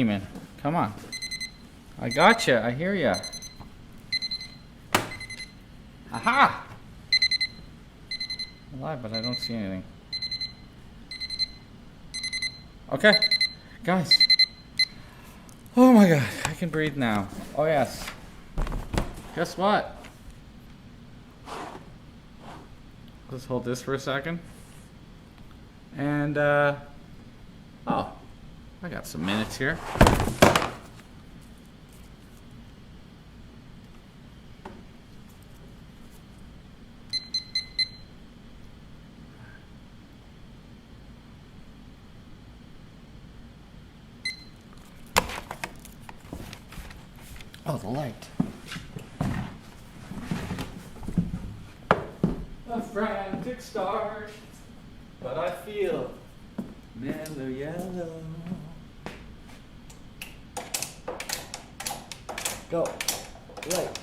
Demon, come on. I gotcha. I hear ya. Aha! I'm alive, but I don't see anything. Okay, guys. Oh my god, I can breathe now. Oh yes. Guess what? Let's hold this for a second. And, oh, I got some minutes here. Oh, the light. A frantic start, but I feel mellow yellow. Go. Right.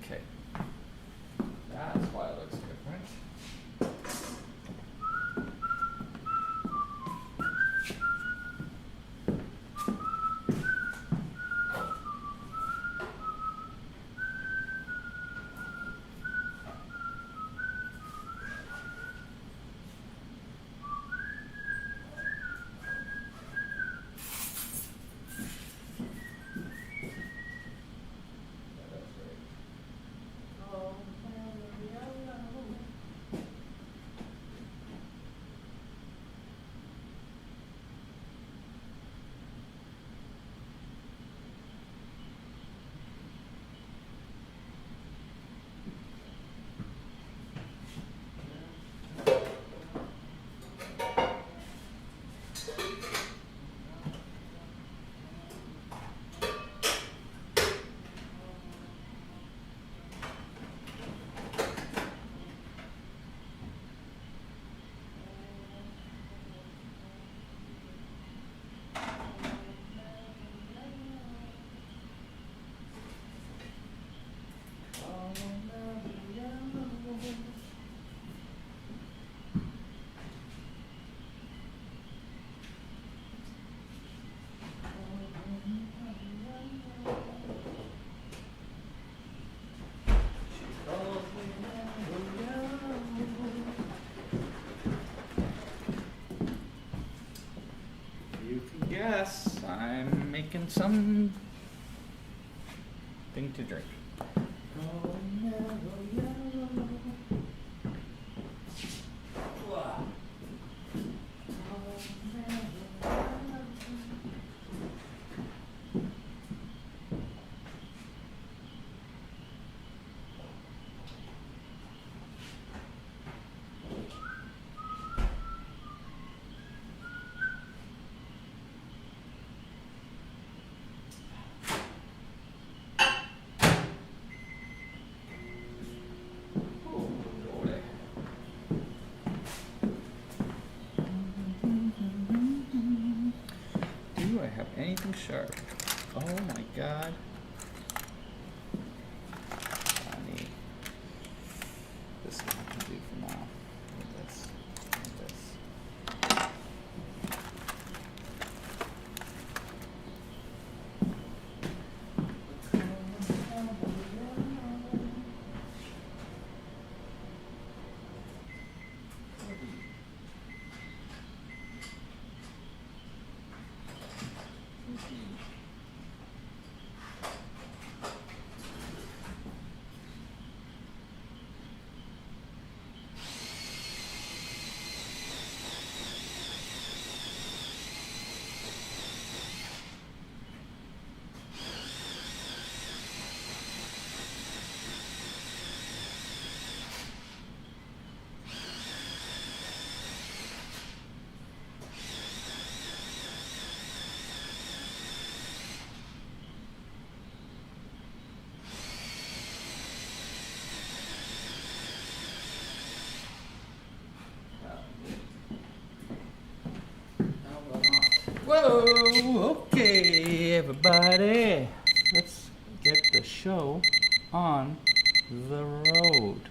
Okay. That's why it looks different. Yes, I'm making some thing to drink. Do I have anything sharp? Oh my god. Funny. This is what I can do for now. This. Whoa, okay, everybody. Let's get the show on the road.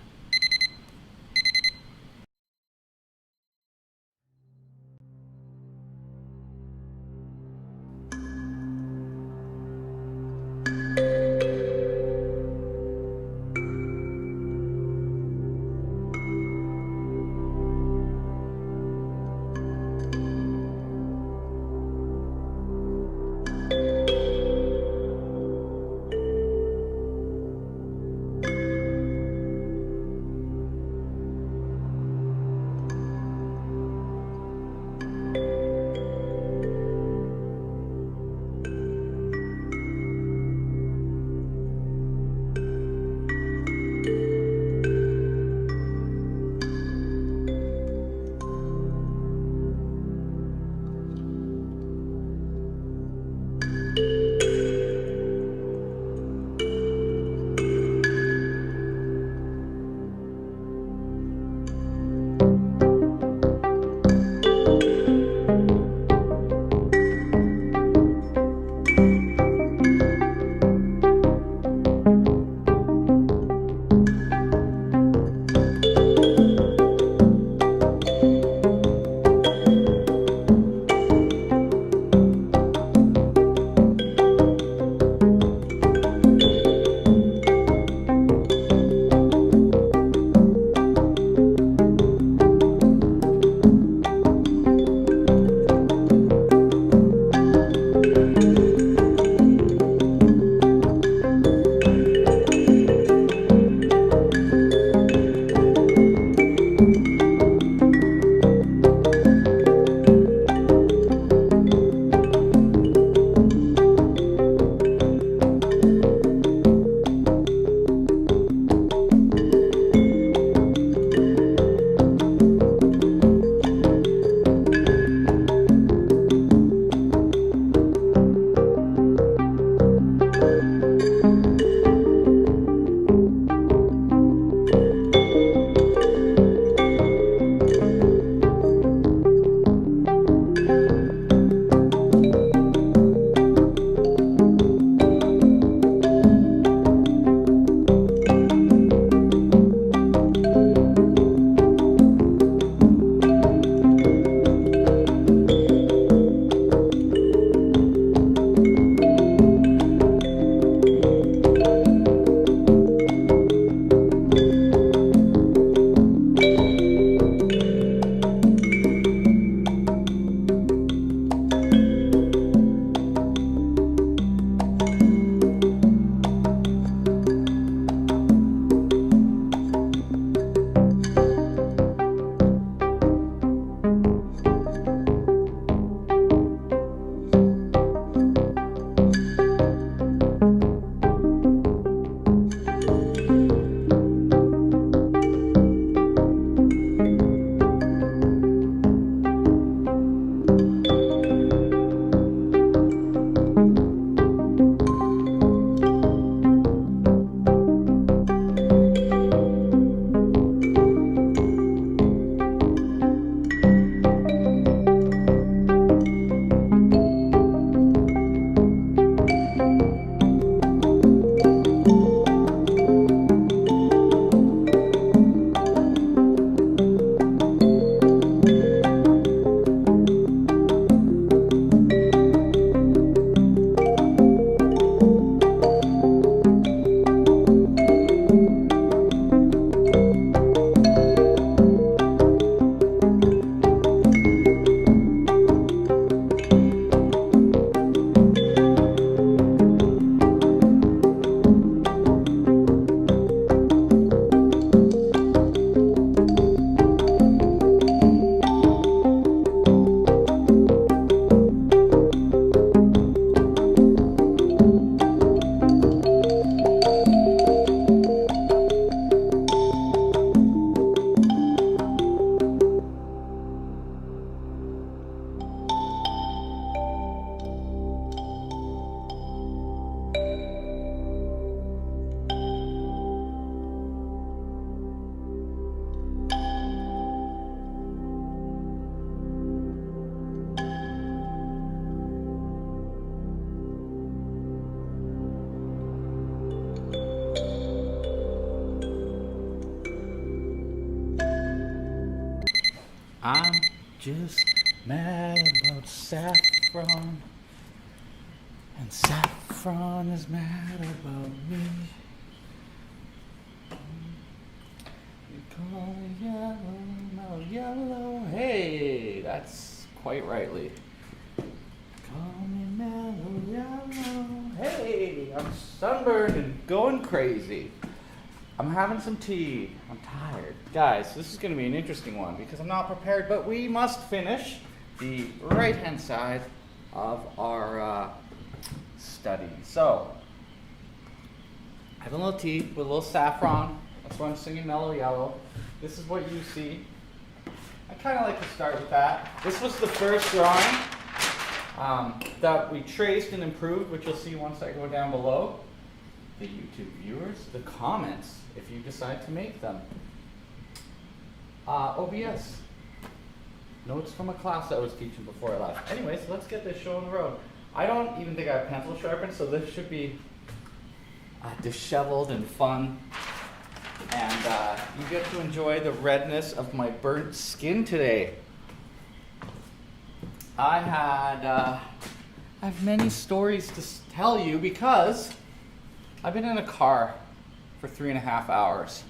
I'm just mad about saffron, and saffron is mad about me. You call it yellow, no yellow. Hey, that's quite rightly. Call me mellow yellow. Hey, I'm sunburned and going crazy. I'm having some tea. I'm tired. Guys, this is going to be an interesting one because I'm not prepared, but we must finish the right-hand side of our study. So, I have a little tea with a little saffron. That's why I'm singing Mellow Yellow. This is what you see. I kind of like to start with that. This was the first drawing that we traced and improved, which you'll see once I go down below. The YouTube viewers, the comments, if you decide to make them. OBS. Notes from a class I was teaching before I left. Anyways, let's get this show on the road. I don't even think I have pencil sharpened, so this should be disheveled and fun. And you get to enjoy the redness of my burnt skin today. I have many stories to tell you because I've been in a car for 3.5 hours.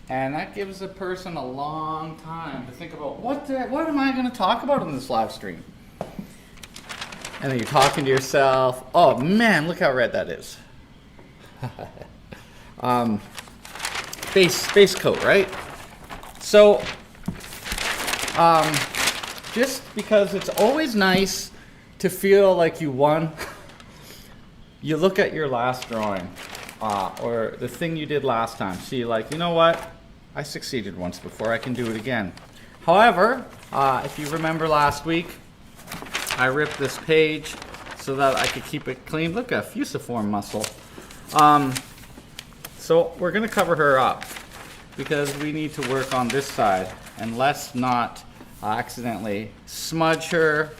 And that gives a person a long time to think about what am I going to talk about in this live stream? And then you're talking to yourself, oh man, look how red that is. Base coat, right? So, just because it's always nice to feel like you won, you look at your last drawing or the thing you did last time. So you're like, you know what? I succeeded once before, I can do it again. However, if you remember last week, I ripped this page so that I could keep it clean. Look, a fusiform muscle. So we're going to cover her up because we need to work on this side and let's not accidentally smudge her,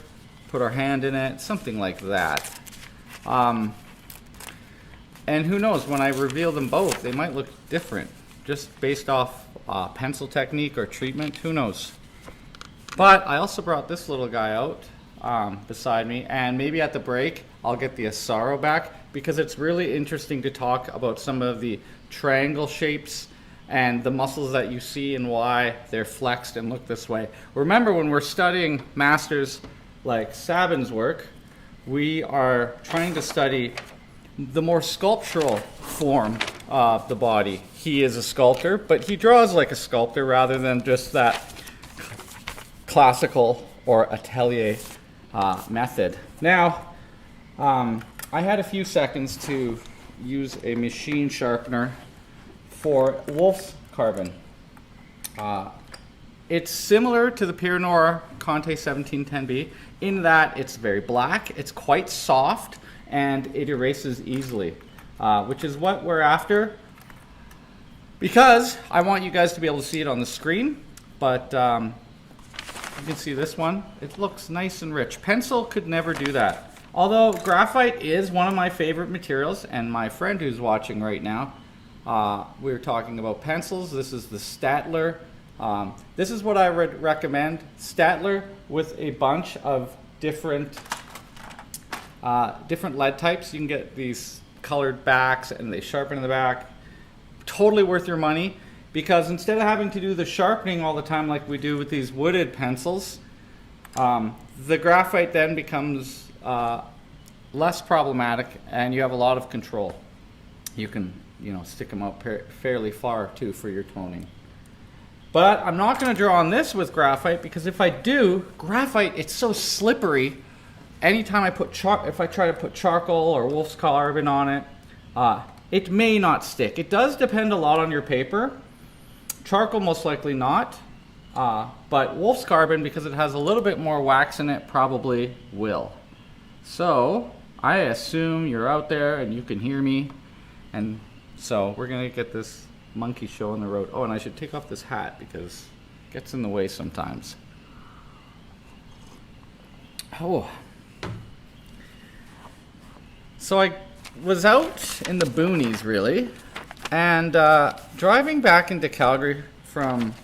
put our hand in it, something like that. And who knows, when I reveal them both, they might look different just based off pencil technique or treatment, who knows. But I also brought this little guy out beside me, and maybe at the break I'll get the Asaro back because it's really interesting to talk about some of the triangle shapes and the muscles that you see and why they're flexed and look this way. Remember, when we're studying masters like Sabin's work, we are trying to study the more sculptural form of the body. He is a sculptor, but he draws like a sculptor rather than just that classical or Atelier method. Now, I had a few seconds to use a machine sharpener for Wolf's carbon. It's similar to the Pierre Noir Conte 1710B in that it's very black, it's quite soft, and it erases easily, which is what we're after because I want you guys to be able to see it on the screen, but you can see this one. It looks nice and rich. Pencil could never do that. Although graphite is one of my favorite materials, and my friend who's watching right now, we're talking about pencils. This is the Statler. This is what I would recommend. Statler with a bunch of different lead types. You can get these colored backs and they sharpen in the back. Totally worth your money because instead of having to do the sharpening all the time like we do with these wooded pencils, the graphite then becomes less problematic and you have a lot of control. You can, stick them out fairly far too for your toning. But I'm not going to draw on this with graphite because if I do, graphite, it's so slippery. Anytime I put if I try to put charcoal or Wolf's carbon on it, it may not stick. It does depend a lot on your paper. Charcoal most likely not, but Wolf's carbon, because it has a little bit more wax in it, probably will. So I assume you're out there and you can hear me, and so we're gonna get this monkey show on the road. Oh, and I should take off this hat because it gets in the way sometimes. Oh. So I was out in the boonies, really, and driving back into Calgary from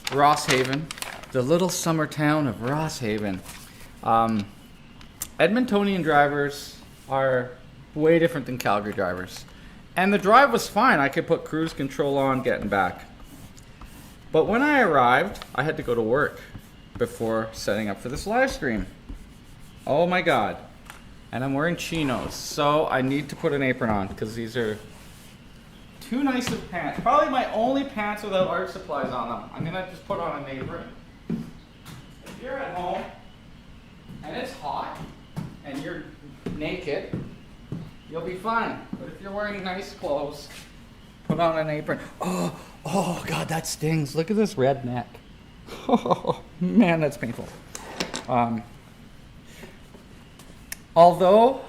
Rosshaven, the little summer town of Rosshaven. Edmontonian drivers are way different than Calgary drivers. And the drive was fine. I could put cruise control on getting back. But when I arrived, I had to go to work before setting up for this live stream. Oh my God. And I'm wearing chinos, so I need to put an apron on because these are too nice of pants. Probably my only pants without art supplies on them. I'm gonna just put on an apron. If you're at home and it's hot and you're naked, you'll be fine. But if you're wearing nice clothes, put on an apron. Oh God, that stings. Look at this red neck. Oh man, that's painful. Although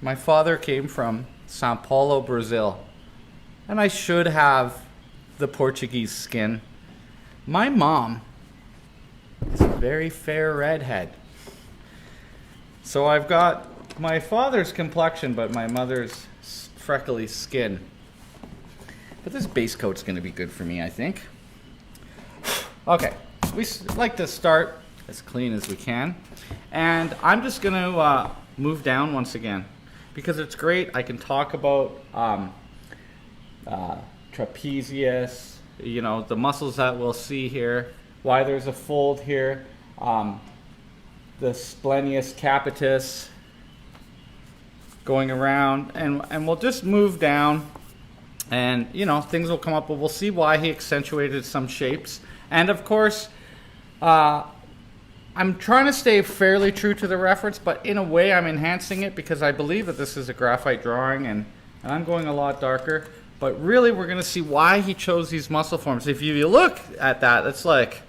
my father came from Sao Paulo, Brazil, and I should have the Portuguese skin, my mom is a very fair redhead. So I've got my father's complexion, but my mother's freckly skin. But this base coat's going to be good for me, I think. Okay, we like to start as clean as we can. And I'm just going to move down once again because it's great. I can talk about trapezius, you know, the muscles that we'll see here, why there's a fold here, the splenius capitis going around, and we'll just move down, and you know, things will come up, but we'll see why he accentuated some shapes. And of course, I'm trying to stay fairly true to the reference, but in a way I'm enhancing it because I believe that this is a graphite drawing, and I'm going a lot darker. But really, we're going to see why he chose these muscle forms. If you look at that, it's like,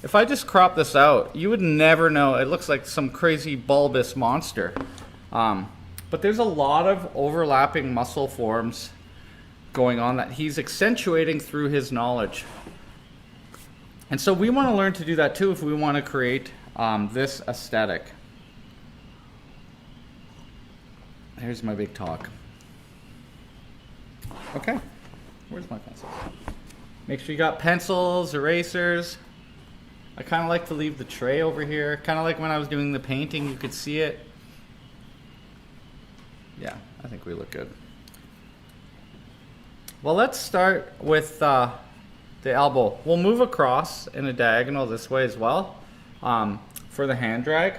if I just crop this out, you would never know. It looks like some crazy bulbous monster. But there's a lot of overlapping muscle forms going on that he's accentuating through his knowledge. And so we want to learn to do that too if we want to create this aesthetic. Here's my big talk. Okay, where's my pencils? Make sure you got pencils, erasers. I kind of like to leave the tray over here. Kind of like when I was doing the painting, you could see it. Yeah, I think we look good. Well, let's start with the elbow. We'll move across in a diagonal this way as well for the hand drag.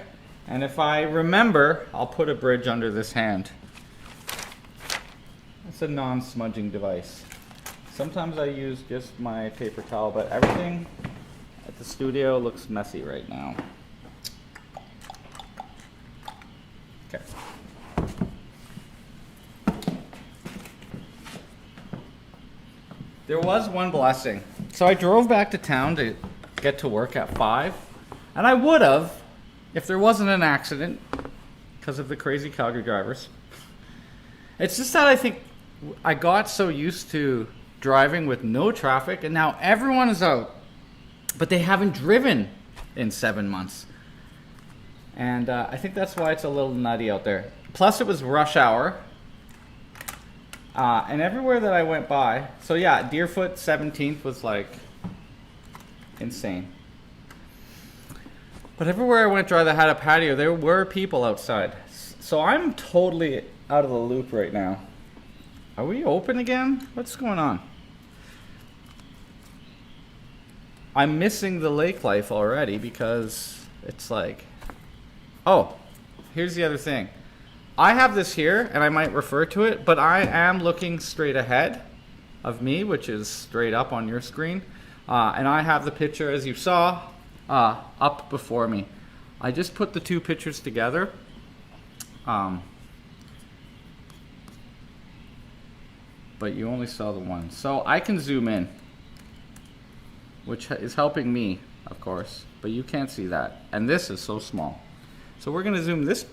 And if I remember, I'll put a bridge under this hand. It's a non-smudging device. Sometimes I use just my paper towel, but everything at the studio looks messy right now. Okay. There was one blessing. So I drove back to town to get to work at 5, and I would have if there wasn't an accident because of the crazy Calgary drivers. It's just that I think I got so used to driving with no traffic, and now everyone is out, but they haven't driven in 7 months. And I think that's why it's a little nutty out there. Plus it was rush hour. And everywhere that I went by, so yeah, Deerfoot 17th was like insane. But everywhere I went dry that had a patio, there were people outside. So I'm totally out of the loop right now. Are we open again? What's going on? I'm missing the lake life already because it's like, oh, here's the other thing. I have this here, and I might refer to it, but I am looking straight ahead of me, which is straight up on your screen. And I have the picture, as you saw, up before me. I just put the two pictures together. But you only saw the one. So I can zoom in, which is helping me, of course, but you can't see that. And this is so small. So we're going to zoom this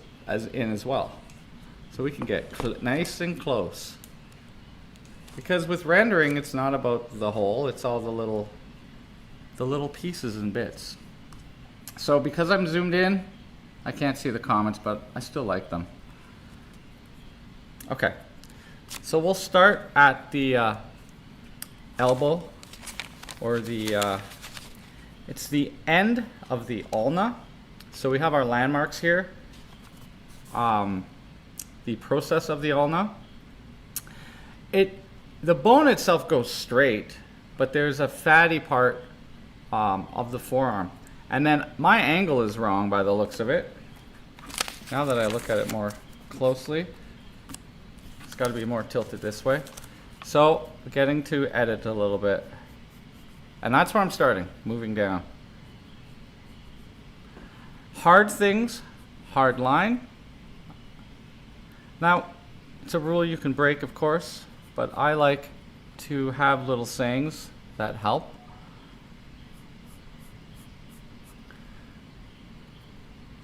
in as well, so we can get nice and close. Because with rendering, it's not about the whole, it's all the little pieces and bits. So because I'm zoomed in, I can't see the comments, but I still like them. Okay, so we'll start at the elbow, or the It's the end of the ulna. So we have our landmarks here. The process of the ulna. The bone itself goes straight, but there's a fatty part of the forearm. And then my angle is wrong by the looks of it. Now that I look at it more closely, it's got to be more tilted this way. So getting to edit a little bit. And that's where I'm starting, moving down. Hard things, hard line. Now, it's a rule you can break, of course, but I like to have little sayings that help.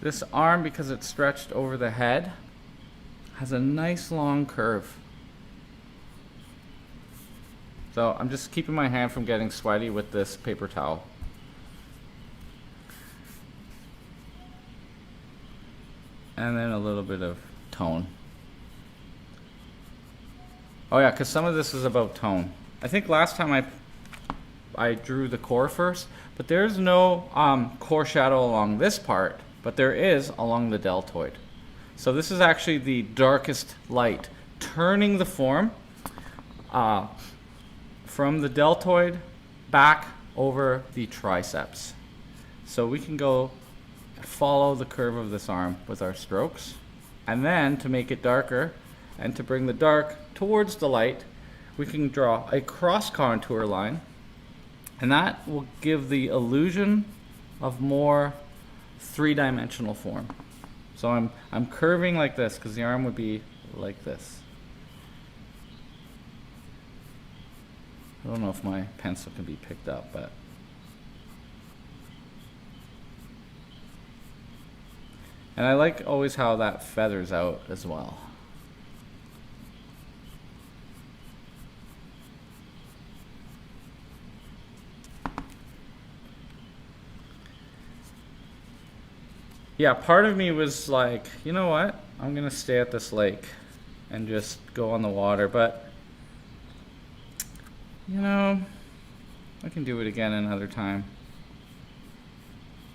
This arm, because it's stretched over the head, has a nice long curve. So I'm just keeping my hand from getting sweaty with this paper towel. And then a little bit of tone. Oh yeah, because some of this is about tone. I think last time I drew the core first, but there's no core shadow along this part, but there is along the deltoid. So this is actually the darkest light, turning the form from the deltoid back over the triceps. So we can go follow the curve of this arm with our strokes. And then to make it darker and to bring the dark towards the light, we can draw a cross contour line, and that will give the illusion of more three-dimensional form. So I'm curving like this because the arm would be like this. I don't know if my pencil can be picked up, but and I like always how that feathers out as well. Yeah, part of me was like, you know what? I'm gonna stay at this lake and just go on the water, but you know, I can do it again another time.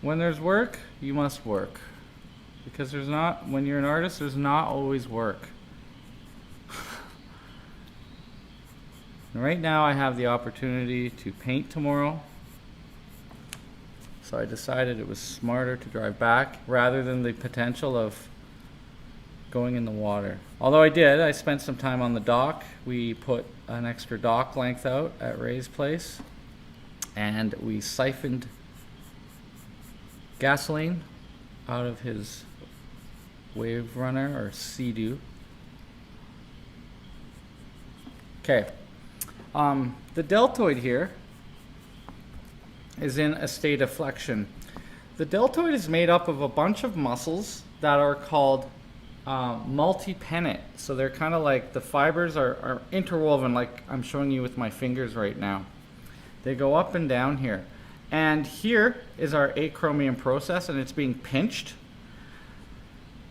When there's work, you must work. Because when you're an artist, there's not always work. Right now I have the opportunity to paint tomorrow. So I decided it was smarter to drive back rather than the potential of going in the water. Although I spent some time on the dock. We put an extra dock length out at Ray's place, and we siphoned gasoline out of his Wave Runner or Sea-Doo. Okay, the deltoid here is in a state of flexion. The deltoid is made up of a bunch of muscles that are called multi-pennate. So they're kind of like, the fibers are interwoven, like I'm showing you with my fingers right now. They go up and down here. And here is our acromion process, and it's being pinched.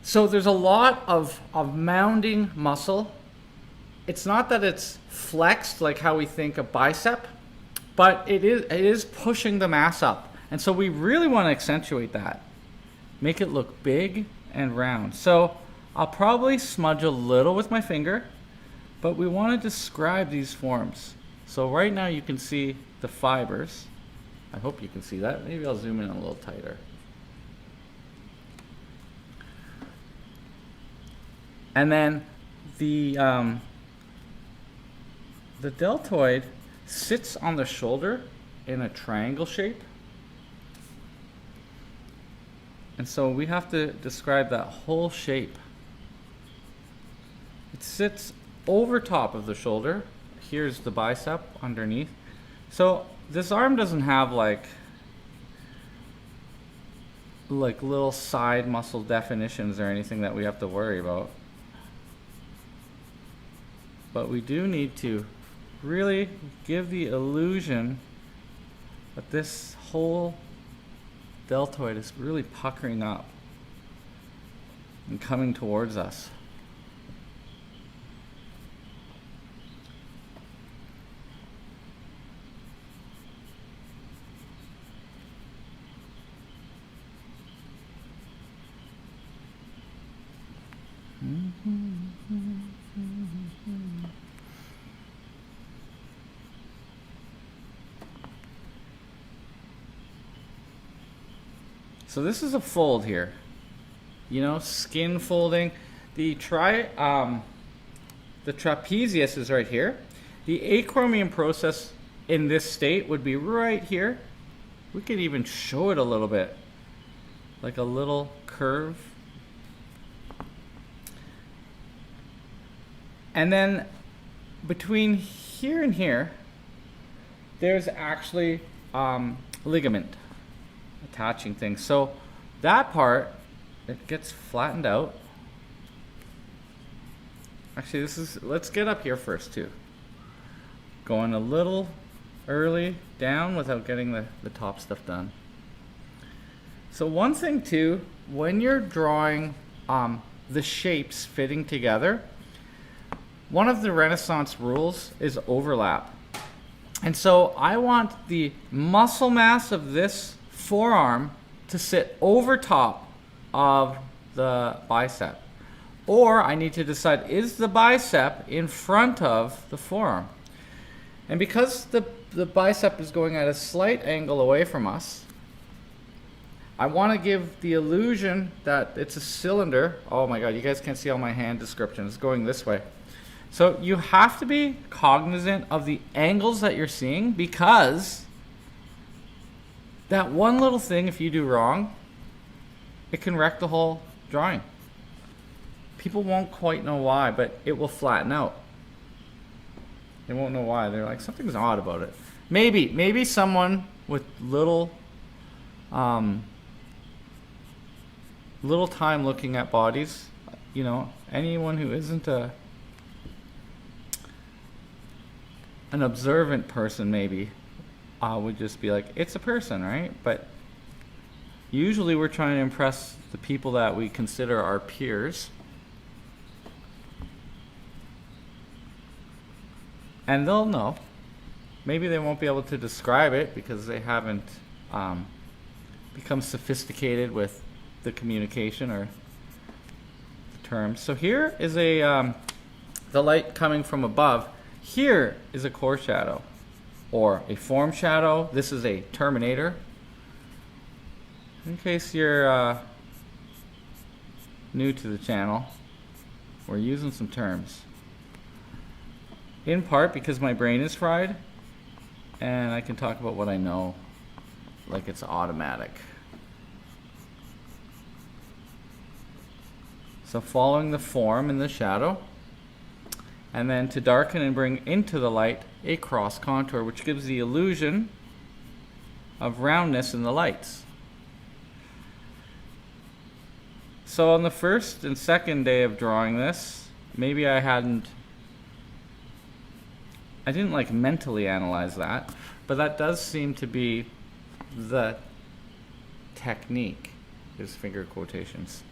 So there's a lot of mounding muscle. It's not that it's flexed like how we think a bicep, but it is pushing the mass up. And so we really want to accentuate that. Make it look big and round. So I'll probably smudge a little with my finger, but we want to describe these forms. So right now you can see the fibers. I hope you can see that. Maybe I'll zoom in a little tighter. And then the deltoid sits on the shoulder in a triangle shape. And so we have to describe that whole shape. It sits over top of the shoulder. Here's the bicep underneath. So this arm doesn't have like little side muscle definitions or anything that we have to worry about. But we do need to really give the illusion that this whole deltoid is really puckering up and coming towards us. So this is a fold here, you know, skin folding. The trapezius is right here. The achromium process in this state would be right here. We could even show it a little bit, like a little curve. And then between here and here, there's actually ligament attaching things. So that part, it gets flattened out. Actually, let's get up here first too. Going a little early down without getting the top stuff done. So one thing too, when you're drawing the shapes fitting together, one of the Renaissance rules is overlap. And so I want the muscle mass of this forearm to sit over top of the bicep. Or I need to decide, is the bicep in front of the forearm? And because the bicep is going at a slight angle away from us, I want to give the illusion that it's a cylinder. Oh my God, you guys can't see all my hand description. It's going this way. So you have to be cognizant of the angles that you're seeing, because that one little thing, if you do wrong, it can wreck the whole drawing. People won't quite know why, but it will flatten out. They won't know why. They're like, something's odd about it. Maybe someone with little time looking at bodies, you know, anyone who isn't an observant person maybe would just be like, it's a person, right? But usually we're trying to impress the people that we consider our peers. And they'll know. Maybe they won't be able to describe it because they haven't become sophisticated with the communication or the terms. So here is the light coming from above. Here is a core shadow or a form shadow. This is a terminator. In case you're new to the channel, we're using some terms. In part because my brain is fried and I can talk about what I know like it's automatic. So following the form and the shadow, and then to darken and bring into the light a cross contour, which gives the illusion of roundness in the lights. So on the first and second day of drawing this, maybe I didn't like mentally analyze that, but that does seem to be the technique, is finger quotations.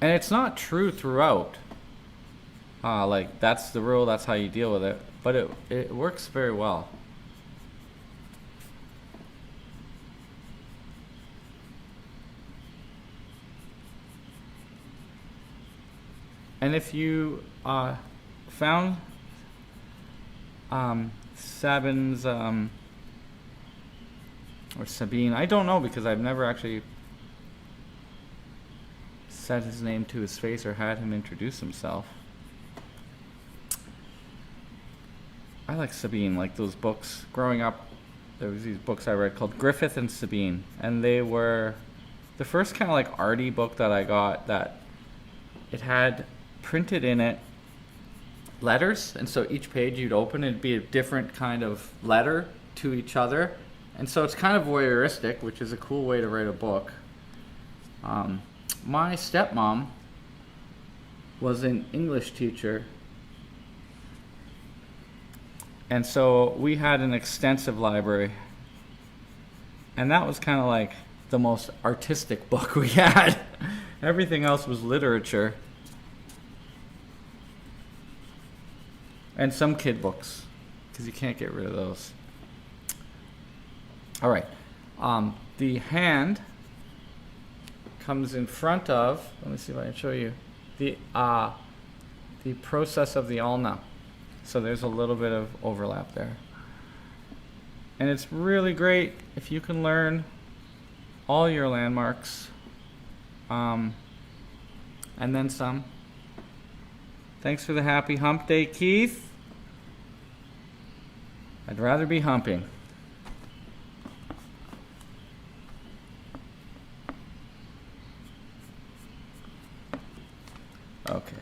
And it's not true throughout. Like that's the rule, that's how you deal with it, but it works very well. And if you found Sabin's or Sabin, I don't know because I've never actually said his name to his face or had him introduce himself. I like Sabin, like those books. Growing up, there was these books I read called Griffith and Sabin, and they were the first kind of like arty book that I got that it had printed in it letters, and so each page you'd open, it'd be a different kind of letter to each other, and so it's kind of voyeuristic, which is a cool way to write a book. My stepmom was an English teacher, and so we had an extensive library, and that was kind of like the most artistic book we had. Everything else was literature. And some kid books, because you can't get rid of those. All right. The hand comes in front of, let me see if I can show you, the process of the ulna. So there's a little bit of overlap there. And it's really great if you can learn all your landmarks, and then some. Thanks for the happy hump day, Keith. I'd rather be humping. Okay.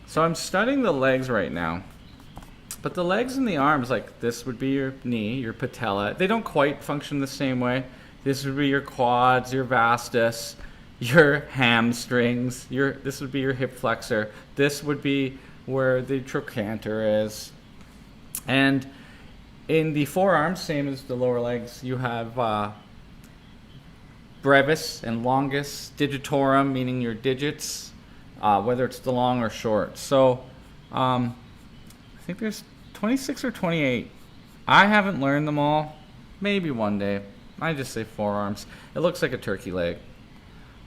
So I'm studying the legs right now. But the legs and the arms, like this would be your knee, your patella. They don't quite function the same way. This would be your quads, your vastus, your hamstrings. This would be your hip flexor. This would be where the trochanter is. And in the forearms, same as the lower legs, you have brevis and longus, digitorum, meaning your digits, whether it's the long or short. So I think there's 26 or 28. I haven't learned them all. Maybe one day. I just say forearms. It looks like a turkey leg.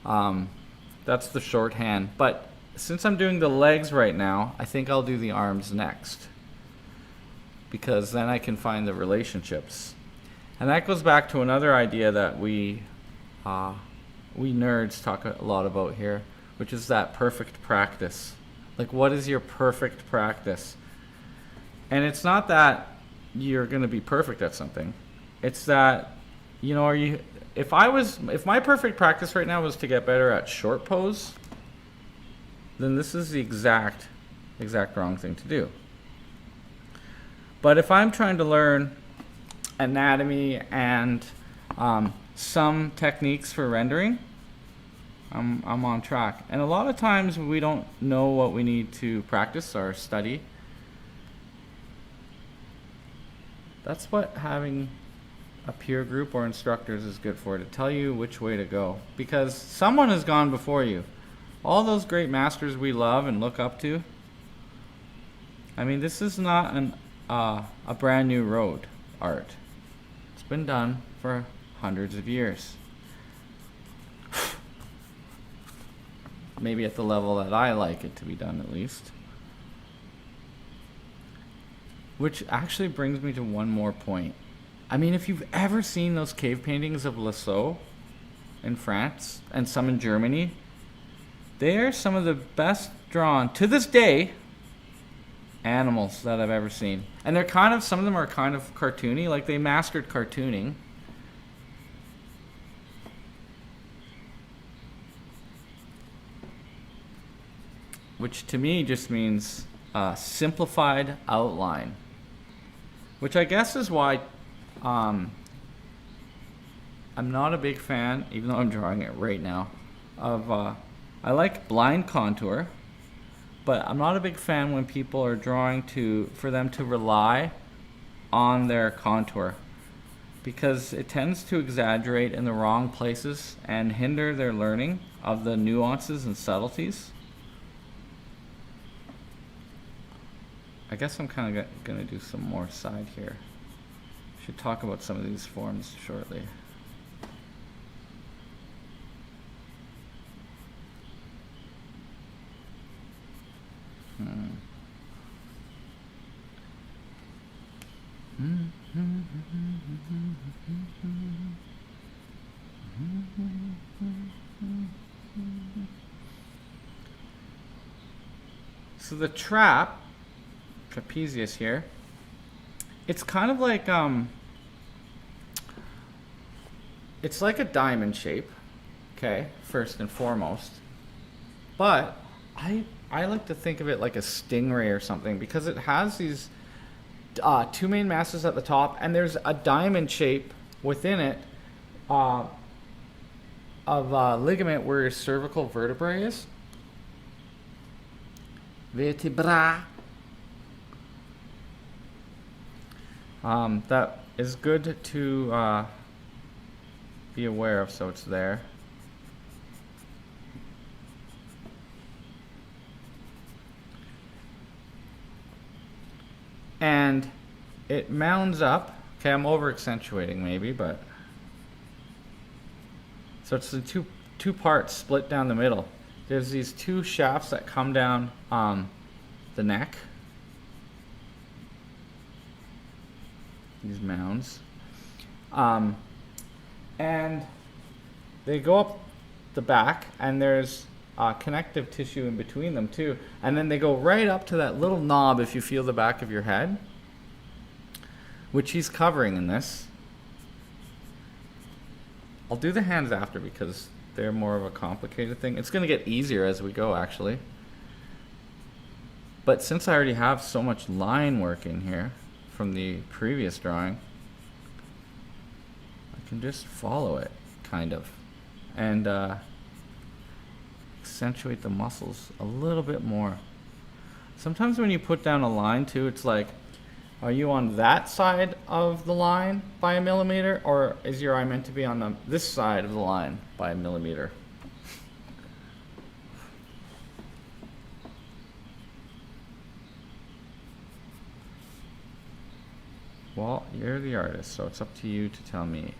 That's the shorthand. But since I'm doing the legs right now, I think I'll do the arms next, because then I can find the relationships. And that goes back to another idea that we nerds talk a lot about here, which is that perfect practice. Like, what is your perfect practice? And it's not that you're going to be perfect at something. It's that, you know, if my perfect practice right now was to get better at short pose, then this is the exact wrong thing to do. But if I'm trying to learn anatomy and some techniques for rendering, I'm on track. And a lot of times we don't know what we need to practice or study. That's what having a peer group or instructors is good for, to tell you which way to go. Because someone has gone before you. All those great masters we love and look up to, I mean, this is not a brand new road, art. It's been done for hundreds of years. Maybe at the level that I like it to be done, at least. Which actually brings me to one more point. I mean, if you've ever seen those cave paintings of Lascaux in France and some in Germany, they are some of the best drawn, to this day, animals that I've ever seen. And they're some of them are kind of cartoony, like they mastered cartooning. Which to me just means simplified outline. Which I guess is why I'm not a big fan, even though I'm drawing it right now, of I like blind contour, but I'm not a big fan when people are drawing for them to rely on their contour, because it tends to exaggerate in the wrong places and hinder their learning of the nuances and subtleties. I guess I'm kind of going to do some more side here. Should talk about some of these forms shortly. So the trapezius here, it's kind of like it's like a diamond shape, okay, first and foremost, but I like to think of it like a stingray or something, because it has these two main masses at the top, and there's a diamond shape within it of ligament where your cervical vertebrae is. Vertebra. That is good to be aware of, so it's there. And it mounds up. Okay, I'm over accentuating maybe, but so it's the two parts split down the middle. There's these two shafts that come down the neck. These mounds. And they go up the back, and there's connective tissue in between them too. And then they go right up to that little knob if you feel the back of your head, which he's covering in this. I'll do the hands after because they're more of a complicated thing. It's going to get easier as we go, actually. But since I already have so much line work in here from the previous drawing, I can just follow it, kind of, and accentuate the muscles a little bit more. Sometimes when you put down a line too, it's like, are you on that side of the line by a millimeter, or is your eye meant to be on this side of the line by a millimeter? Well, you're the artist, so it's up to you to tell me.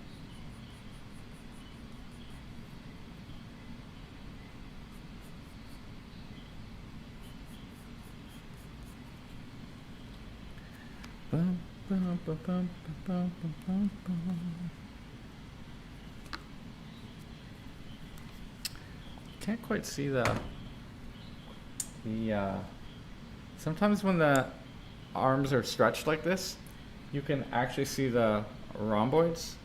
Can't quite see the sometimes when the arms are stretched like this, you can actually see the rhomboids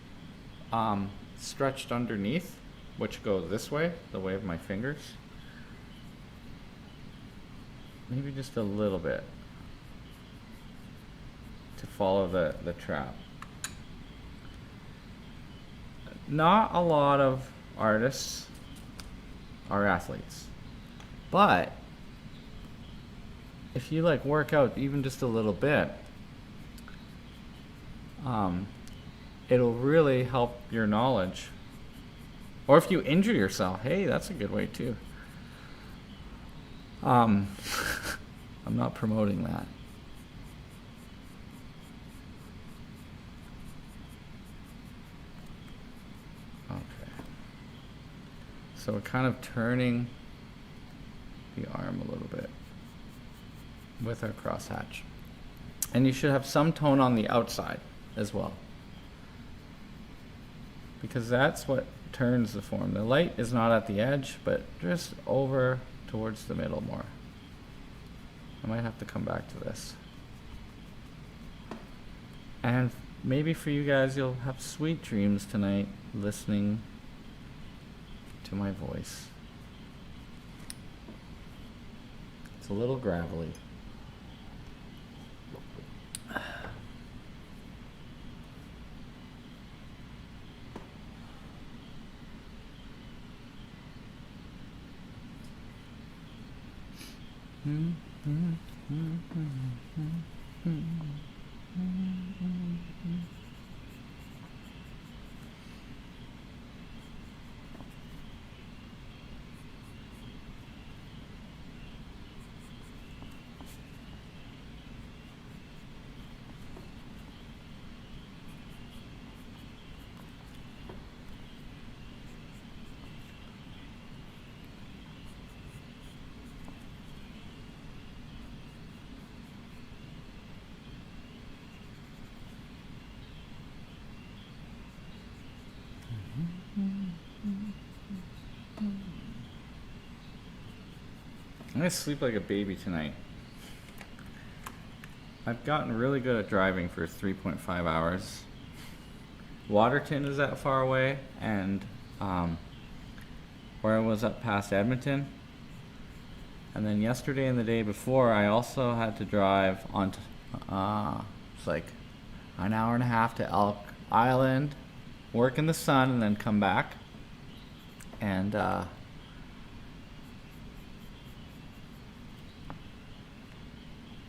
stretched underneath, which go this way, the way of my fingers. Maybe just a little bit to follow the trap. Not a lot of artists are athletes, but if you like work out even just a little bit, it'll really help your knowledge. Or if you injure yourself, hey, that's a good way too. I'm not promoting that. Okay. So we're kind of turning the arm a little bit with our crosshatch. And you should have some tone on the outside as well, because that's what turns the form. The light is not at the edge, but just over towards the middle more. I might have to come back to this. And maybe for you guys, you'll have sweet dreams tonight listening to my voice. It's a little gravelly. I'm gonna sleep like a baby tonight. I've gotten really good at driving for 3.5 hours. Waterton is that far away, and where I was up past Edmonton. And then yesterday and the day before, I also had to drive on it's like an hour and a half to Elk Island, work in the sun, and then come back. And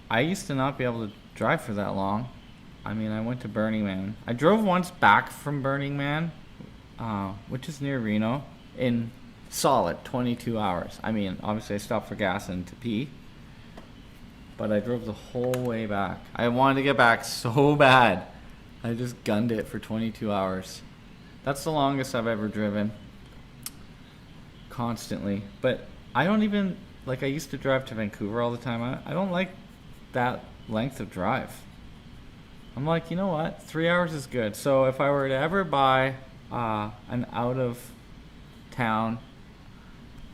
I used to not be able to drive for that long. I mean, I went to Burning Man. I drove once back from Burning Man, which is near Reno, in solid 22 hours. I mean, obviously I stopped for gas and to pee, but I drove the whole way back. I wanted to get back so bad. I just gunned it for 22 hours. That's the longest I've ever driven. Constantly. But I don't even, like, I used to drive to Vancouver all the time. I don't like that length of drive. I'm like, you know what? 3 hours is good. So if I were to ever buy an out of town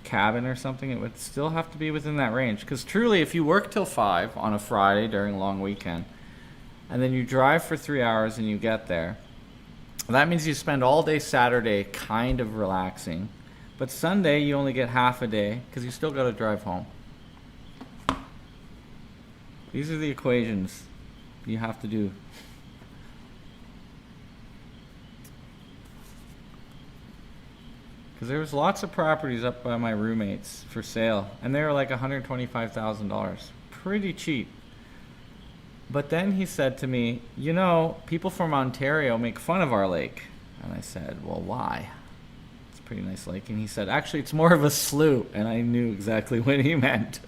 cabin or something, it would still have to be within that range. Because truly, if you work till 5 on a Friday during a long weekend, and then you drive for 3 hours and you get there, that means you spend all day Saturday kind of relaxing. But Sunday, you only get half a day because you still got to drive home. These are the equations you have to do. Because there was lots of properties up by my roommates for sale, and they were like $125,000. Pretty cheap. But then he said to me, you know, people from Ontario make fun of our lake. And I said, well, why? It's a pretty nice lake. And he said, actually, it's more of a slough. And I knew exactly what he meant.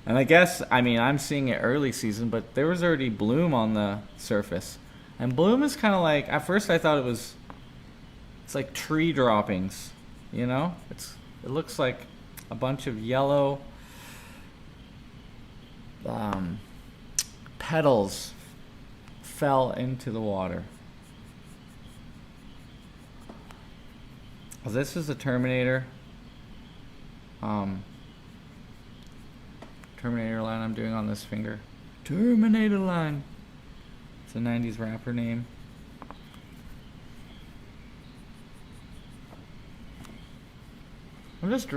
And I guess, I mean, I'm seeing it early season, but there was already bloom on the surface. And bloom is kind of like, at first I thought it's like tree droppings, you know? It looks like a bunch of yellow petals fell into the water. This is a Terminator. Terminator line I'm doing on this finger. Terminator line. It's a 90s rapper name. I'm just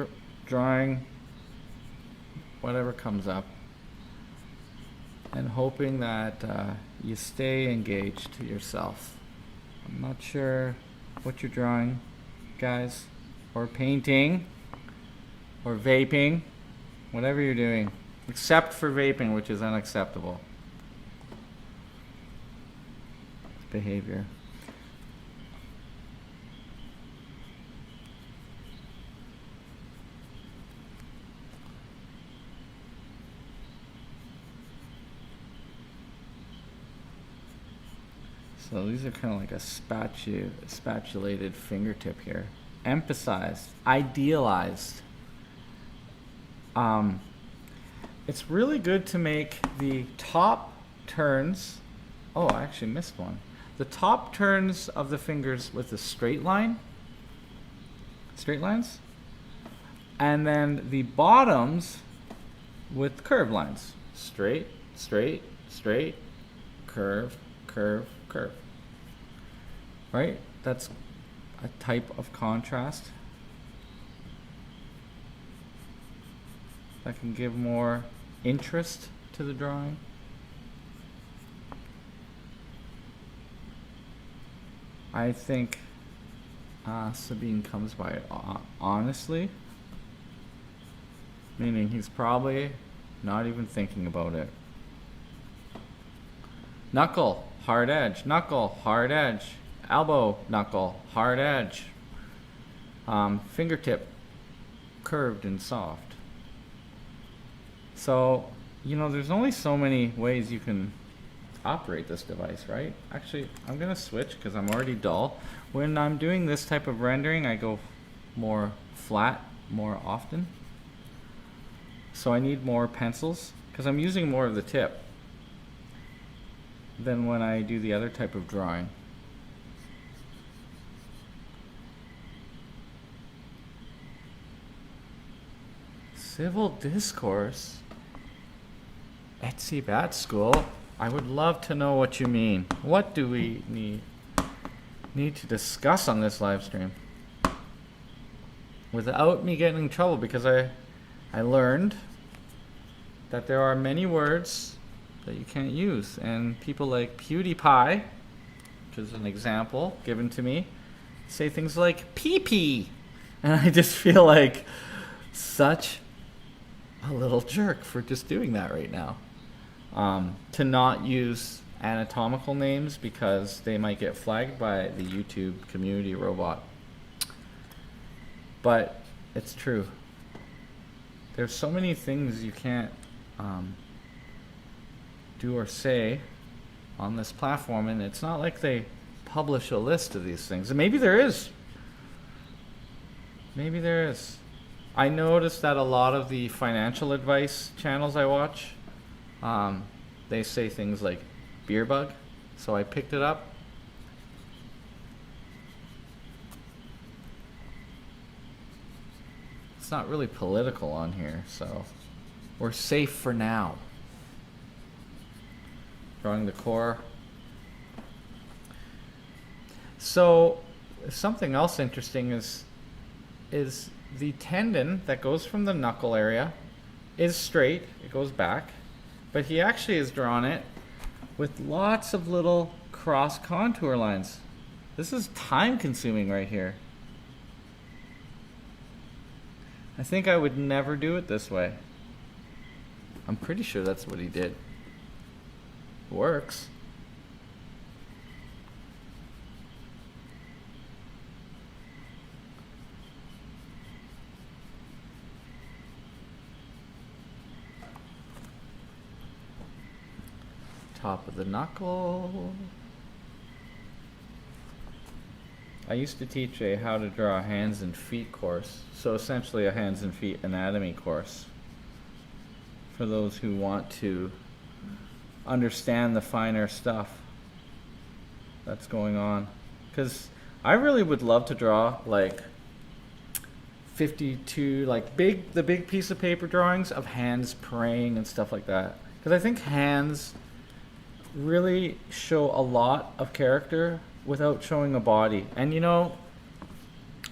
drawing whatever comes up and hoping that you stay engaged to yourself. I'm not sure what you're drawing, guys, or painting, or vaping, whatever you're doing, except for vaping, which is unacceptable behavior. So these are kind of like a spatulated fingertip here. Emphasized, idealized. It's really good to make the top turns. Oh, I actually missed one. The top turns of the fingers with a straight line. Straight lines. And then the bottoms with curved lines. Straight, straight, straight, curve, curve, curve. Right? That's a type of contrast that can give more interest to the drawing. I think Sabin comes by it honestly, meaning he's probably not even thinking about it. Knuckle, hard edge, knuckle, hard edge, elbow, knuckle, hard edge, fingertip, curved and soft. So, you know, there's only so many ways you can operate this device, right? Actually, I'm gonna switch because I'm already dull. When I'm doing this type of rendering, I go more flat more often. So I need more pencils because I'm using more of the tip than when I do the other type of drawing. Civil discourse? Etsy Bat School? I would love to know what you mean. What do we need to discuss on this live stream without me getting in trouble? Because I learned that there are many words that you can't use, and people like PewDiePie, which is an example given to me, say things like pee-pee, and I just feel like such a little jerk for just doing that right now. To not use anatomical names because they might get flagged by the YouTube community robot. But it's true. There's so many things you can't do or say on this platform, and it's not like they publish a list of these things. And maybe there is. Maybe there is. I noticed that a lot of the financial advice channels I watch, they say things like beer bug, so I picked it up. It's not really political on here, so we're safe for now. Drawing the core. So something else interesting is the tendon that goes from the knuckle area is straight, it goes back, but he actually has drawn it with lots of little cross contour lines. This is time consuming right here. I think I would never do it this way. I'm pretty sure that's what he did. Works. Top of the knuckle. I used to teach a how to draw a hands and feet course, so essentially a hands and feet anatomy course for those who want to understand the finer stuff that's going on. Because I really would love to draw like 52, like the big piece of paper drawings of hands praying and stuff like that. Because I think hands really show a lot of character without showing a body. And you know,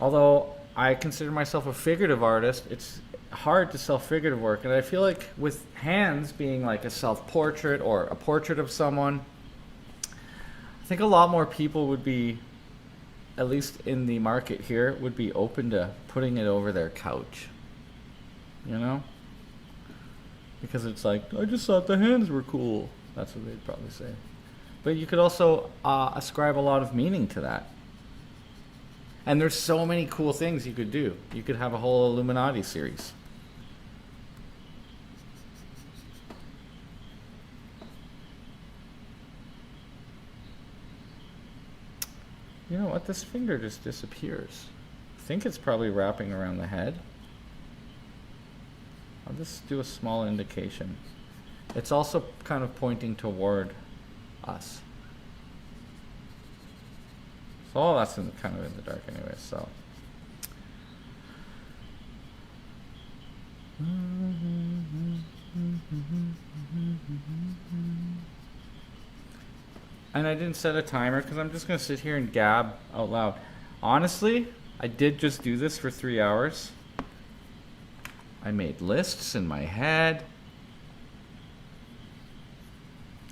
although I consider myself a figurative artist, it's hard to sell figurative work, and I feel like with hands being like a self-portrait or a portrait of someone, I think a lot more people would be, at least in the market here, would be open to putting it over their couch, you know, because it's like, I just thought the hands were cool. That's what they'd probably say. But you could also ascribe a lot of meaning to that. And there's so many cool things you could do. You could have a whole Illuminati series. You know what? This finger just disappears. I think it's probably wrapping around the head. I'll just do a small indication. It's also kind of pointing toward us. So all that's kind of in the dark anyway, so. And I didn't set a timer because I'm just going to sit here and gab out loud. Honestly, I did just do this for 3 hours. I made lists in my head.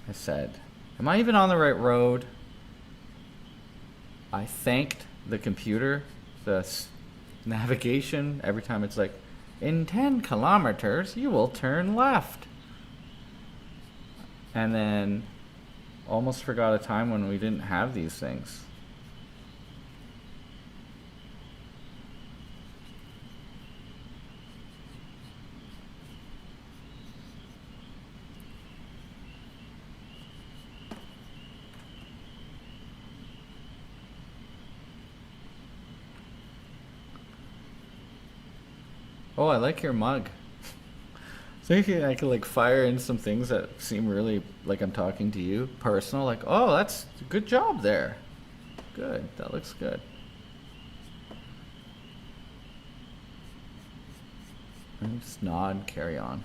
I said, am I even on the right road? I thanked the computer, the navigation, every time it's like, in 10 kilometers, you will turn left. And then almost forgot a time when we didn't have these things. Oh, I like your mug. Thinking I could like fire in some things that seem really like I'm talking to you, personal. Like, oh, that's a good job there. Good, that looks good. And just nod, carry on.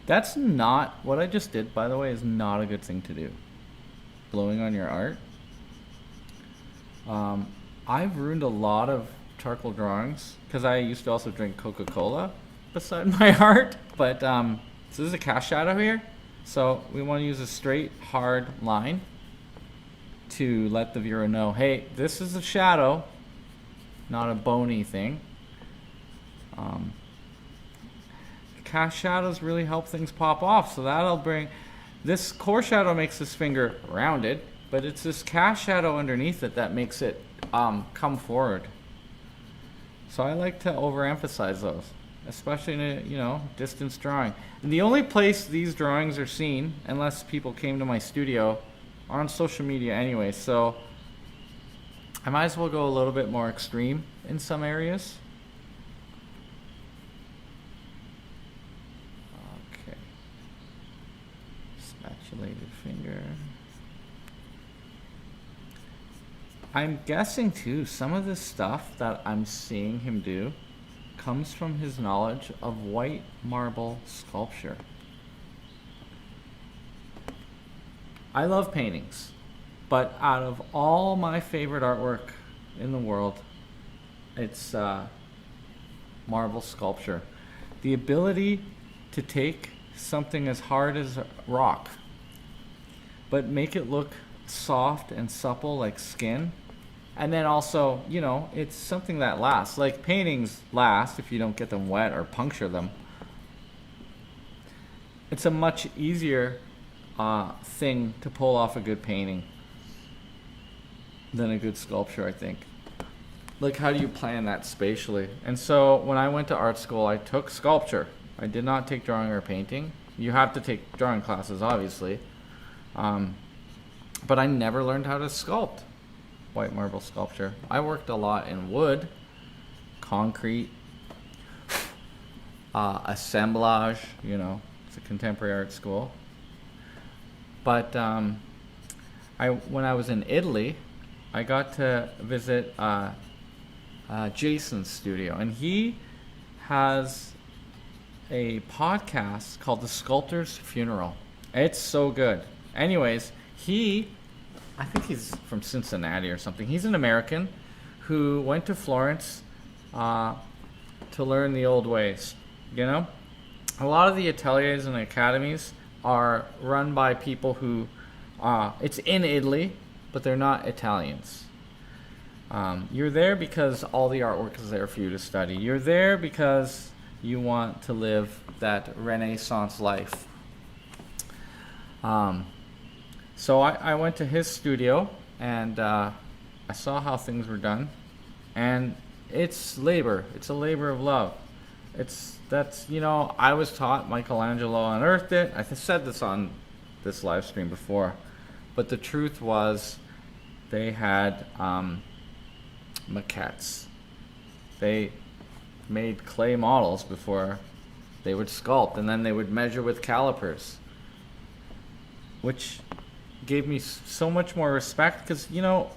That's not, what I just did, by the way, is not a good thing to do. Blowing on your art. I've ruined a lot of charcoal drawings because I used to also drink Coca-Cola beside my art. But so this is a cast shadow here. So we want to use a straight, hard line to let the viewer know, hey, this is a shadow, not a bony thing. cast shadows really help things pop off. So that'll bring, this core shadow makes this finger rounded, but it's this cast shadow underneath it that makes it come forward. So I like to overemphasize those, especially in a, you know, distance drawing. And the only place these drawings are seen, unless people came to my studio, are on social media anyway. So I might as well go a little bit more extreme in some areas. Okay. Spatulated finger. I'm guessing too, some of this stuff that I'm seeing him do comes from his knowledge of white marble sculpture. I love paintings, but out of all my favorite artwork in the world, it's marble sculpture. The ability to take something as hard as rock, but make it look soft and supple like skin. And then also, you know, it's something that lasts. Like paintings last if you don't get them wet or puncture them. It's a much easier thing to pull off a good painting than a good sculpture, I think. Like, how do you plan that spatially? And so when I went to art school, I took sculpture. I did not take drawing or painting. You have to take drawing classes, obviously. But I never learned how to sculpt white marble sculpture. I worked a lot in wood, concrete, assemblage, you know, it's a contemporary art school. But when I was in Italy, I got to visit Jason's studio, and he has a podcast called The Sculptor's Funeral. It's so good. Anyways, I think he's from Cincinnati or something. He's an American who went to Florence to learn the old ways, you know? A lot of the ateliers and academies are run by people who, it's in Italy, but they're not Italians. You're there because all the artwork is there for you to study. You're there because you want to live that Renaissance life. So I went to his studio and I saw how things were done, and it's labor. It's a labor of love. That's you know, I was taught Michelangelo unearthed it. I said this on this live stream before, but the truth was they had maquettes. They made clay models before they would sculpt, and then they would measure with calipers, which gave me so much more respect, because, you know,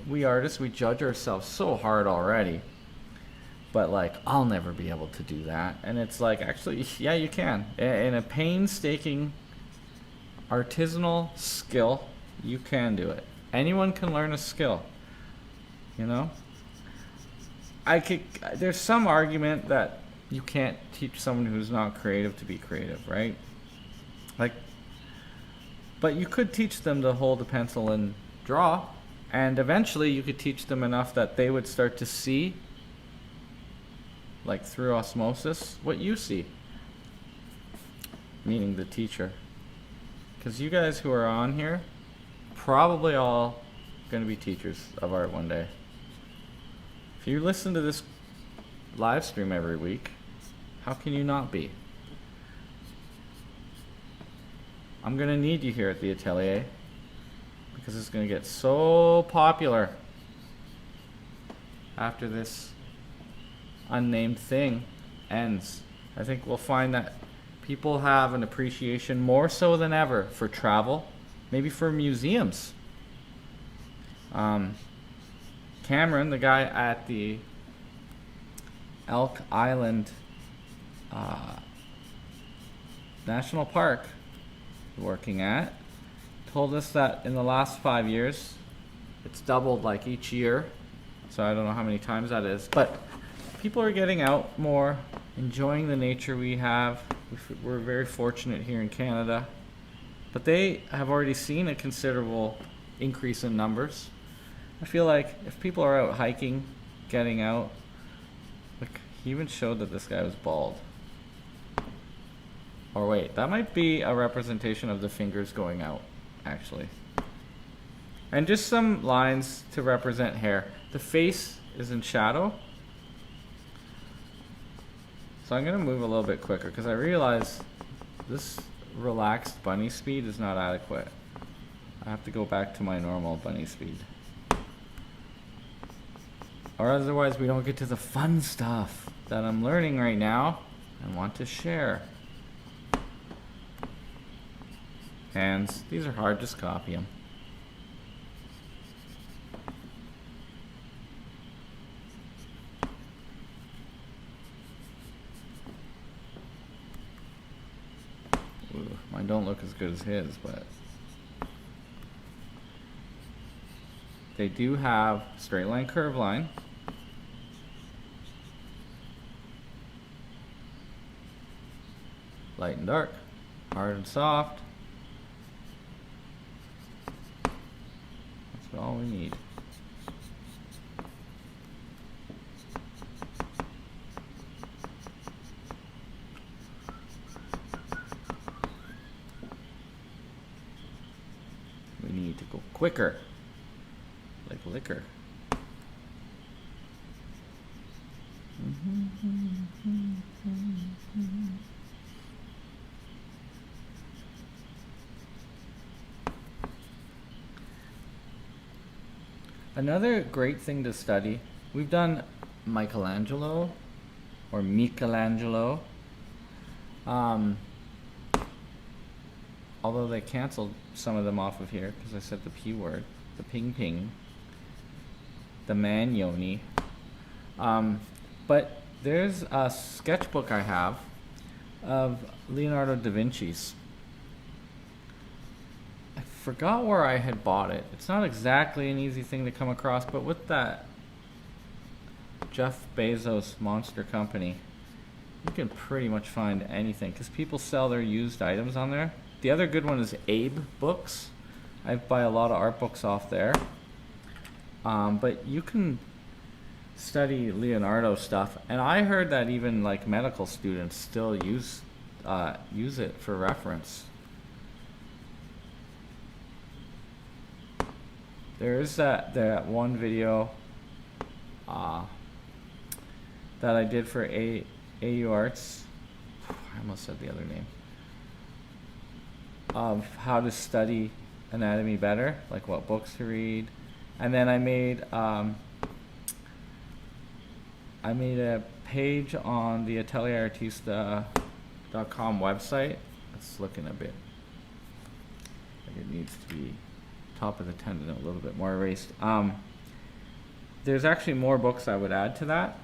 we artists, we judge ourselves so hard already, but like, I'll never be able to do that. And it's like, actually, yeah, you can. In a painstaking artisanal skill, you can do it. Anyone can learn a skill, you know? There's some argument that you can't teach someone who's not creative to be creative, right? Like, but you could teach them to hold a pencil and draw, and eventually you could teach them enough that they would start to see, like through osmosis, what you see, meaning the teacher. Because you guys who are on here, probably all going to be teachers of art one day. If you listen to this live stream every week, how can you not be? I'm going to need you here at the Atelier, because it's going to get so popular after this unnamed thing ends. I think we'll find that people have an appreciation more so than ever for travel, maybe for museums. Cameron, the guy at the Elk Island National Park working at, told us that in the last 5 years it's doubled like each year, so I don't know how many times that is, but people are getting out more, enjoying the nature we have. We're very fortunate here in Canada, but they have already seen a considerable increase in numbers. I feel like if people are out hiking, getting out, like, he even showed that this guy was bald. Or wait, that might be a representation of the fingers going out, actually. And just some lines to represent hair. The face is in shadow. So I'm going to move a little bit quicker because I realize this relaxed bunny speed is not adequate. I have to go back to my normal bunny speed. Or otherwise we don't get to the fun stuff that I'm learning right now and want to share. Hands, these are hard, just copy them. Ooh, mine don't look as good as his, but they do have straight line, curve line. Light and dark, hard and soft. That's all we need. We need to go quicker, like liquor. Another great thing to study, we've done Michelangelo or Michelangelo, although they canceled some of them off of here because I said the P word, the ping ping, the Magnoni. But there's a sketchbook I have of Leonardo da Vinci's. I forgot where I had bought it. It's not exactly an easy thing to come across, but with that Jeff Bezos monster company, you can pretty much find anything because people sell their used items on there. The other good one is Abe Books. I buy a lot of art books off there. But you can study Leonardo stuff, and I heard that even like medical students still use it for reference. There is that one video that I did for AU Arts. I almost said the other name. Of how to study anatomy better, like what books to read, and then I made a page on the Atelier Artista.com website. It's looking a bit like it needs to be top of the tendon, a little bit more erased. There's actually more books I would add to that,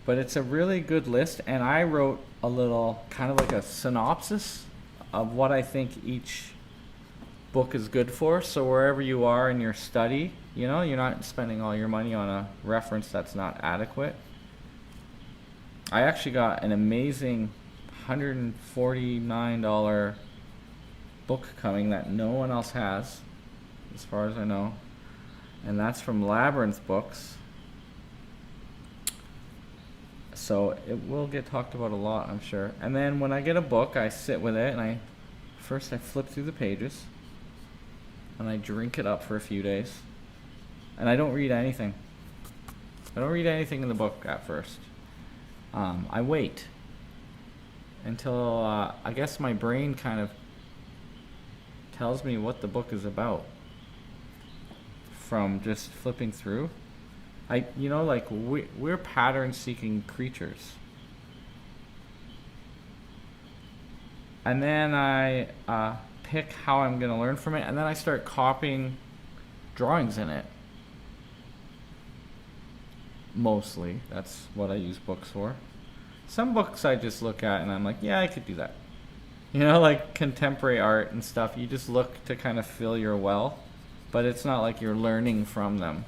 but it's a really good list, and I wrote a little kind of like a synopsis of what I think each book is good for. So wherever you are in your study, you know, you're not spending all your money on a reference that's not adequate. I actually got an amazing $149 book coming that no one else has, as far as I know, and that's from Labyrinth Books. So it will get talked about a lot, I'm sure. And then when I get a book, I sit with it and I flip through the pages and I drink it up for a few days, and I don't read anything. I don't read anything in the book at first. I wait until I guess my brain kind of tells me what the book is about from just flipping through. Like we're pattern-seeking creatures. And then I pick how I'm going to learn from it, and then I start copying drawings in it. Mostly, that's what I use books for. Some books I just look at and I'm like, yeah, I could do that. You know, like contemporary art and stuff, you just look to kind of fill your well, but it's not like you're learning from them.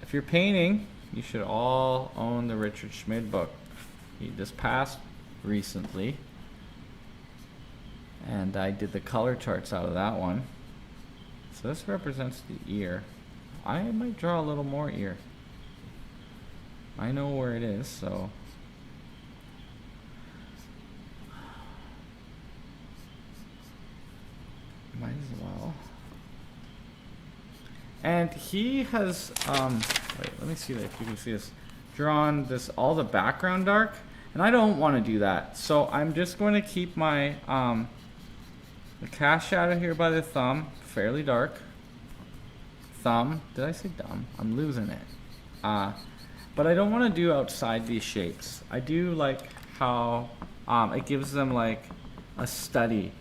If you're painting, you should all own the Richard Schmid book. He just passed recently, and I did the color charts out of that one. So this represents the ear. I might draw a little more ear. I know where it is, so. Might as well. And he has, wait, let me see if you can see this. Drawn this, all the background dark. And I don't want to do that. So I'm just going to keep my, the cast shadow here by the thumb, fairly dark. Thumb, did I say dumb? I'm losing it. But I don't want to do outside these shapes. I do like how it gives them like a study.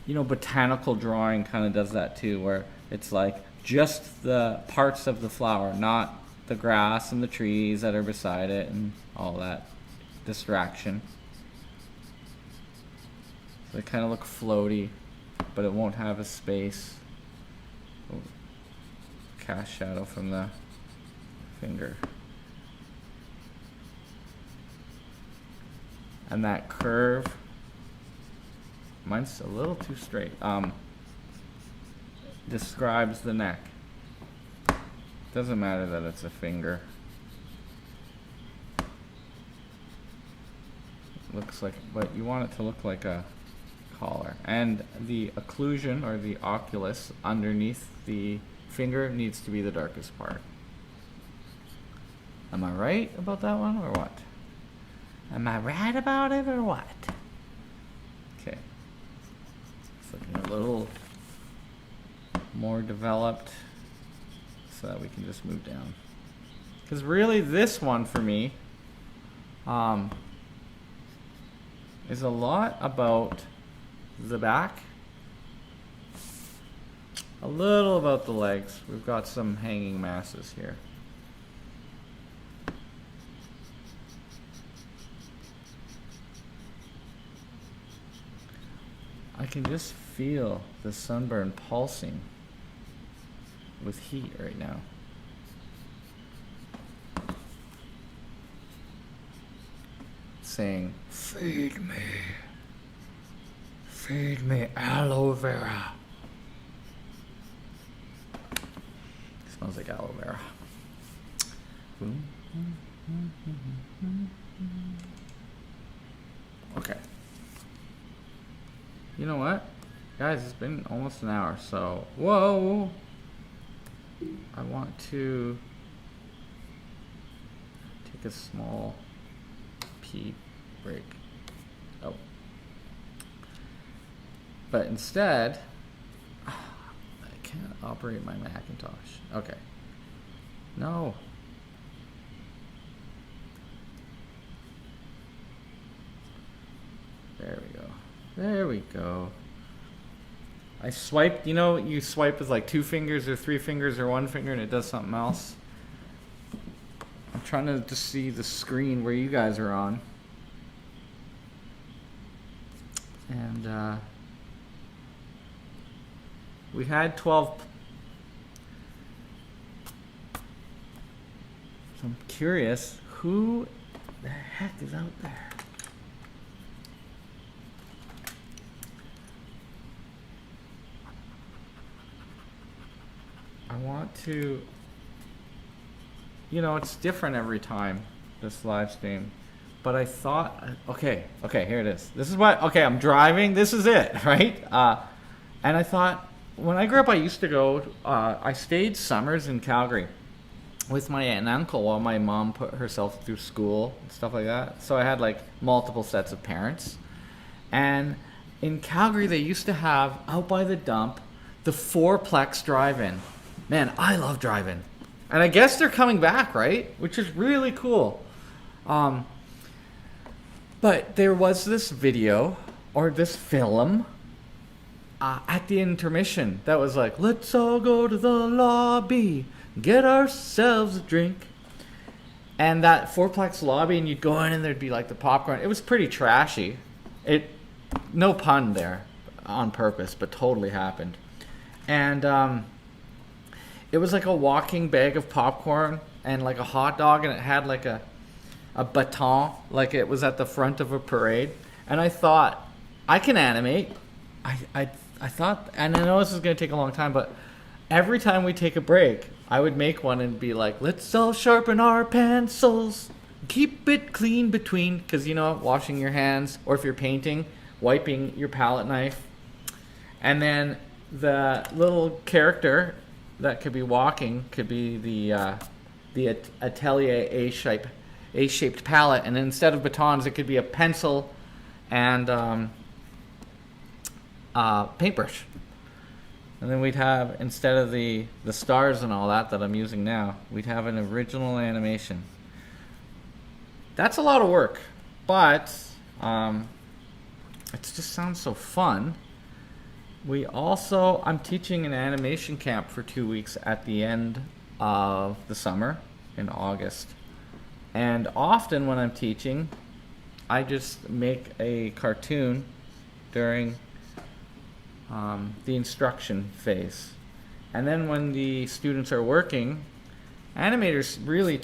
You know, botanical drawing kind of does that too, where it's like just the parts of the flower, not the grass and the trees that are beside it and all that distraction. So they kind of look floaty, but it won't have a space. Oh, cast shadow from the finger. And that curve, mine's a little too straight, describes the neck. Doesn't matter that it's a finger. Looks like, but you want it to look like a collar. And the occlusion, or the oculus, underneath the finger needs to be the darkest part. Am I right about that one, or what? Am I right about it, or what? Okay. It's looking a little more developed so that we can just move down. Because really this one for me is a lot about the back, a little about the legs. We've got some hanging masses here. I can just feel the sunburn pulsing with heat right now. Saying, feed me aloe vera. It smells like aloe vera. Okay. You know what? Guys, it's been almost an hour, so whoa! I want to take a small pee break. Oh. But instead, I can't operate my Macintosh. Okay. No. There we go. There we go. I swiped, you know, you swipe with like 2 fingers or 3 fingers or 1 finger and it does something else. I'm trying to just see the screen where you guys are on. And we had 12. So I'm curious, who the heck is out there? I want to, you know, it's different every time, this live stream. But I thought, okay, here it is. This is what, okay, I'm driving, this is it, right? And I thought, when I grew up, I used to go, I stayed summers in Calgary with my aunt and uncle while my mom put herself through school and stuff like that. So I had like multiple sets of parents. And in Calgary, they used to have, out by the dump, the fourplex drive-in. Man, I love drive-in. And I guess they're coming back, right? Which is really cool. But there was this video, or this film, at the intermission that was like, let's all go to the lobby, get ourselves a drink. And that fourplex lobby, and you'd go in and there'd be like the popcorn. It was pretty trashy. No pun there on purpose, but totally happened. And it was like a walking bag of popcorn and like a hot dog, and it had like a baton, like it was at the front of a parade. And I thought, I can animate. I thought, and I know this is going to take a long time, but every time we take a break, I would make one and be like, let's all sharpen our pencils, keep it clean between, because you know, washing your hands, or if you're painting, wiping your palette knife. And then the little character that could be walking could be the Atelier A-shaped palette, and instead of batons, it could be a pencil and paintbrush. And then we'd have, instead of the stars and all that I'm using now, we'd have an original animation. That's a lot of work, but it just sounds so fun. I'm teaching an animation camp for 2 weeks at the end of the summer in August. And often when I'm teaching, I just make a cartoon during the instruction phase. And then when the students are working, animators really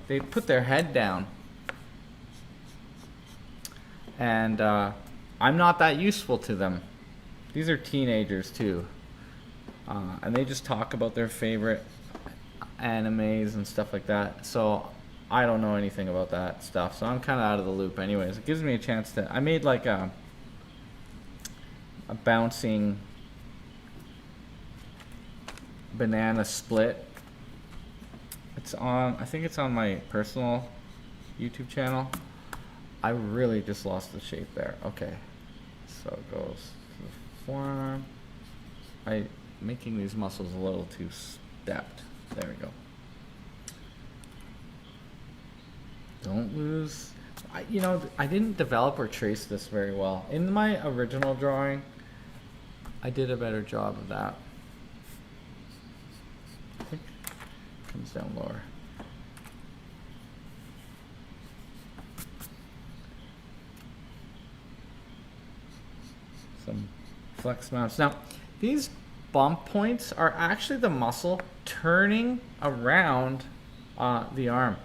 they put their head down. And I'm not that useful to them. These are teenagers too. And they just talk about their favorite animes and stuff like that. So I don't know anything about that stuff. So I'm kind of out of the loop anyways. It gives me a chance I made like a bouncing banana split. I think it's on my personal YouTube channel. I really just lost the shape there. Okay, so it goes to the forearm. I'm making these muscles a little too stepped. There we go. Don't lose. I didn't develop or trace this very well. In my original drawing, I did a better job of that. I think it comes down lower. Some flex mounts. Now, these bump points are actually the muscle turning around the arm.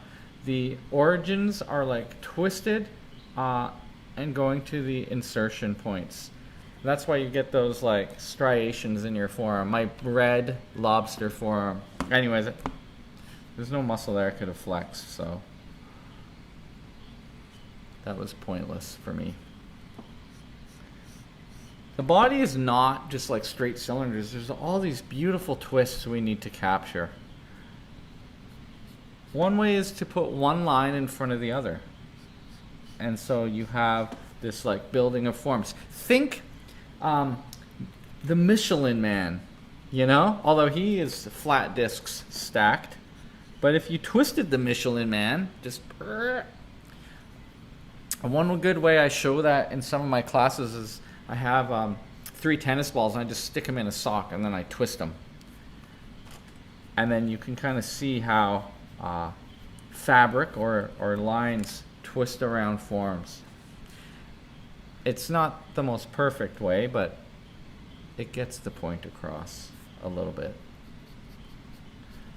The origins are like twisted and going to the insertion points. That's why you get those like striations in your forearm. My red lobster forearm. Anyways, there's no muscle there I could have flexed, so that was pointless for me. The body is not just like straight cylinders. There's all these beautiful twists we need to capture. One way is to put one line in front of the other. And so you have this like building of forms. Think the Michelin Man, you know? Although he is flat discs stacked. But if you twisted the Michelin Man, just... One good way I show that in some of my classes is I have 3 tennis balls and I just stick them in a sock and then I twist them. And then you can kind of see how fabric or lines twist around forms. It's not the most perfect way, but it gets the point across a little bit.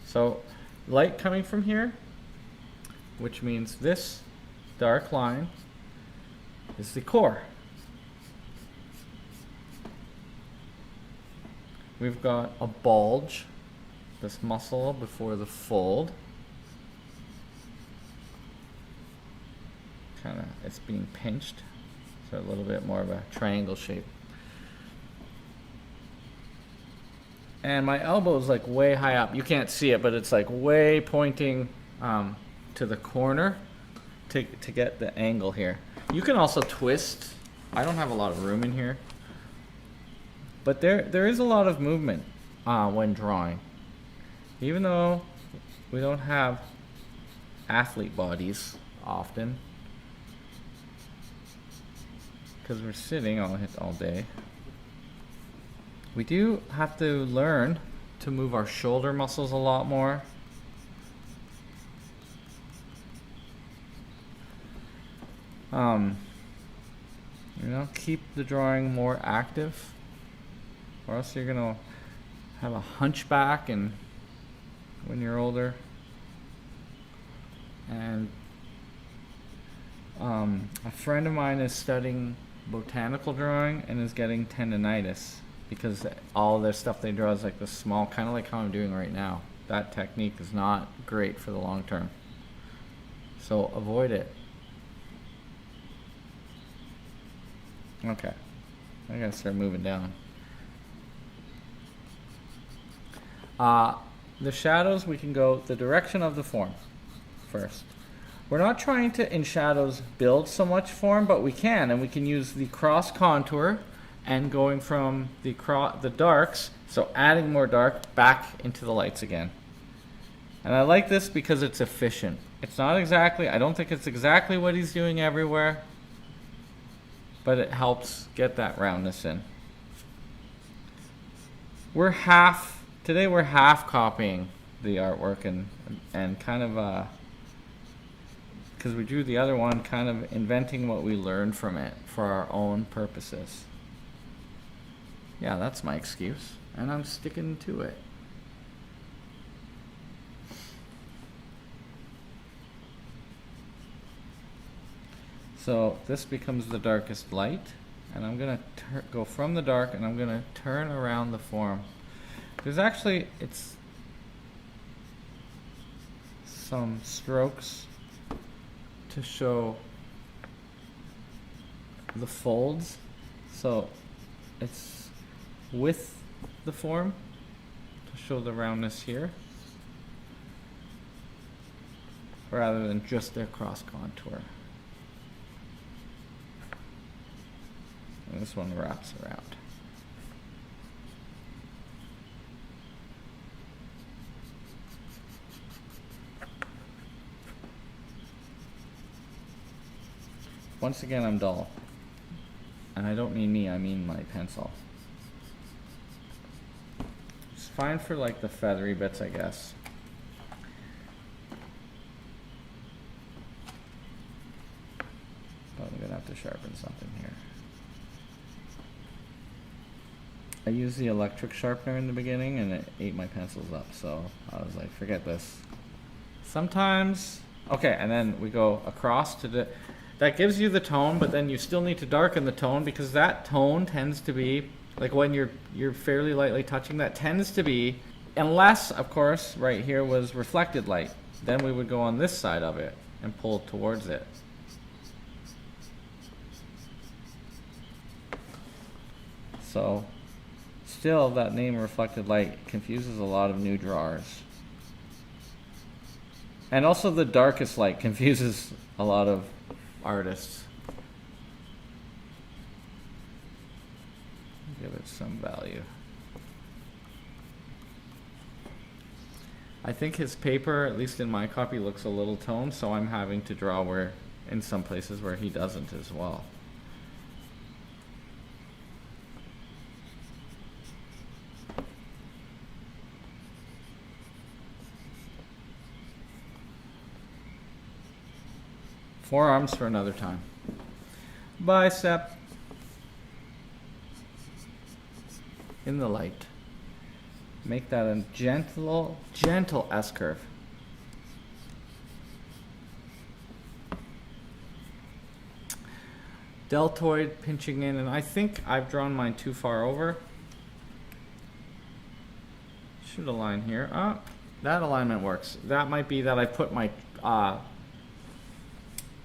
So light coming from here, which means this dark line is the core. We've got a bulge, this muscle before the fold. It's being pinched, so a little bit more of a triangle shape. And my elbow is like way high up. You can't see it, but it's like way pointing to the corner to get the angle here. You can also twist. I don't have a lot of room in here, but there is a lot of movement when drawing. Even though we don't have athlete bodies often, because we're sitting all day, we do have to learn to move our shoulder muscles a lot more. Keep the drawing more active, or else you're gonna have a hunchback and when you're older. And a friend of mine is studying botanical drawing and is getting tendonitis because all their stuff they draw is like this small, kind of like how I'm doing right now. that technique is not great for the long term. So avoid it. Okay, I gotta start moving down. The shadows, we can go the direction of the form first. We're not trying to, in shadows, build so much form, but we can, and we can use the cross contour and going from the darks, so adding more dark back into the lights again. And I like this because it's efficient. It's not exactly, I don't think it's exactly what he's doing everywhere, but it helps get that roundness in. Today we're half copying the artwork and kind of, because we drew the other one, kind of inventing what we learned from it for our own purposes. Yeah, that's my excuse, and I'm sticking to it. So this becomes the darkest light, and I'm gonna go from the dark, and I'm gonna turn around the form. There's actually, it's some strokes to show the folds, so it's with the form to show the roundness here, rather than just their cross contour. And this one wraps around. Once again, I'm dull. And I don't mean me, I mean my pencil. It's fine for like the feathery bits, I guess. But I'm gonna have to sharpen something here. I used the electric sharpener in the beginning and it ate my pencils up, so I was like, forget this. Sometimes, okay, and then we go across to the, that gives you the tone, but then you still need to darken the tone because that tone tends to be, like when you're fairly lightly touching, that tends to be, unless, of course, right here was reflected light, then we would go on this side of it and pull towards it. So, still, that name reflected light confuses a lot of new drawers. And also the darkest light confuses a lot of artists. Give it some value. I think his paper, at least in my copy, looks a little toned, so I'm having to draw where, in some places where he doesn't as well. Forearms for another time. Bicep in the light. Make that a gentle S-curve. Deltoid pinching in, and I think I've drawn mine too far over. Should align here. That alignment works. That might be that I put my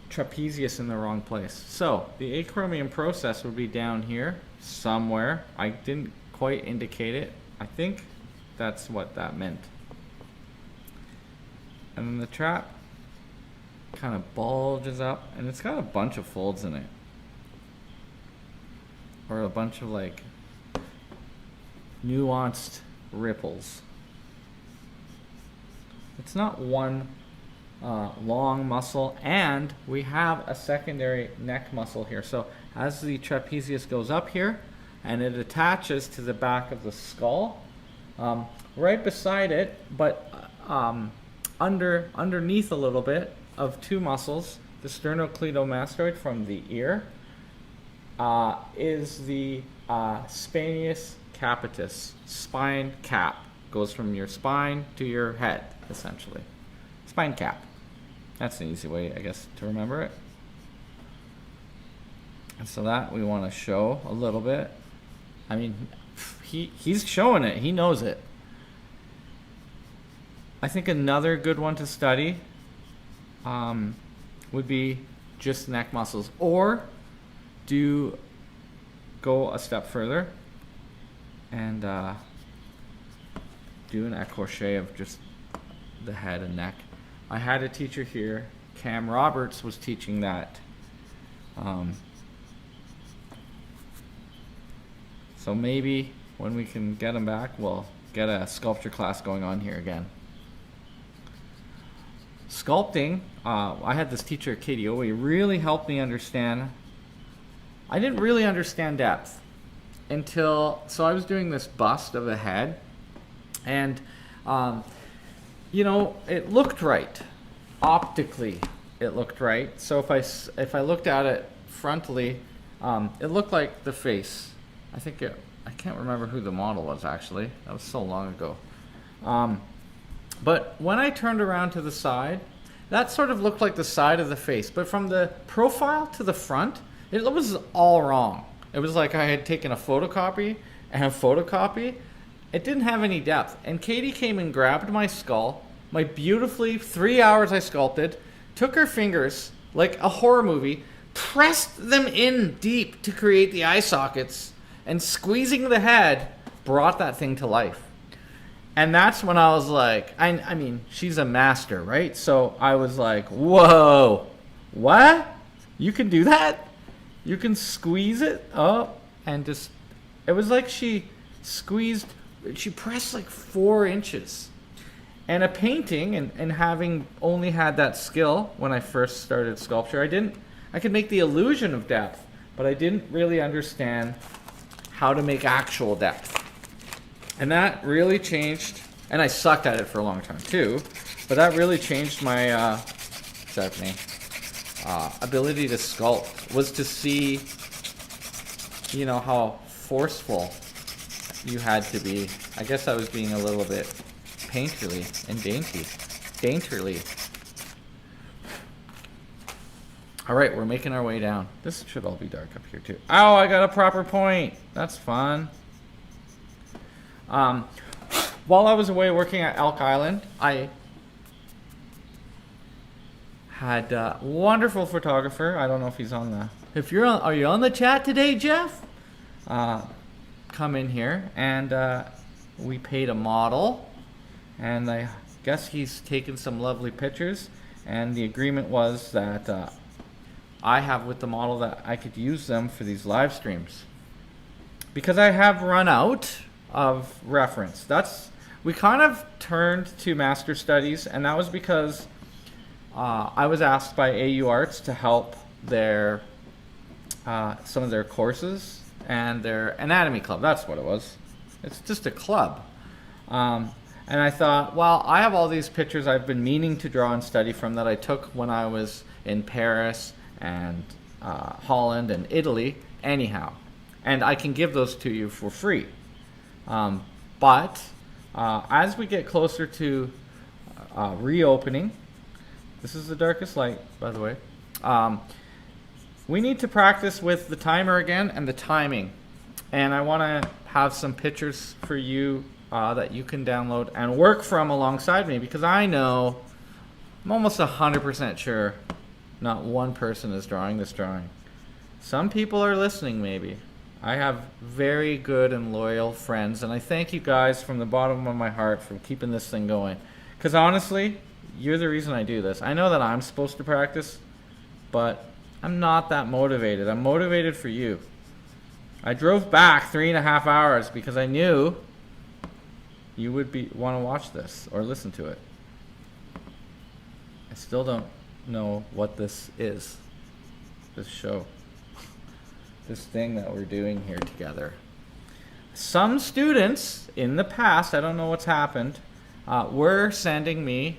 trapezius in the wrong place. So the achromium process would be down here somewhere. I didn't quite indicate it. I think that's what that meant. And then the trap kind of bulges up, and it's got a bunch of folds in it, or a bunch of like nuanced ripples. It's not one long muscle, and we have a secondary neck muscle here. So as the trapezius goes up here and it attaches to the back of the skull, right beside it, but underneath a little bit of two muscles, the sternocleidomastoid from the ear, is the spanius capitis. Spine cap goes from your spine to your head, essentially. Spine cap. That's an easy way, I guess, to remember it. And so that we want to show a little bit. I mean, he's showing it. He knows it. I think another good one to study would be just neck muscles, or go a step further and do an écorché of just the head and neck. I had a teacher here, Cam Roberts, was teaching that. So maybe when we can get him back, we'll get a sculpture class going on here again. Sculpting, I had this teacher, Katie Owe, really helped me understand. I didn't really understand depth until, so I was doing this bust of a head, and you know, it looked right. Optically, it looked right. So if I looked at it frontally, it looked like the face. I can't remember who the model was actually. That was so long ago. But when I turned around to the side, that sort of looked like the side of the face. But from the profile to the front, it was all wrong. It was like I had taken a photocopy and a photocopy. It didn't have any depth. And Katie came and grabbed my skull, my beautifully 3 hours I sculpted, took her fingers like a horror movie, pressed them in deep to create the eye sockets, and squeezing the head brought that thing to life. And that's when I was like, I mean, she's a master, right? So I was like, whoa, what? You can do that? You can squeeze it up and just, it was like she pressed like 4 inches. And a painting, and having only had that skill when I first started sculpture, I could make the illusion of depth, but I didn't really understand how to make actual depth. And that really changed, and I sucked at it for a long time too, but that really changed my ability to sculpt, was to see, you know, how forceful you had to be. I guess I was being a little bit painterly and daintily. All right, we're making our way down. This should all be dark up here too. Oh, I got a proper point. That's fun. While I was away working at Elk Island, I had a wonderful photographer. I don't know if he's on the... Are you on the chat today, Jeff? Come in here, and we paid a model, and I guess he's taken some lovely pictures, and the agreement was that I have with the model that I could use them for these live streams, because I have run out of reference. We kind of turned to master studies, and that was because I was asked by AU Arts to help their some of their courses and their anatomy club. That's what it was. It's just a club. And I thought, well, I have all these pictures I've been meaning to draw and study from that I took when I was in Paris and Holland and Italy anyhow, and I can give those to you for free. But as we get closer to reopening, this is the darkest light, by the way, we need to practice with the timer again and the timing, and I want to have some pictures for you that you can download and work from alongside me, because I know, I'm almost 100% sure not one person is drawing this drawing. Some people are listening, maybe. I have very good and loyal friends, and I thank you guys from the bottom of my heart for keeping this thing going. Because honestly, you're the reason I do this. I know that I'm supposed to practice, but I'm not that motivated. I'm motivated for you. I drove back 3.5 hours because I knew you would want to watch this or listen to it. I still don't know what this is, this show, this thing that we're doing here together. Some students in the past, I don't know what's happened, were sending me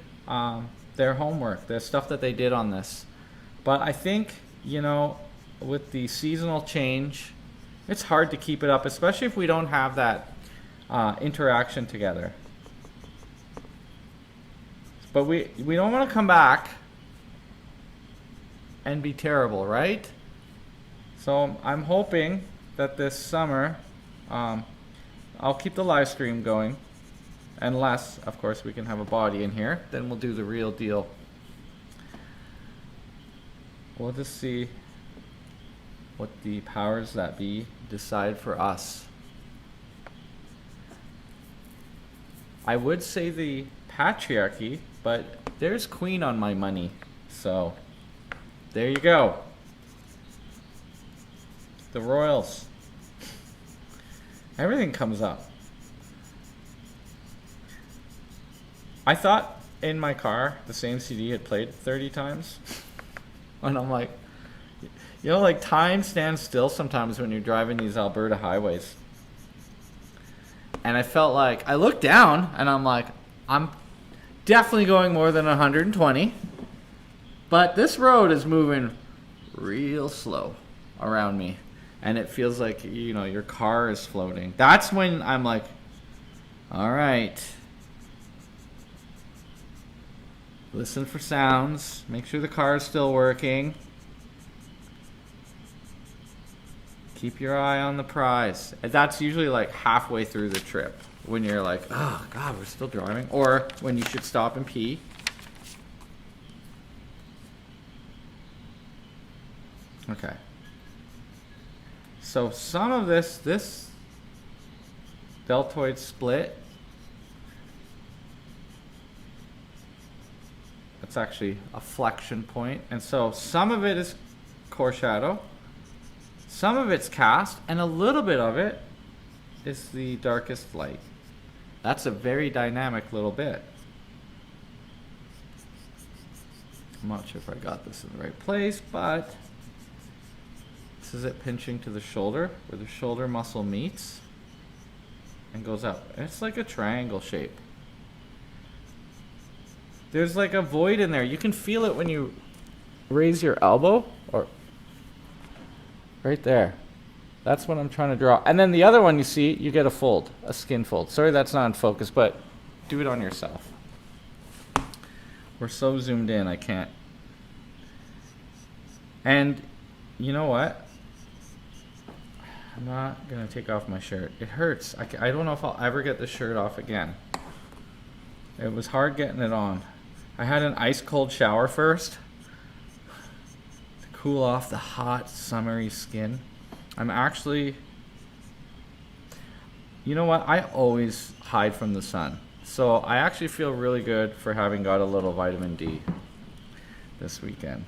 their homework, the stuff that they did on this. But I think, you know, with the seasonal change, it's hard to keep it up, especially if we don't have that interaction together. But we don't want to come back and be terrible, right? So I'm hoping that this summer I'll keep the live stream going Unless, of course, we can have a body in here. Then we'll do the real deal. We'll just see what the powers that be decide for us. I would say the patriarchy, but there's queen on my money. So, there you go. The royals. Everything comes up. I thought in my car the same CD had played 30 times. And I'm like, you know, like time stands still sometimes when you're driving these Alberta highways. And I felt like, I looked down and I'm like, I'm definitely going more than 120. But this road is moving real slow around me. And it feels like, you know, your car is floating. That's when I'm like, all right. Listen for sounds. Make sure the car is still working. Keep your eye on the prize. That's usually like halfway through the trip. When you're like, oh, God, we're still driving. Or when you should stop and pee. Okay. So some of this deltoid split, it's actually a flexion point. And so some of it is core shadow, some of it's cast, and a little bit of it is the darkest light. That's a very dynamic little bit. I'm not sure if I got this in the right place, but this is it pinching to the shoulder, where the shoulder muscle meets and goes up. It's like a triangle shape. There's like a void in there. You can feel it when you raise your elbow, or right there. That's what I'm trying to draw. And then the other one you see, you get a fold, a skin fold. Sorry that's not in focus, but do it on yourself. We're so zoomed in, I can't. And you know what? I'm not going to take off my shirt. It hurts. I don't know if I'll ever get this shirt off again. It was hard getting it on. I had an ice cold shower first to cool off the hot, summery skin. I'm actually, you know what? I always hide from the sun. So I actually feel really good for having got a little vitamin D this weekend.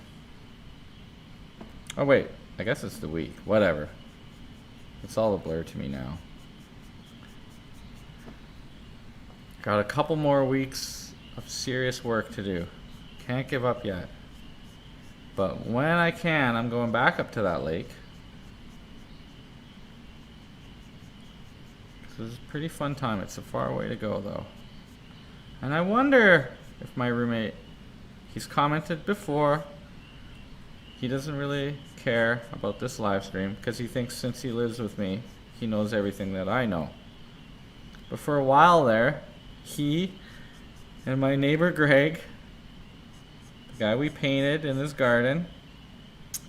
Oh wait, I guess it's the week. Whatever. It's all a blur to me now. Got a couple more weeks of serious work to do. Can't give up yet. But when I can, I'm going back up to that lake. This is a pretty fun time. It's a far way to go though. And I wonder if my roommate, he's commented before, he doesn't really care about this live stream because he thinks since he lives with me, he knows everything that I know. But for a while there, he and my neighbor Greg, the guy we painted in his garden,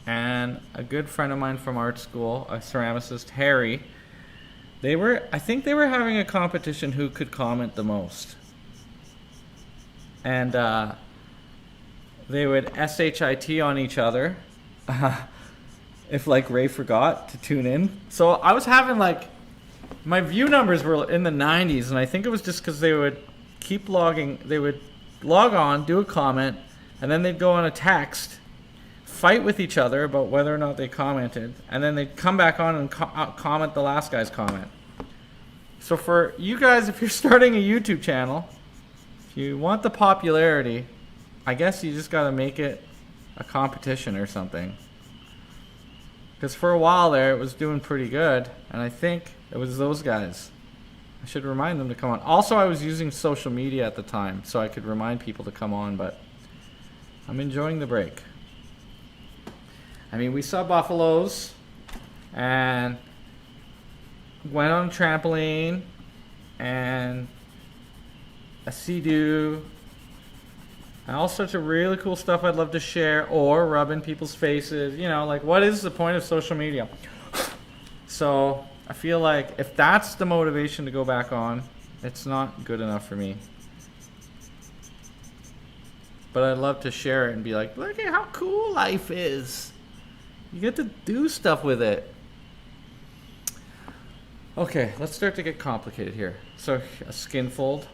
and a good friend of mine from art school, a ceramicist, Harry, I think they were having a competition who could comment the most. And they would SHIT on each other if like Ray forgot to tune in. So I was having like, my view numbers were in the 90s, and I think it was just because they would keep logging. They would log on, do a comment, and then they'd go on a text, fight with each other about whether or not they commented, and then they'd come back on and comment the last guy's comment. So for you guys, if you're starting a YouTube channel, if you want the popularity, I guess you just got to make it a competition or something. Because for a while there, it was doing pretty good, and I think it was those guys. I should remind them to come on. Also, I was using social media at the time, so I could remind people to come on, but I'm enjoying the break. I mean, we saw buffaloes, and went on a trampoline, and a sea-doo, and all sorts of really cool stuff I'd love to share, or rub in people's faces. You know, like, what is the point of social media? So I feel like if that's the motivation to go back on, It's not good enough for me. But I'd love to share it and be like, look at how cool life is. You get to do stuff with it. Okay, let's start to get complicated here. So a skin fold.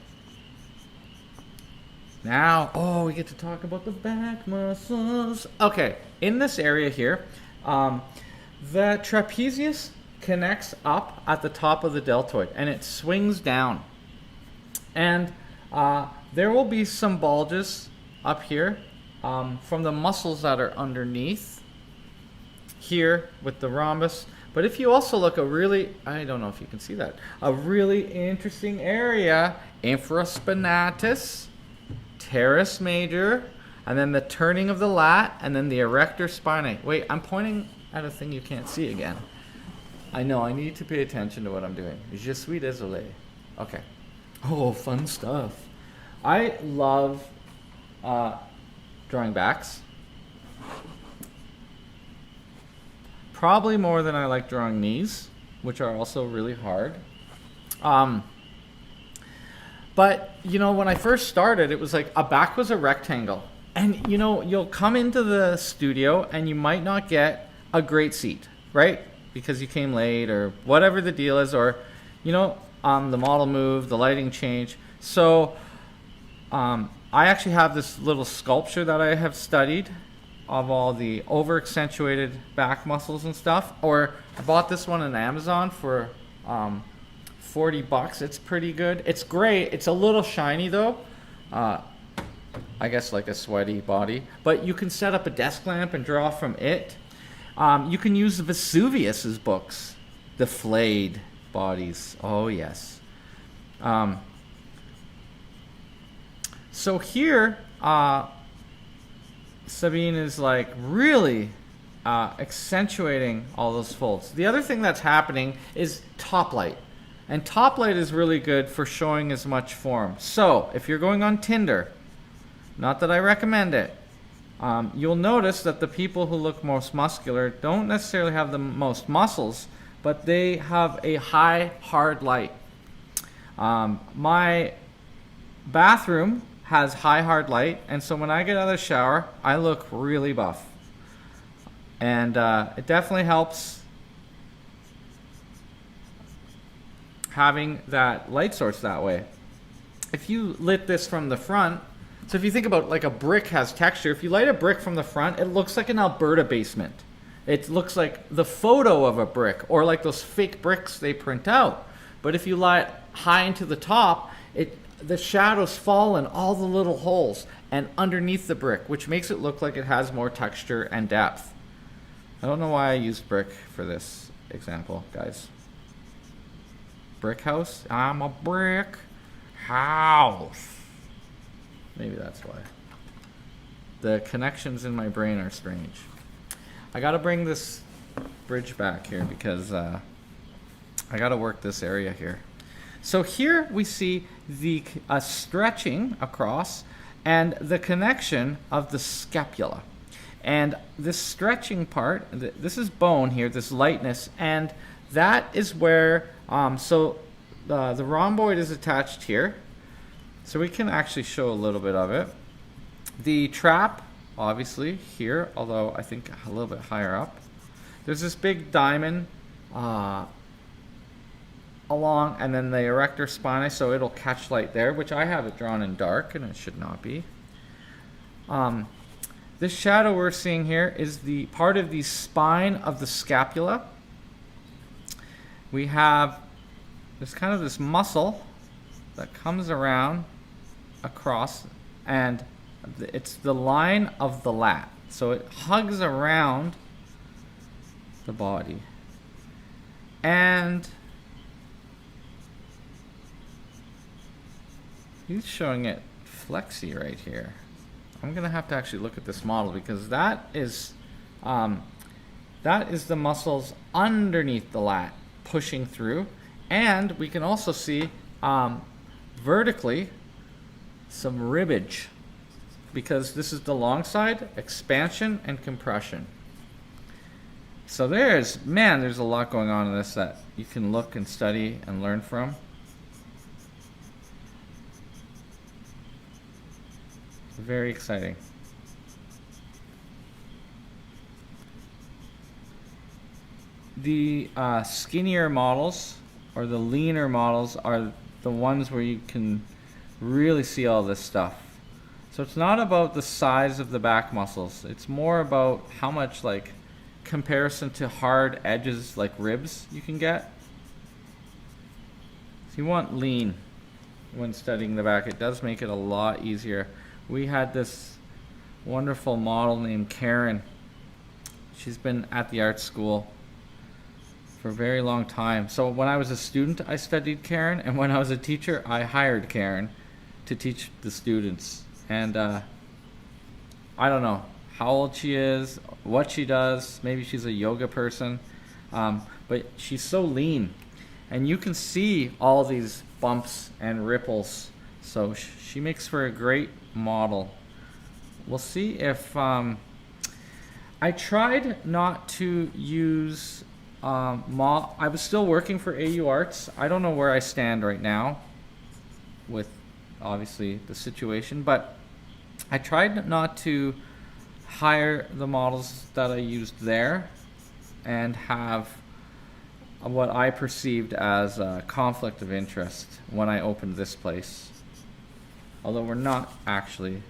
Now, oh, we get to talk about the back muscles. Okay, in this area here, the trapezius connects up at the top of the deltoid and it swings down. And there will be some bulges up here from the muscles that are underneath here with the rhombus. But if you also look I don't know if you can see that, a really interesting area, infraspinatus, teres major, and then the turning of the lat, and then the erector spinae. Wait, I'm pointing at a thing you can't see again. I know, I need to pay attention to what I'm doing. Je suis désolé. Okay. Oh, fun stuff. I love drawing backs. Probably more than I like drawing knees, which are also really hard. But, you know, when I first started, it was like a back was a rectangle. And, you know, you'll come into the studio and you might not get a great seat, right? Because you came late or whatever the deal is, or, you know, the model moved, the lighting changed. So I actually have this little sculpture that I have studied of all the over accentuated back muscles and stuff. Or I bought this one on Amazon for $40. It's pretty good. It's great. It's a little shiny though. I guess like a sweaty body. But you can set up a desk lamp and draw from it. You can use Vesuvius's books, the flayed bodies. Oh yes. So here, Sabin is like really accentuating all those folds. The other thing that's happening is top light. And top light is really good for showing as much form. So if you're going on Tinder, not that I recommend it, you'll notice that the people who look most muscular don't necessarily have the most muscles, but they have a high hard light. My bathroom has high hard light, and so when I get out of the shower, I look really buff. And it definitely helps having that light source that way. If you lit this from the front, so if you think about like a brick has texture, if you light a brick from the front, it looks like an Alberta basement. It looks like the photo of a brick, or like those fake bricks they print out. But if you light high into the top, the shadows fall in all the little holes and underneath the brick, which makes it look like it has more texture and depth. I don't know why I used brick for this example, guys. Brick house? I'm a brick house. Maybe that's why. The connections in my brain are strange. I gotta bring this bridge back here because I gotta work this area here. So here we see the stretching across and the connection of the scapula. And this stretching part, this is bone here, this lightness, and that is where, the rhomboid is attached here. So we can actually show a little bit of it. The trap, obviously, here, although I think a little bit higher up. There's this big diamond along, and then the erector spinae, so it'll catch light there, which I have it drawn in dark, and it should not be. This shadow we're seeing here is the part of the spine of the scapula. We have there's kind of this muscle that comes around across, and it's the line of the lat. So it hugs around the body. And he's showing it flexy right here. I'm gonna have to actually look at this model because that is the muscles underneath the lat pushing through, and we can also see vertically some ribbage because this is the long side, expansion and compression. So there's a lot going on in this that you can look and study and learn from. very exciting. The skinnier models or the leaner models are the ones where you can really see all this stuff. So it's not about the size of the back muscles. It's more about how much like comparison to hard edges like ribs you can get. So you want lean when studying the back. It does make it a lot easier. We had this wonderful model named Karen. She's been at the art school for a very long time. So when I was a student, I studied Karen, and when I was a teacher, I hired Karen to teach the students. And I don't know how old she is, what she does. Maybe she's a yoga person, but she's so lean, and you can see all these bumps and ripples. So she makes for a great model. We'll see if I tried not to use I was still working for AU Arts. I don't know where I stand right now with obviously the situation, but I tried not to hire the models that I used there and have what I perceived as a conflict of interest when I opened this place. Although we're not actually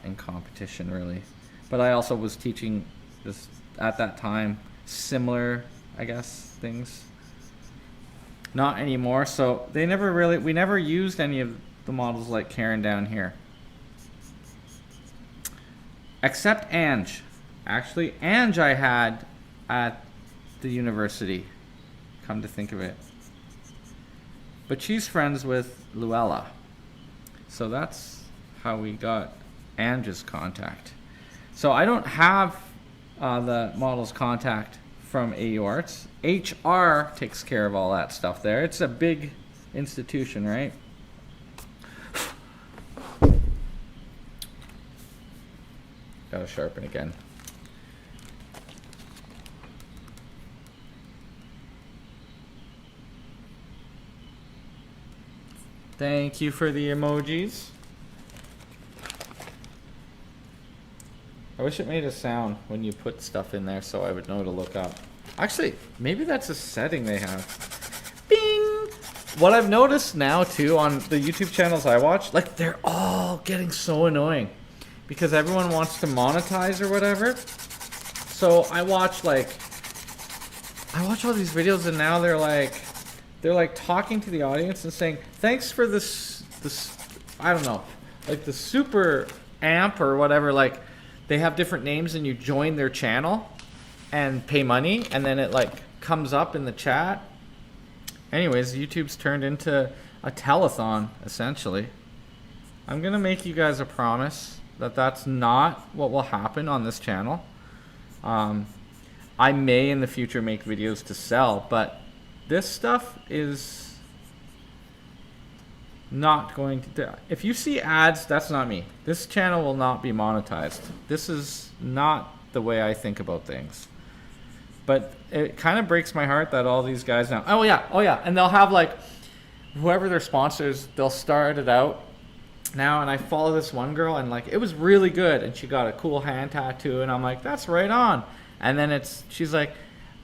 in competition really. But I also was teaching this at that time, similar, I guess, things. Not anymore, so we never used any of the models like Karen down here. Except Ange. Actually, Ange I had at the university, come to think of it. But she's friends with Luella. So that's how we got Ange's contact. So I don't have the model's contact from AU Arts. HR takes care of all that stuff there. It's a big institution, right? Gotta sharpen again. Thank you for the emojis. I wish it made a sound when you put stuff in there so I would know to look up. Actually, maybe that's a setting they have. Bing! What I've noticed now too on the YouTube channels I watch, like they're all getting so annoying because everyone wants to monetize or whatever. So I watch all these videos and now they're like talking to the audience and saying, thanks for this I don't know, like the super amp or whatever, like they have different names and you join their channel and pay money and then it like comes up in the chat. Anyways, YouTube's turned into a telethon essentially. I'm gonna make you guys a promise that that's not what will happen on this channel. I may in the future make videos to sell, but this stuff is not going to. If you see ads, that's not me. This channel will not be monetized. This is not the way I think about things. But it kind of breaks my heart that all these guys now. Oh yeah, and they'll have like whoever their sponsors. They'll start it out now, and I follow this one girl, and like it was really good, and she got a cool hand tattoo, and I'm like, that's right on. And then she's like,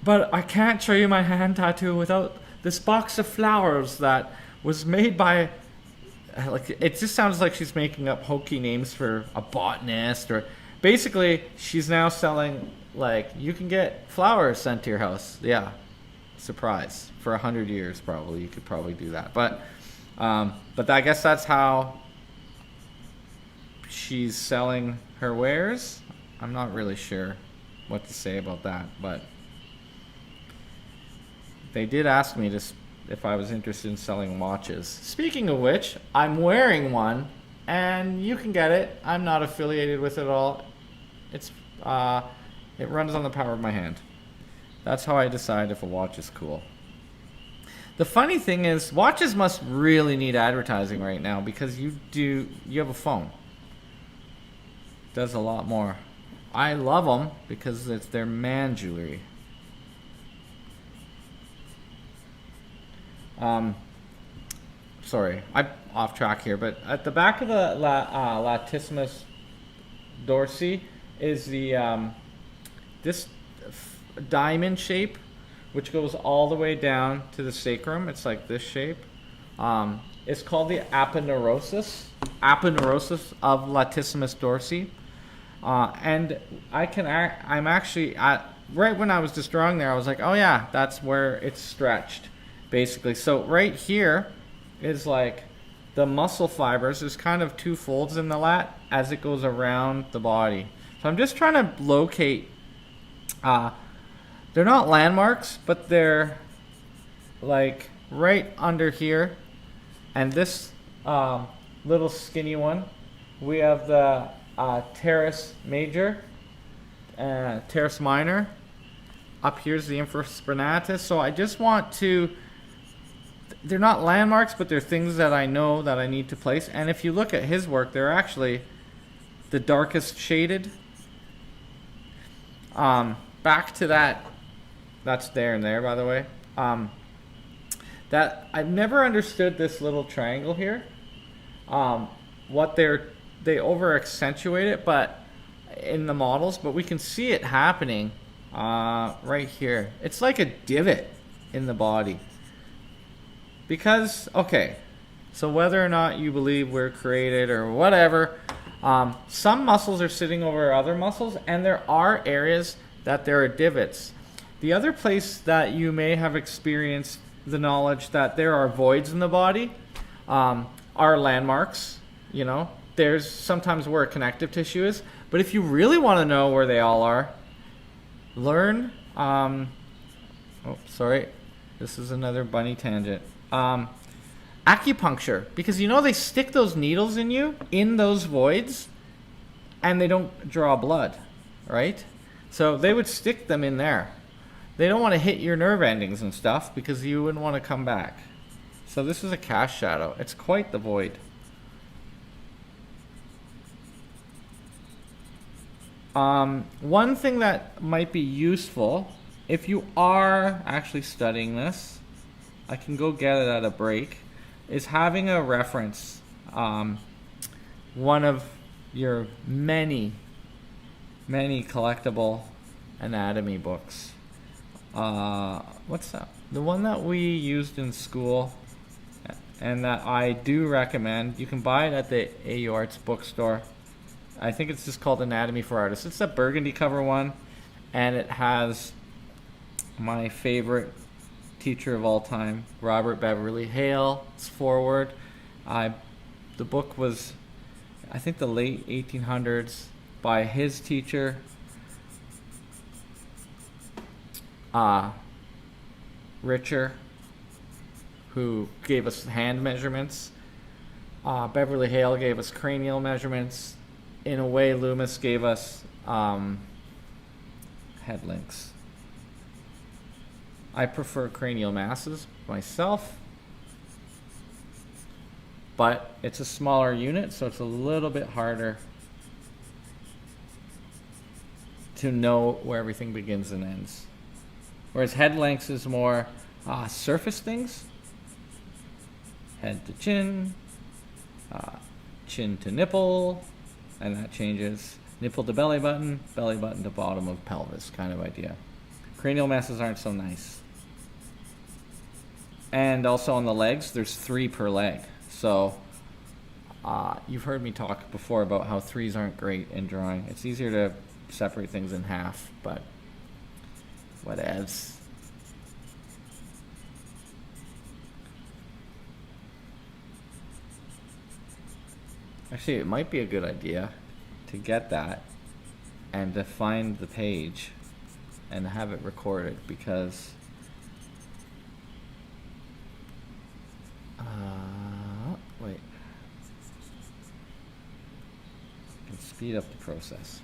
but I can't show you my hand tattoo without this box of flowers that was made by, like, it just sounds like she's making up hokey names for a botanist, or basically she's now selling, like, you can get flowers sent to your house. Yeah, surprise. For 100 years probably, you could probably do that. But I guess that's how she's selling her wares. I'm not really sure what to say about that, but they did ask me if I was interested in selling watches. Speaking of which, I'm wearing one, and you can get it. I'm not affiliated with it at all. It runs on the power of my hand. That's how I decide if a watch is cool. The funny thing is, watches must really need advertising right now because you have a phone. It does a lot more. I love them because it's their man jewelry. sorry, I'm off track here, but at the back of the latissimus dorsi is the this diamond shape, which goes all the way down to the sacrum. It's like this shape. It's called the aponeurosis of latissimus dorsi. And I'm actually, right when I was just drawing there, I was like, oh yeah, that's where it's stretched, basically. So right here is like the muscle fibers. There's kind of two folds in the lat as it goes around the body. So I'm just trying to locate, they're not landmarks, but they're like right under here. And this little skinny one, we have the teres major, teres minor. Up here's the infraspinatus. So I just want to, they're not landmarks, but they're things that I know that I need to place. And if you look at his work, they're actually the darkest shaded. Back to that, that's there and there, by the way. That I've never understood this little triangle here. What they over accentuate it, but in the models, but we can see it happening right here. It's like a divot in the body. Because, okay, so whether or not you believe we're created or whatever, some muscles are sitting over other muscles, and there are areas that there are divots. The other place that you may have experienced the knowledge that there are voids in the body are landmarks. You know, there's sometimes where connective tissue is, but if you really want to know where they all are, learn, oh, sorry, this is another bunny tangent. Acupuncture, because you know they stick those needles in you, in those voids, and they don't draw blood, right? So they would stick them in there. They don't want to hit your nerve endings and stuff because you wouldn't want to come back. So this is a cast shadow. It's quite the void. One thing that might be useful, if you are actually studying this, I can go get it at a break, is having a reference. One of your many collectible anatomy books. What's that? The one that we used in school and that I do recommend. You can buy it at the AU Arts bookstore. I think it's just called Anatomy for Artists. It's a burgundy cover one, and it has my favorite teacher of all time, Robert Beverly Hale's foreword. The book was, I think, the late 1800s by his teacher, Richer, who gave us hand measurements. Beverly Hale gave us cranial measurements. In a way, Loomis gave us head links. I prefer cranial masses myself, but it's a smaller unit, so it's a little bit harder to know where everything begins and ends. Whereas head lengths is more surface things. Head to chin, chin to nipple, and that changes. Nipple to belly button to bottom of pelvis kind of idea. Cranial masses aren't so nice. And also on the legs, there's 3 per leg. So you've heard me talk before about how 3s aren't great in drawing. It's easier to separate things in half, but whatevs. Actually, it might be a good idea to get that and to find the page and have it recorded, because wait, I can speed up the process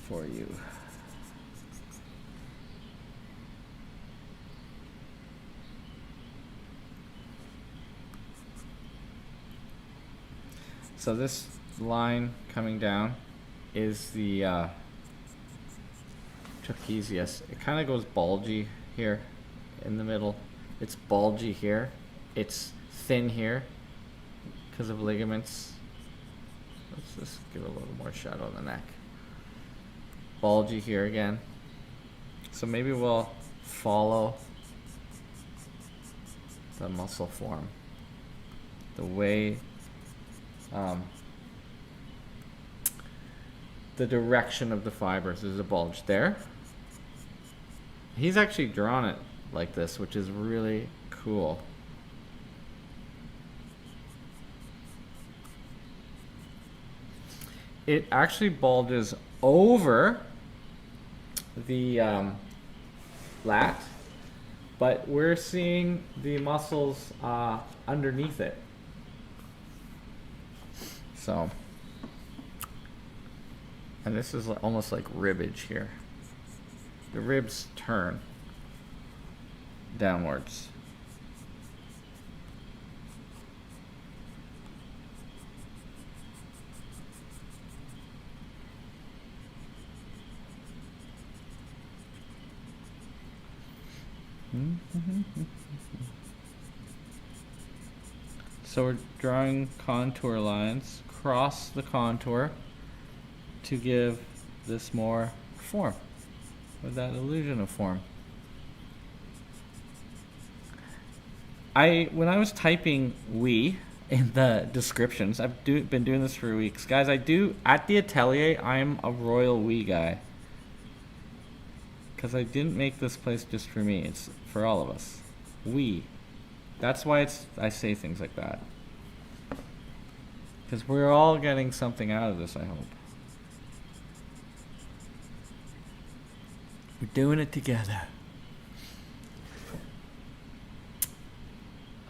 for you. So this line coming down is the trapezius. It kind of goes bulgy here in the middle. It's bulgy here. It's thin here because of ligaments. Let's just give a little more shadow on the neck. Bulgy here again. So maybe we'll follow the muscle form. The way, the direction of the fibers. There's a bulge there. He's actually drawn it like this, which is really cool. It actually bulges over the lat, but we're seeing the muscles underneath it. So, and this is almost like ribbage here. The ribs turn downwards. So we're drawing contour lines across the contour to give this more form, with that illusion of form. When I was typing "we" in the descriptions, been doing this for weeks, guys. At the Atelier, I'm a royal "we" guy, because I didn't make this place just for me. It's for all of us. We. That's why I say things like that, because we're all getting something out of this, I hope. We're doing it together.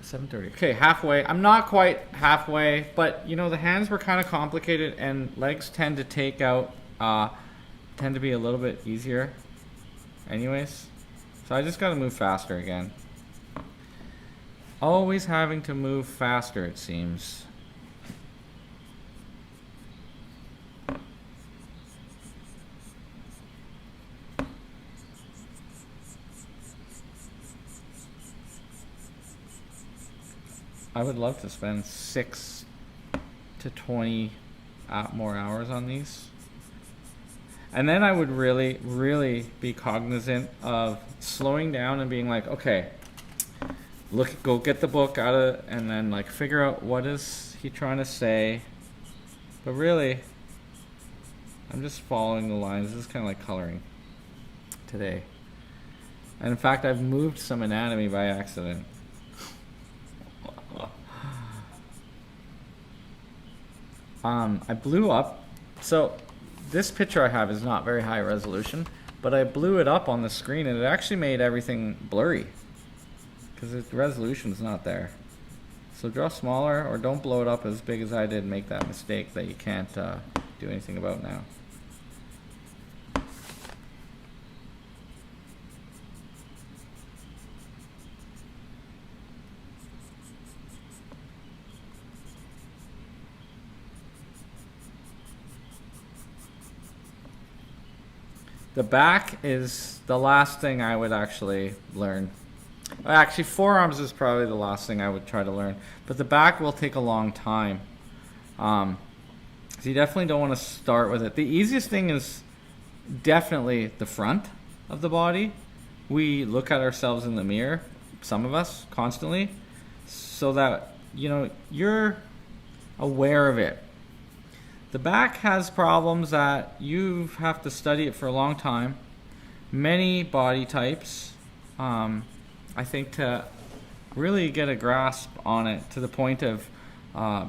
7:30. Okay, halfway. I'm not quite halfway, but you know, the hands were kind of complicated, and legs tend to tend to be a little bit easier anyways. So I just got to move faster again. Always having to move faster, it seems. I would love to spend 6 to 20 more hours on these. And then I would really, really be cognizant of slowing down and being like, okay, go get the book out of, and then like figure out what is he trying to say. But really, I'm just following the lines. This is kind of like coloring today. And in fact, I've moved some anatomy by accident. I blew up, so this picture I have is not very high resolution, but I blew it up on the screen and it actually made everything blurry because the resolution is not there. So draw smaller, or don't blow it up as big as I did and make that mistake that you can't do anything about now. The back is the last thing I would actually learn. Actually, forearms is probably the last thing I would try to learn. But the back will take a long time. So you definitely don't want to start with it. The easiest thing is definitely the front of the body. We look at ourselves in the mirror, some of us, constantly, so that, you know, you're aware of it. The back has problems that you have to study it for a long time. Many body types, I think, to really get a grasp on it to the point of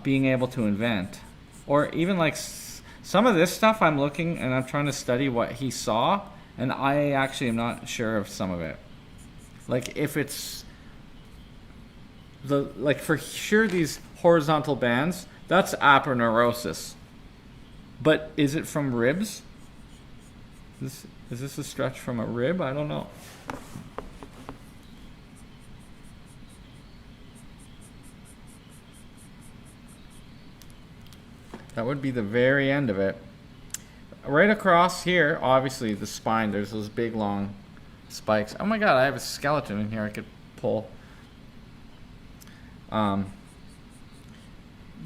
being able to invent. Or even like some of this stuff I'm looking and I'm trying to study what he saw, and I actually am not sure of some of it. Like if it's like for sure these horizontal bands, that's aponeurosis. But is it from ribs? Is this a stretch from a rib? I don't know. That would be the very end of it. Right across here, obviously the spine, there's those big long spikes. Oh my god, I have a skeleton in here I could pull. The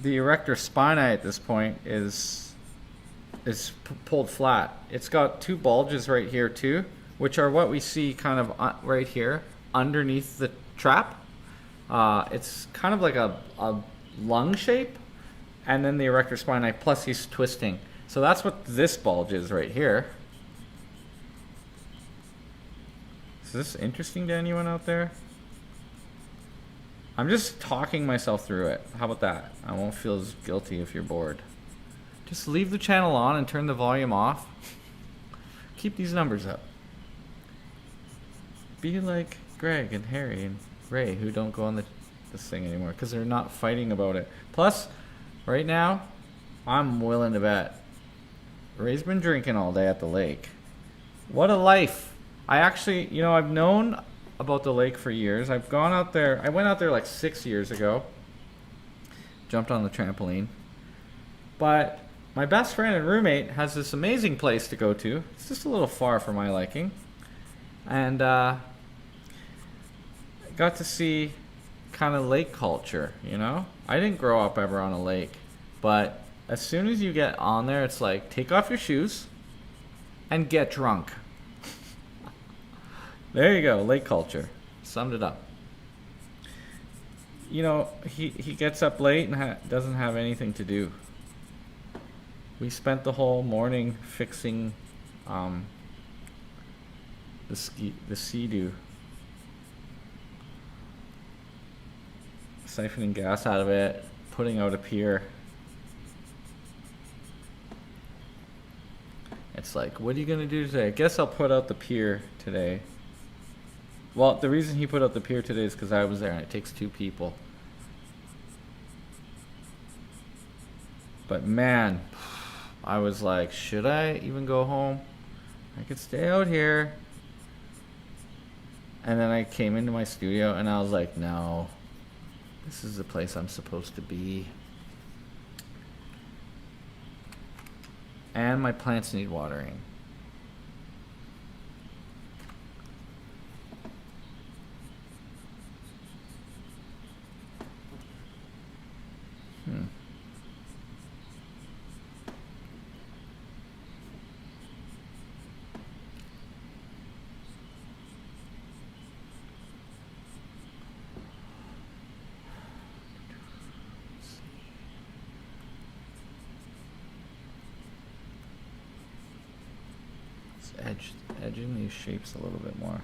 erector spinae at this point is pulled flat. It's got two bulges right here too, which are what we see kind of right here underneath the trap. It's kind of like a lung shape, and then the erector spinae plus he's twisting. So that's what this bulge is right here. Is this interesting to anyone out there? I'm just talking myself through it. How about that? I won't feel as guilty if you're bored. Just leave the channel on and turn the volume off. Keep these numbers up. Be like Greg and Harry and Ray, who don't go on this thing anymore because they're not fighting about it. Plus, right now, I'm willing to bet Ray's been drinking all day at the lake. What a life. I actually, you know, I've known about the lake for years. I've gone out there. I went out there like 6 years ago. Jumped on the trampoline. But my best friend and roommate has this amazing place to go to. It's just a little far for my liking. And got to see kind of lake culture, you know? I didn't grow up ever on a lake. But as soon as you get on there, it's like, take off your shoes and get drunk. There you go, lake culture. Summed it up. You know, he gets up late and doesn't have anything to do. We spent the whole morning fixing the sea-doo. Siphoning gas out of it, putting out a pier. It's like, what are you going to do today? I guess I'll put out the pier today. Well, the reason he put out the pier today is because I was there, and it takes 2 people. But man, I was like, should I even go home? I could stay out here. And then I came into my studio, and I was like, no, this is the place I'm supposed to be. And my plants need watering. Edging these shapes a little bit more.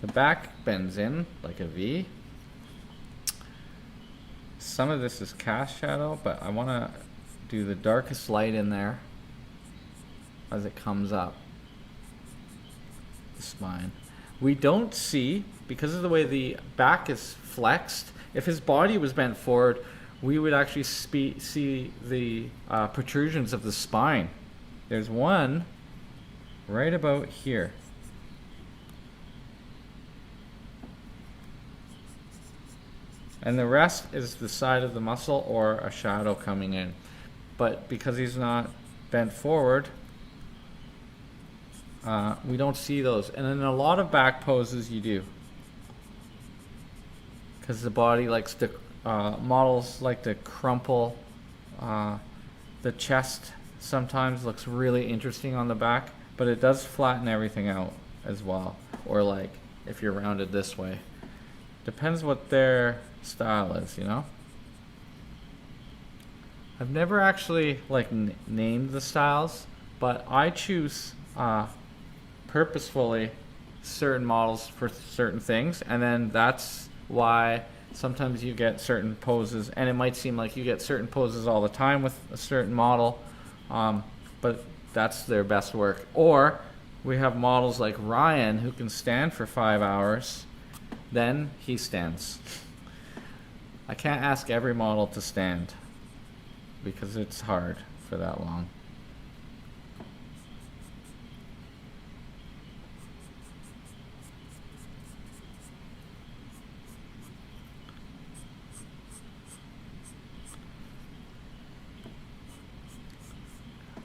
The back bends in like a V. Some of this is cast shadow, but I want to do the darkest light in there as it comes up the spine. We don't see, because of the way the back is flexed, if his body was bent forward, we would actually see the protrusions of the spine. There's one right about here. And the rest is the side of the muscle or a shadow coming in. But because he's not bent forward, we don't see those. And in a lot of back poses you do. Because the body likes to, models like to crumple. The chest sometimes looks really interesting on the back. But it does flatten everything out as well. Or like if you're rounded this way. Depends what their style is, you know? I've never actually like named the styles, but I choose purposefully certain models for certain things, and then that's why sometimes you get certain poses, and it might seem like you get certain poses all the time with a certain model, but that's their best work. Or we have models like Ryan who can stand for 5 hours, then he stands. I can't ask every model to stand because it's hard for that long.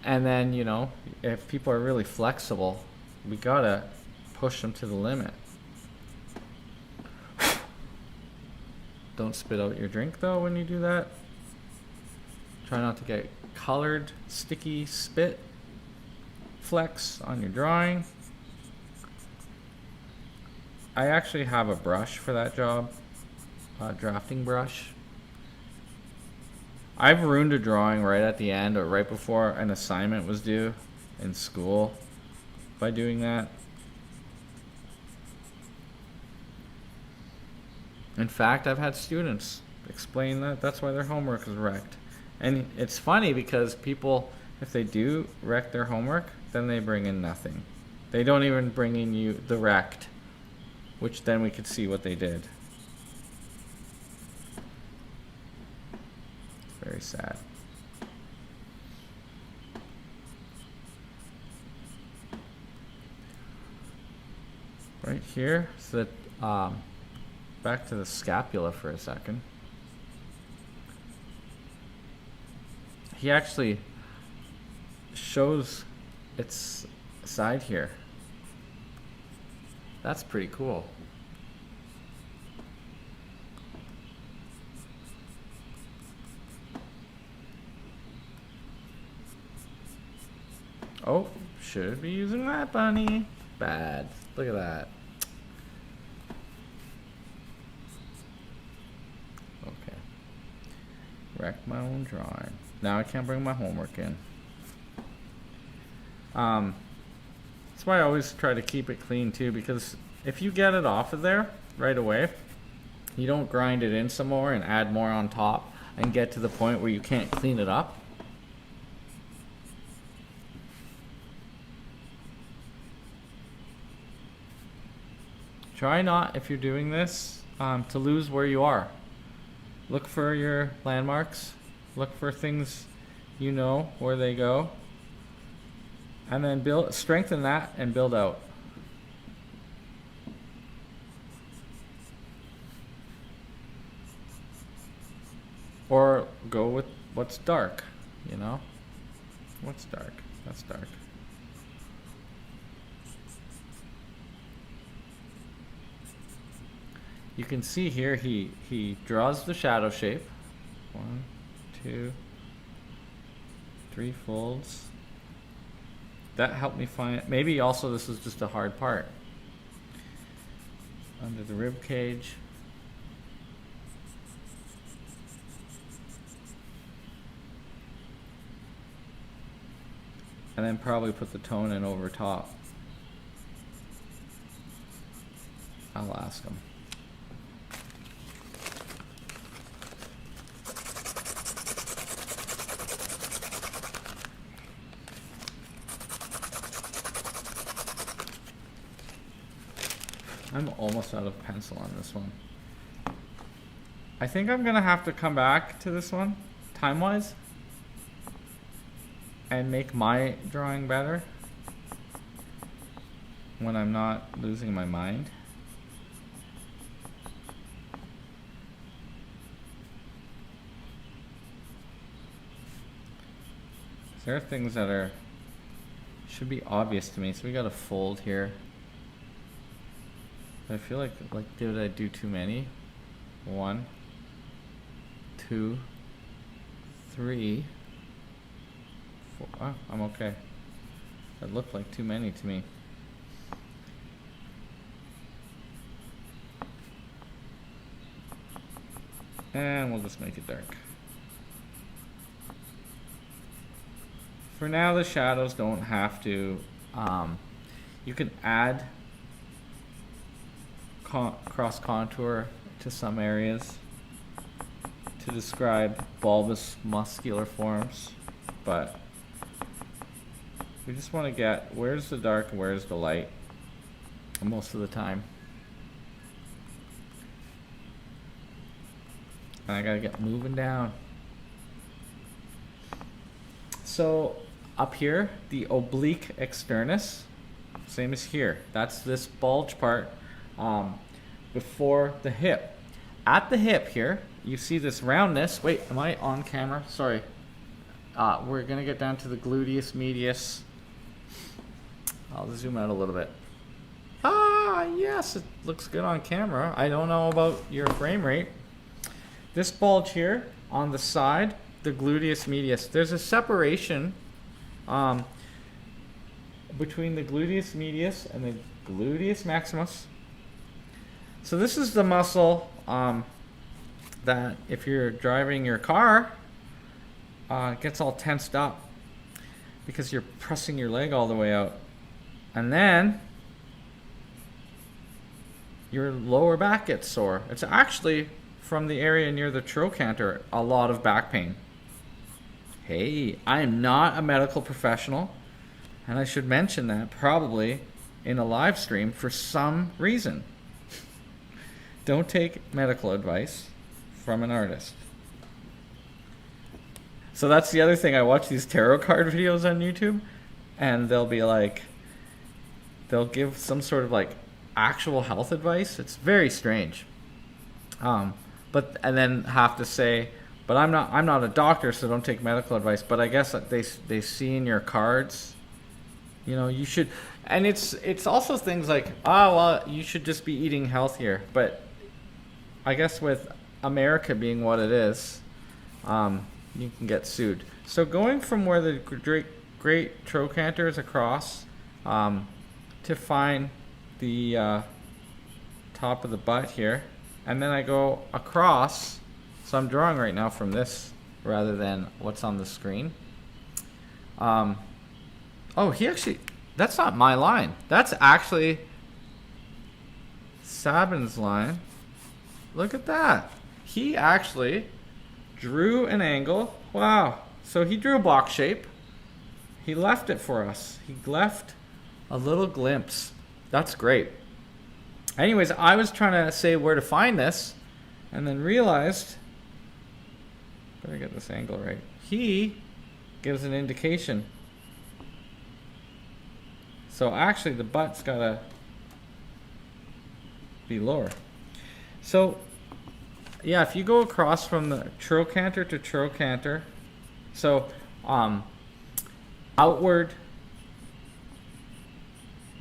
And then, you know, if people are really flexible, we gotta push them to the limit. Don't spit out your drink though when you do that. Try not to get colored, sticky spit flecks on your drawing. I actually have a brush for that job, a drafting brush. I've ruined a drawing right at the end or right before an assignment was due in school by doing that. In fact, I've had students explain that that's why their homework is wrecked. And it's funny because people, if they do wreck their homework, then they bring in nothing. They don't even bring in you the wrecked, which then we could see what they did. Very sad. Right here, so that, back to the scapula for a second. He actually shows its side here. That's pretty cool. Oh, should be using that bunny. Bad. Look at that. Okay. Wrecked my own drawing. Now I can't bring my homework in. That's why I always try to keep it clean too, because if you get it off of there right away, you don't grind it in some more and add more on top and get to the point where you can't clean it up. Try not, if you're doing this, to lose where you are. Look for your landmarks. Look for things you know where they go. And then strengthen that and build out. Or go with what's dark, you know? What's dark? That's dark. You can see here he draws the shadow shape. 1, 2, 3 folds. That helped me find it. Maybe also this is just a hard part. Under the rib cage. And then probably put the tone in over top. I'll ask him. I'm almost out of pencil on this one. I think I'm gonna have to come back to this one, time-wise, and make my drawing better when I'm not losing my mind. There are things that should be obvious to me, so we got a fold here. I feel like did I do too many? 1, 2, 3, 4. Oh, I'm okay. That looked like too many to me. And we'll just make it dark. For now, the shadows don't have to. You can add cross contour to some areas to describe bulbous muscular forms, but we just want to get where's the dark and where's the light most of the time. And I gotta get moving down. So up here, the oblique externus, same as here. That's this bulge part before the hip. At the hip here, you see this roundness. Wait, am I on camera? Sorry. We're gonna get down to the gluteus medius. I'll zoom out a little bit. Yes, it looks good on camera. I don't know about your frame rate. This bulge here on the side, the gluteus medius, there's a separation between the gluteus medius and the gluteus maximus. So this is the muscle that if you're driving your car, it gets all tensed up because you're pressing your leg all the way out. And then your lower back gets sore. It's actually from the area near the trochanter, a lot of back pain. Hey, I am not a medical professional, and I should mention that probably in a live stream for some reason. Don't take medical advice from an artist. So that's the other thing. I watch these tarot card videos on YouTube, and they'll be like, they'll give some sort of like actual health advice. It's very strange. And then have to say, but I'm not a doctor, so don't take medical advice. But I guess they see in your cards, you know, you should, and it's also things like, well, you should just be eating healthier. But I guess with America being what it is, you can get sued. So going from where the great trochanter is across to find the top of the butt here, and then I go across. So I'm drawing right now from this rather than what's on the screen. Oh, that's not my line. That's actually Sabin's line. Look at that. He actually drew an angle. Wow. So he drew a box shape. He left it for us. He left a little glimpse. That's great. Anyways, I was trying to say where to find this and then realized, better get this angle right. He gives an indication. So actually the butt's gotta be lower. So yeah, if you go across from the trochanter to trochanter, so outward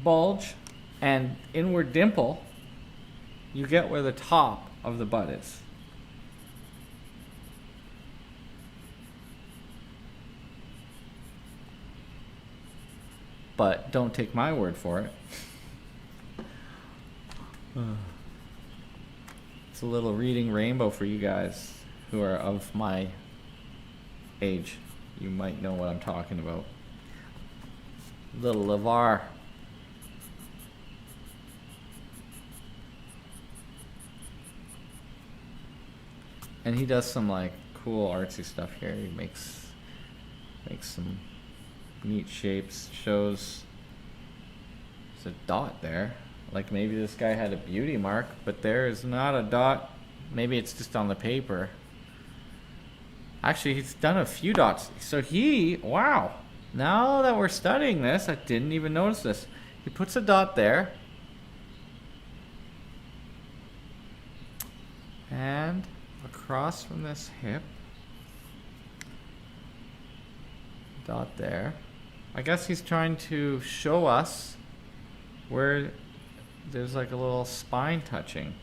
bulge and inward dimple, you get where the top of the butt is. But don't take my word for it. It's a little reading rainbow for you guys who are of my age. You might know what I'm talking about. Little LeVar. And he does some like cool artsy stuff here. He makes some neat shapes. Shows there's a dot there. Like maybe this guy had a beauty mark, but there is not a dot. Maybe it's just on the paper. Actually, he's done a few dots. So wow. Now that we're studying this, I didn't even notice this. He puts a dot there. And across from this hip. Dot there. I guess he's trying to show us where there's like a little spine touching.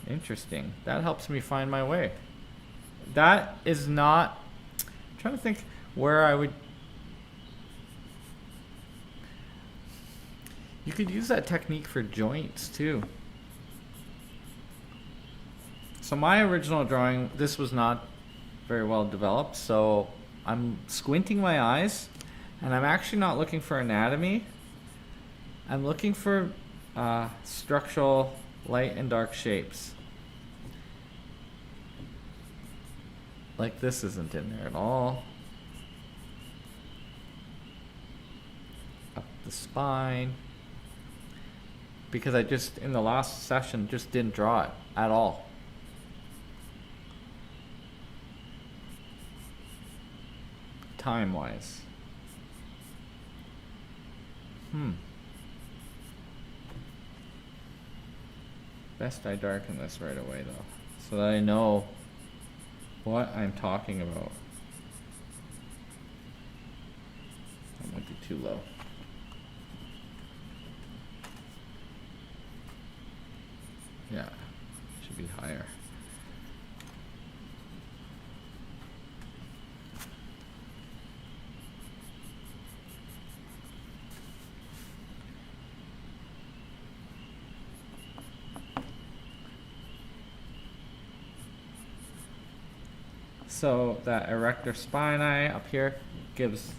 Interesting. That helps me find my way. That is not... I'm trying to think where I would... You could use that technique for joints too. So my original drawing, this was not very well developed, so I'm squinting my eyes, and I'm actually not looking for anatomy. I'm looking for structural light and dark shapes. Like this isn't in there at all. Up the spine. Because I just, in the last session, just didn't draw it at all. Time-wise. Best I darken this right away though, so that I know what I'm talking about. That might be too low. Yeah, should be higher. So that erector spinae up here gives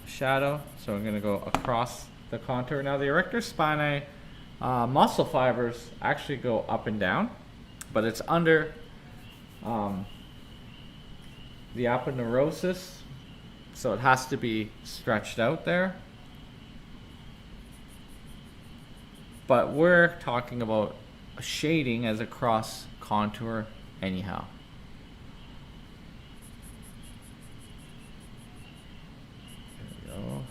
shadow. So I'm going to go across the contour. Now the erector spinae muscle fibers actually go up and down, but it's under the aponeurosis, so it has to be stretched out there. But we're talking about shading as a cross contour anyhow. There we go.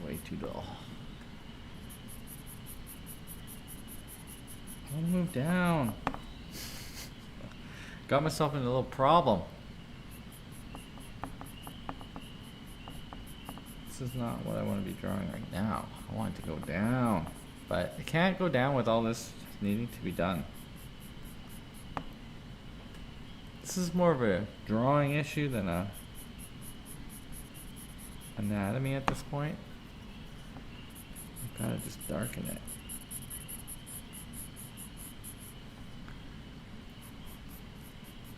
Way too dull. Don't move down. Got myself in a little problem. This is not what I want to be drawing right now. I want it to go down, but it can't go down with all this needing to be done. This is more of a drawing issue than a anatomy at this point. Gotta just darken it.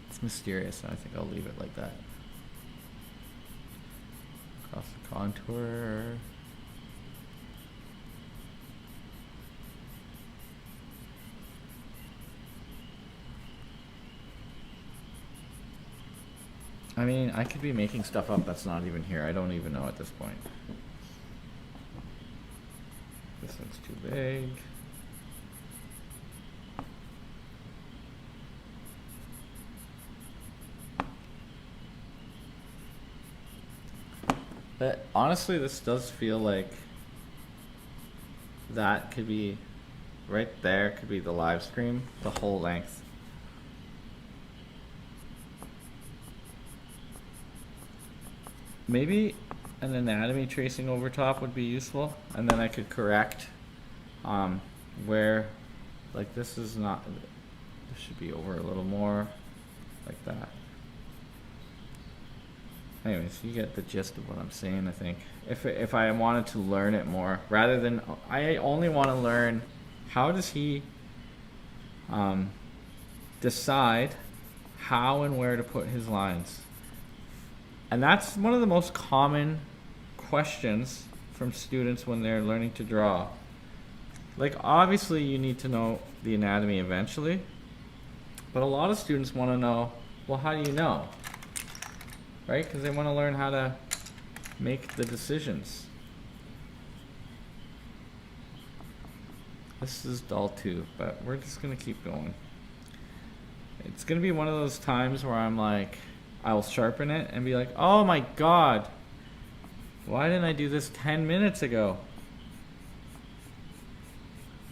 It's mysterious, and I think I'll leave it like that. Across the contour. I mean, I could be making stuff up that's not even here. I don't even know at this point. This looks too big. But honestly, this does feel like that could be right there, could be the live stream, the whole length. Maybe an anatomy tracing over top would be useful, and then I could correct where, like, this is not, this should be over a little more, like that. Anyways, you get the gist of what I'm saying, I think. If I wanted to learn it more, rather than, I only want to learn how does he decide how and where to put his lines. And that's one of the most common questions from students when they're learning to draw. Like, obviously you need to know the anatomy eventually, but a lot of students want to know, well, how do you know? Right? Because they want to learn how to make the decisions. This is dull too, but we're just going to keep going. It's going to be one of those times where I'm like, I'll sharpen it and be like, oh my god, why didn't I do this 10 minutes ago?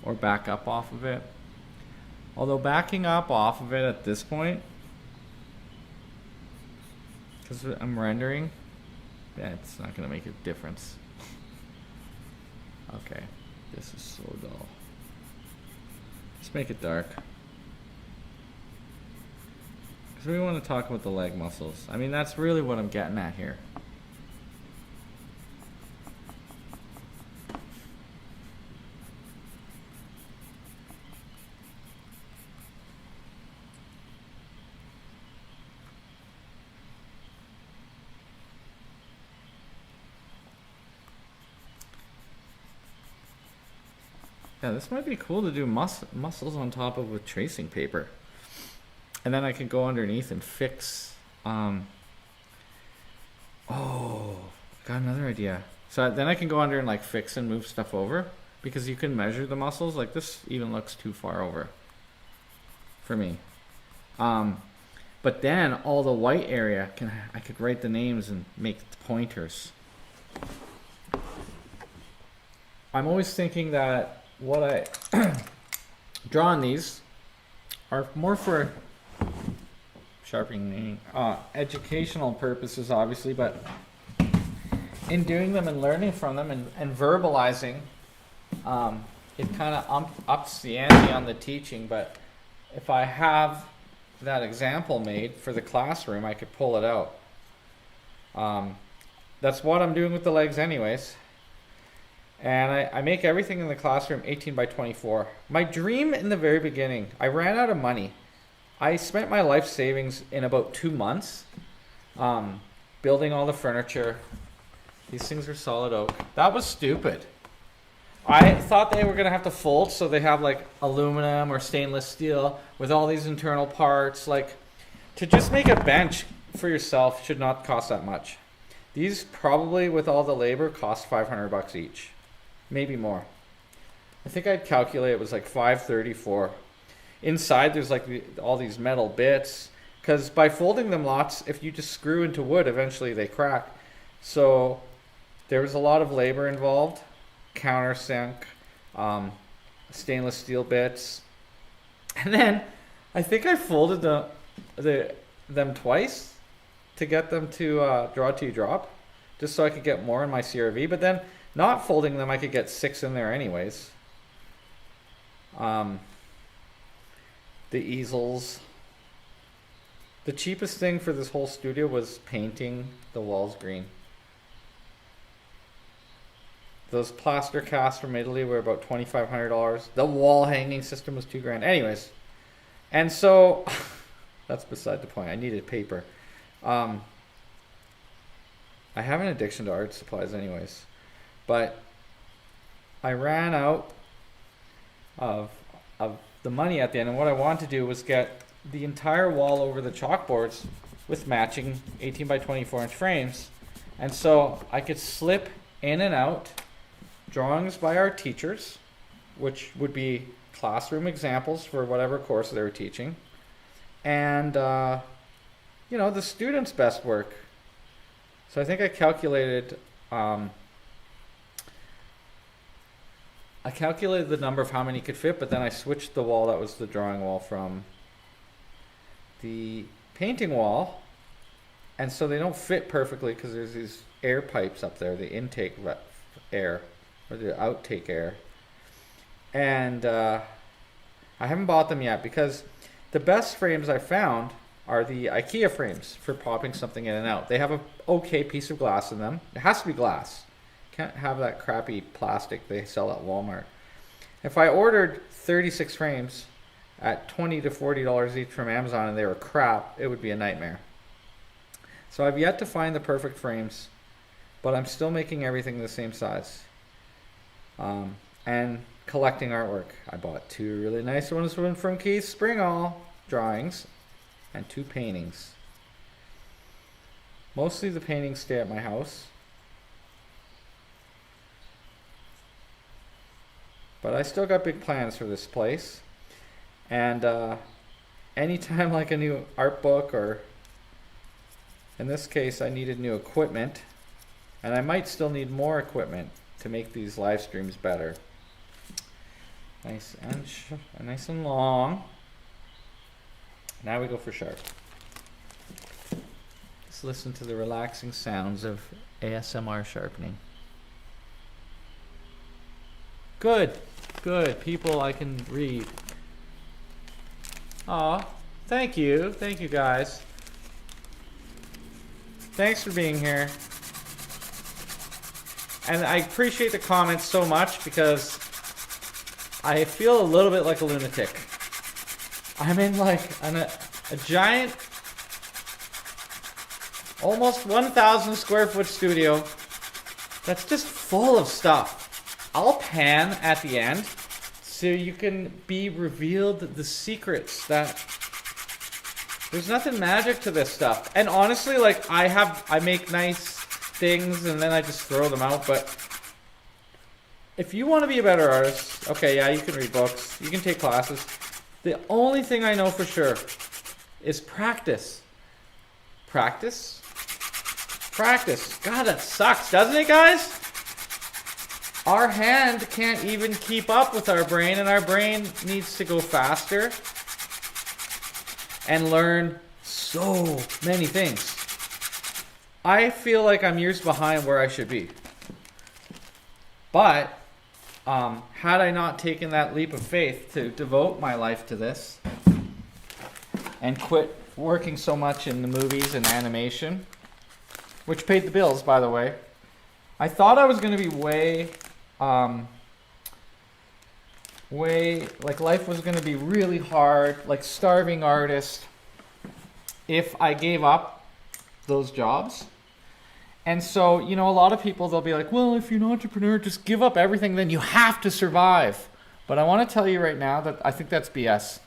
Or back up off of it. Although backing up off of it at this point, because I'm rendering, Yeah, it's not going to make a difference. Okay, this is so dull. Let's make it dark. Because we want to talk about the leg muscles. I mean, that's really what I'm getting at here. Yeah, this might be cool to do muscles on top of with tracing paper. And then I can go underneath and fix, oh, got another idea. So then I can go under and like fix and move stuff over, because you can measure the muscles. Like this even looks too far over for me. But then all the white area, I could write the names and make pointers. I'm always thinking that what I draw on these are more for sharpening, educational purposes, obviously, but in doing them and learning from them and verbalizing, it kind of ups the ante on the teaching. But if I have that example made for the classroom, I could pull it out. That's what I'm doing with the legs anyways. And I make everything in the classroom 18 by 24. My dream in the very beginning, I ran out of money. I spent my life savings in about 2 months building all the furniture. These things are solid oak. That was stupid. I thought they were going to have to fold, so they have like aluminum or stainless steel with all these internal parts. Like, to just make a bench for yourself should not cost that much. These probably, with all the labor, cost $500 each. Maybe more. I think I'd calculate it was like $534. Inside there's like all these metal bits, because by folding them lots, if you just screw into wood, eventually they crack. So there was a lot of labor involved. Countersink, stainless steel bits, and then I think I folded them twice to get them to draw to drop, just so I could get more in my CRV. But then not folding them, I could get 6 in there anyways. The easels. The cheapest thing for this whole studio was painting the walls green. Those plaster casts from Italy were about $2,500. The wall hanging system was $2,000. Anyways, and so that's beside the point. I needed paper. I have an addiction to art supplies anyways, but I ran out of the money at the end, and what I wanted to do was get the entire wall over the chalkboards with matching 18 by 24 inch frames, and so I could slip in and out drawings by our teachers, which would be classroom examples for whatever course they were teaching, and you know, the students' best work. So I think I calculated the number of how many could fit, but then I switched the wall that was the drawing wall from the painting wall, and so they don't fit perfectly because there's these air pipes up there, the intake air or the outtake air, and I haven't bought them yet because the best frames I found are the IKEA frames for popping something in and out. They have a okay piece of glass in them. It has to be glass. Can't have that crappy plastic they sell at Walmart. If I ordered 36 frames at $20 to $40 each from Amazon and they were crap, it would be a nightmare. So I've yet to find the perfect frames, but I'm still making everything the same size. And collecting artwork. I bought 2 really nice ones from Keith Springall drawings and 2 paintings. Mostly the paintings stay at my house, but I still got big plans for this place. And anytime like a new art book, or in this case I needed new equipment, and I might still need more equipment to make these live streams better. Nice and long. Now we go for sharp. This Let's listen to the relaxing sounds of ASMR sharpening. Good, good. People I can read. Aw, thank you guys. Thanks for being here. And I appreciate the comments so much because I feel a little bit like a lunatic. I'm in like a giant, almost 1,000 square foot studio that's just full of stuff. I'll pan at the end so you can be revealed the secrets that there's nothing magic to this stuff. And honestly, like I make nice things and then I just throw them out. But if you want to be a better artist, okay, yeah, you can read books, you can take classes. The only thing I know for sure is practice. Practice? Practice. God, that sucks, doesn't it, guys? Our hand can't even keep up with our brain, and our brain needs to go faster and learn so many things. I feel like I'm years behind where I should be. But had I not taken that leap of faith to devote my life to this and quit working so much in the movies and animation, which paid the bills, by the way, I thought I was going to be way, like life was going to be really hard, like starving artist, if I gave up those jobs. And so, you know, a lot of people, they'll be like, well, if you're an entrepreneur, just give up everything, then you have to survive. But I want to tell you right now that I think that's BS.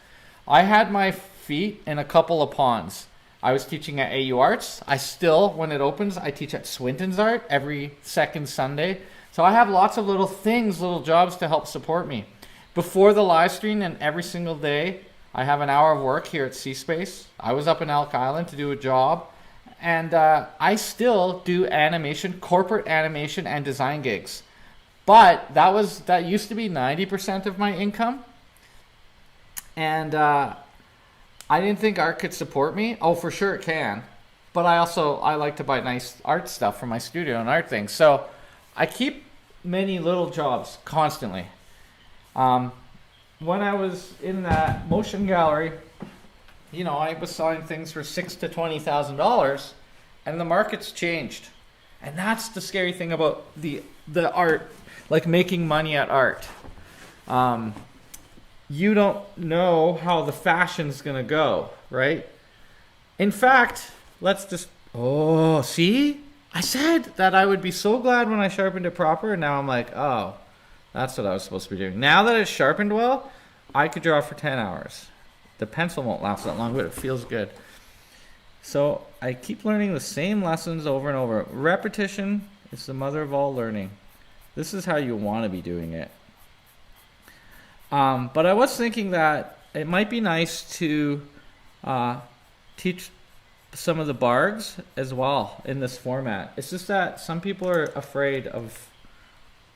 I had my feet in a couple of ponds. I was teaching at AU Arts. I still, when it opens, I teach at Swinton's Art every second Sunday. So I have lots of little things, little jobs to help support me. Before the live stream and every single day, I have an hour of work here at C-Space. I was up in Elk Island to do a job. And I still do animation, corporate animation and design gigs. But that used to be 90% of my income. And I didn't think art could support me. Oh, for sure it can. But I like to buy nice art stuff for my studio and art things. So I keep many little jobs constantly. When I was in that motion gallery, you know, I was selling things for $6,000 to $20,000, and the market's changed. And that's the scary thing about the art, like making money at art. You don't know how the fashion's gonna go, right? In fact, see? I said that I would be so glad when I sharpened it proper, and now I'm like, oh, that's what I was supposed to be doing. Now that it's sharpened well, I could draw for 10 hours. The pencil won't last that long, but it feels good. So I keep learning the same lessons over and over. Repetition is the mother of all learning. This is how you want to be doing it. But I was thinking that it might be nice to teach some of the bargs as well in this format. It's just that some people are afraid of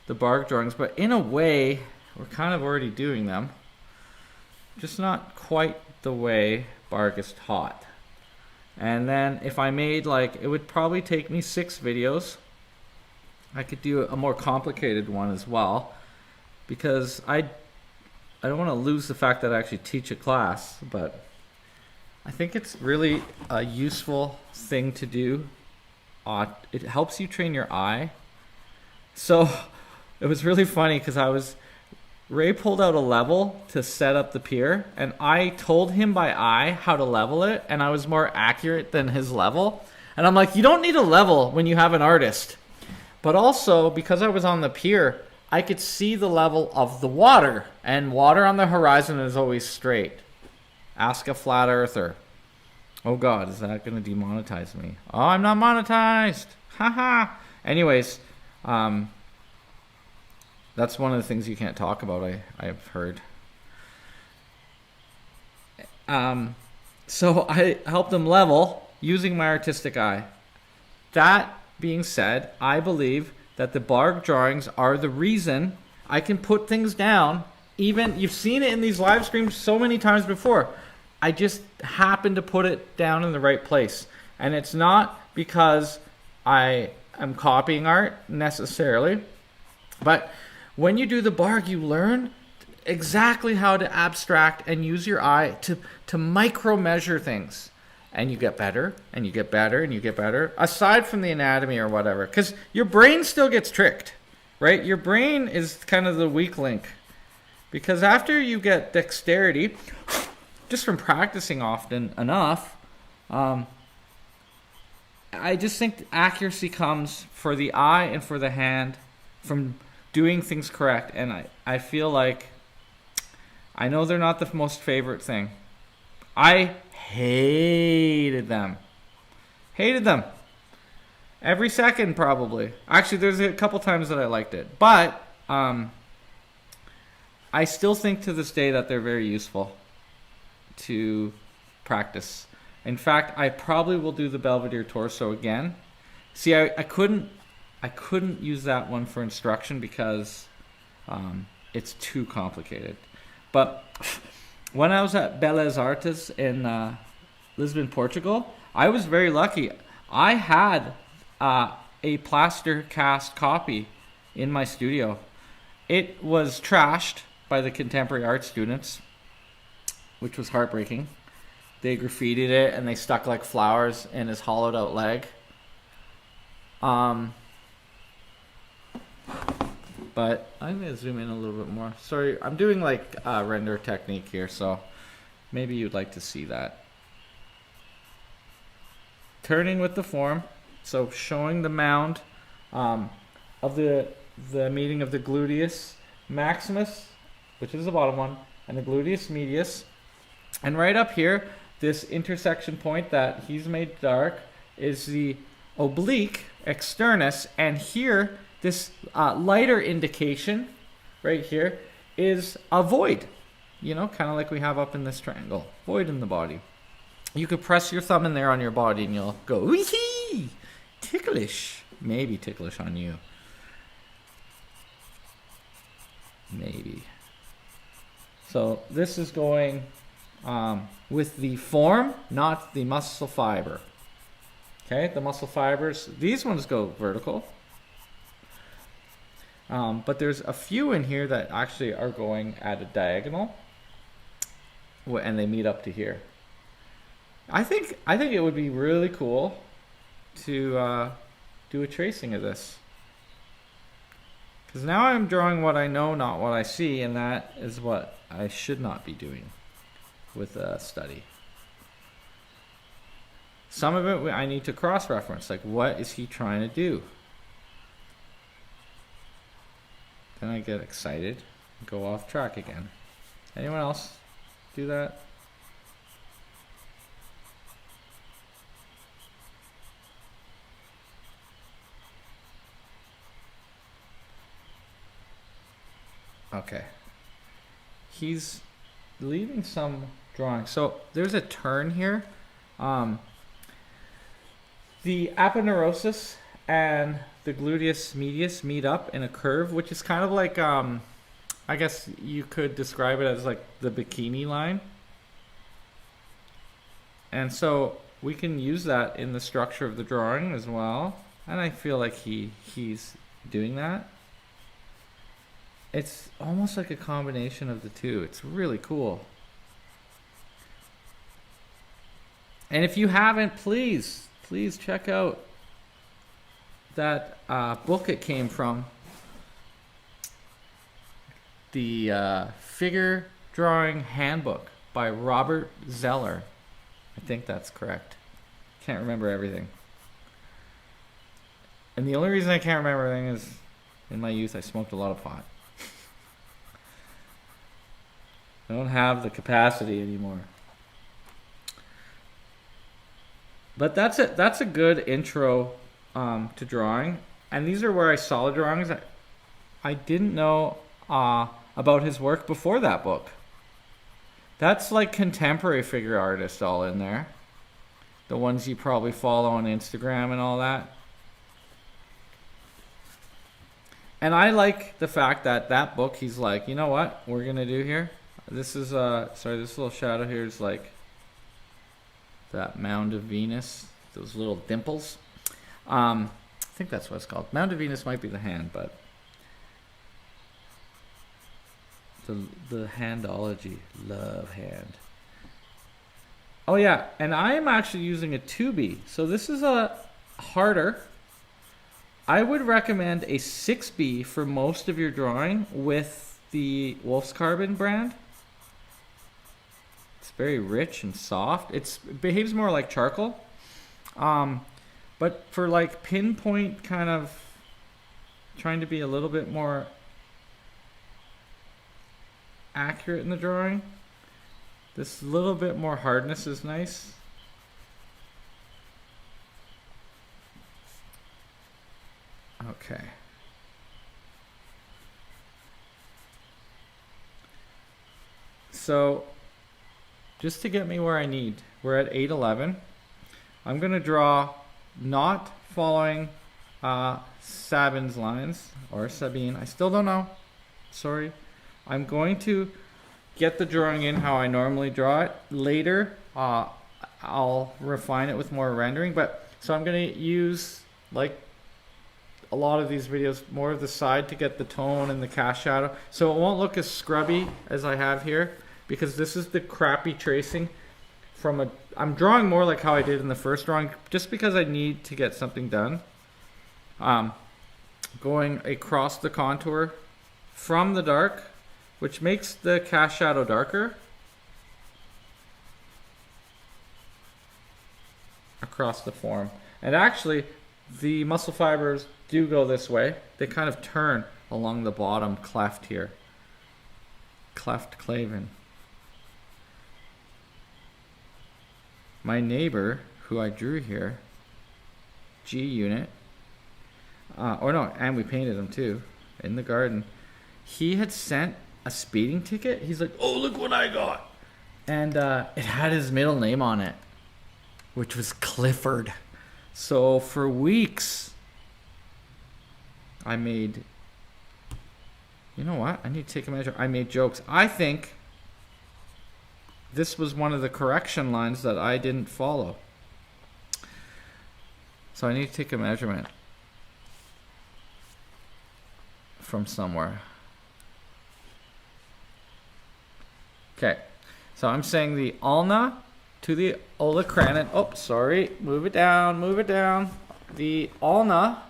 the barg drawings, but in a way, we're kind of already doing them. Just not quite the way barg is taught. And then if I made it would probably take me 6 videos. I could do a more complicated one as well, because I don't want to lose the fact that I actually teach a class, but I think it's really a useful thing to do. It helps you train your eye. So it was really funny because Ray pulled out a level to set up the pier, and I told him by eye how to level it, and I was more accurate than his level. And I'm like, you don't need a level when you have an artist. But also, because I was on the pier, I could see the level of the water, and water on the horizon is always straight. Ask a flat earther. Oh God, is that going to demonetize me? Oh, I'm not monetized. Haha. Anyways, that's one of the things you can't talk about, I've heard. So I helped them level using my artistic eye. That being said, I believe that the barg drawings are the reason I can put things down. Even, you've seen it in these live streams so many times before. I just happen to put it down in the right place. And it's not because I am copying art necessarily, but when you do the bark, you learn exactly how to abstract and use your eye to micro measure things. And you get better, and you get better, and you get better, aside from the anatomy or whatever. Because your brain still gets tricked, right? Your brain is kind of the weak link. Because after you get dexterity, just from practicing often enough, I just think accuracy comes for the eye and for the hand from doing things correct. And I feel like, I know they're not the most favorite thing. I hated them. Hated them. Every second, probably. Actually, there's a couple times that I liked it. But I still think to this day that they're very useful to practice. In fact, I probably will do the Belvedere torso again. See, I couldn't use that one for instruction because it's too complicated. But when I was at Belas Artes in Lisbon, Portugal, I was very lucky. I had a plaster cast copy in my studio. It was trashed by the contemporary art students, which was heartbreaking. They graffitied it and they stuck like flowers in his hollowed out leg. But I'm going to zoom in a little bit more. Sorry, I'm doing like render technique here, so maybe you'd like to see that. Turning with the form, so showing the mound of the meeting of the gluteus maximus, which is the bottom one, and the gluteus medius. And right up here, this intersection point that he's made dark is the oblique externus, and here this lighter indication right here is a void, you know, kind of like we have up in this triangle, void in the body. You could press your thumb in there on your body and you'll go, wee-hee, ticklish. Maybe ticklish on you. Maybe. So this is going with the form, not the muscle fiber. Okay, the muscle fibers, these ones go vertical. But there's a few in here that actually are going at a diagonal, and they meet up to here. I think it would be really cool to do a tracing of this, because now I'm drawing what I know, not what I see, and that is what I should not be doing with a study. Some of it I need to cross-reference, like what is he trying to do? Then I get excited and go off track again. Anyone else do that? Okay. He's leaving some drawing. So there's a turn here. The aponeurosis and the gluteus medius meet up in a curve, which is kind of like, I guess you could describe it as like the bikini line. And so we can use that in the structure of the drawing as well. And I feel like he's doing that. It's almost like a combination of the two. It's really cool. And if you haven't, please check out that book it came from. The Figure Drawing Handbook by Robert Zeller. I think that's correct. Can't remember everything. And the only reason I can't remember everything is in my youth I smoked a lot of pot. I don't have the capacity anymore. But that's it. That's a good intro to drawing. And these are where I saw the drawings. I didn't know about his work before that book. That's like contemporary figure artists all in there. The ones you probably follow on Instagram and all that. And I like the fact that that book, he's like, you know what we're going to do here? This is, sorry, this little shadow here is like that mound of Venus, those little dimples. I think that's what it's called. Mound of Venus might be the hand, but the handology, love hand. Oh yeah, and I am actually using a 2B. So this is a harder. I would recommend a 6B for most of your drawing with the Wolf's Carbon brand. It's very rich and soft. It behaves more like charcoal. But for like pinpoint kind of trying to be a little bit more accurate in the drawing, this little bit more hardness is nice. Okay. So just to get me where I need, we're at 811. I'm going to draw not following Sabin's lines, or Sabine. I still don't know. Sorry. I'm going to get the drawing in how I normally draw it. Later, I'll refine it with more rendering. But so I'm going to use, like a lot of these videos, more of the side to get the tone and the cast shadow. So it won't look as scrubby as I have here, because this is the crappy tracing from a, I'm drawing more like how I did in the first drawing, just because I need to get something done. Going across the contour from the dark, which makes the cast shadow darker, across the form. And actually, the muscle fibers do go this way. They kind of turn along the bottom cleft here. Cleft clavin. My neighbor, who I drew here, G unit, or no, and we painted him too, in the garden. He had sent a speeding ticket. He's like, oh, look what I got. And it had his middle name on it, which was Clifford. So for weeks, I made, you know what? I need to take a measure. I made jokes. I think this was one of the correction lines that I didn't follow. So I need to take a measurement from somewhere. Okay, so I'm saying the ulna to the olecranon. Oh, sorry, move it down, move it down. The ulna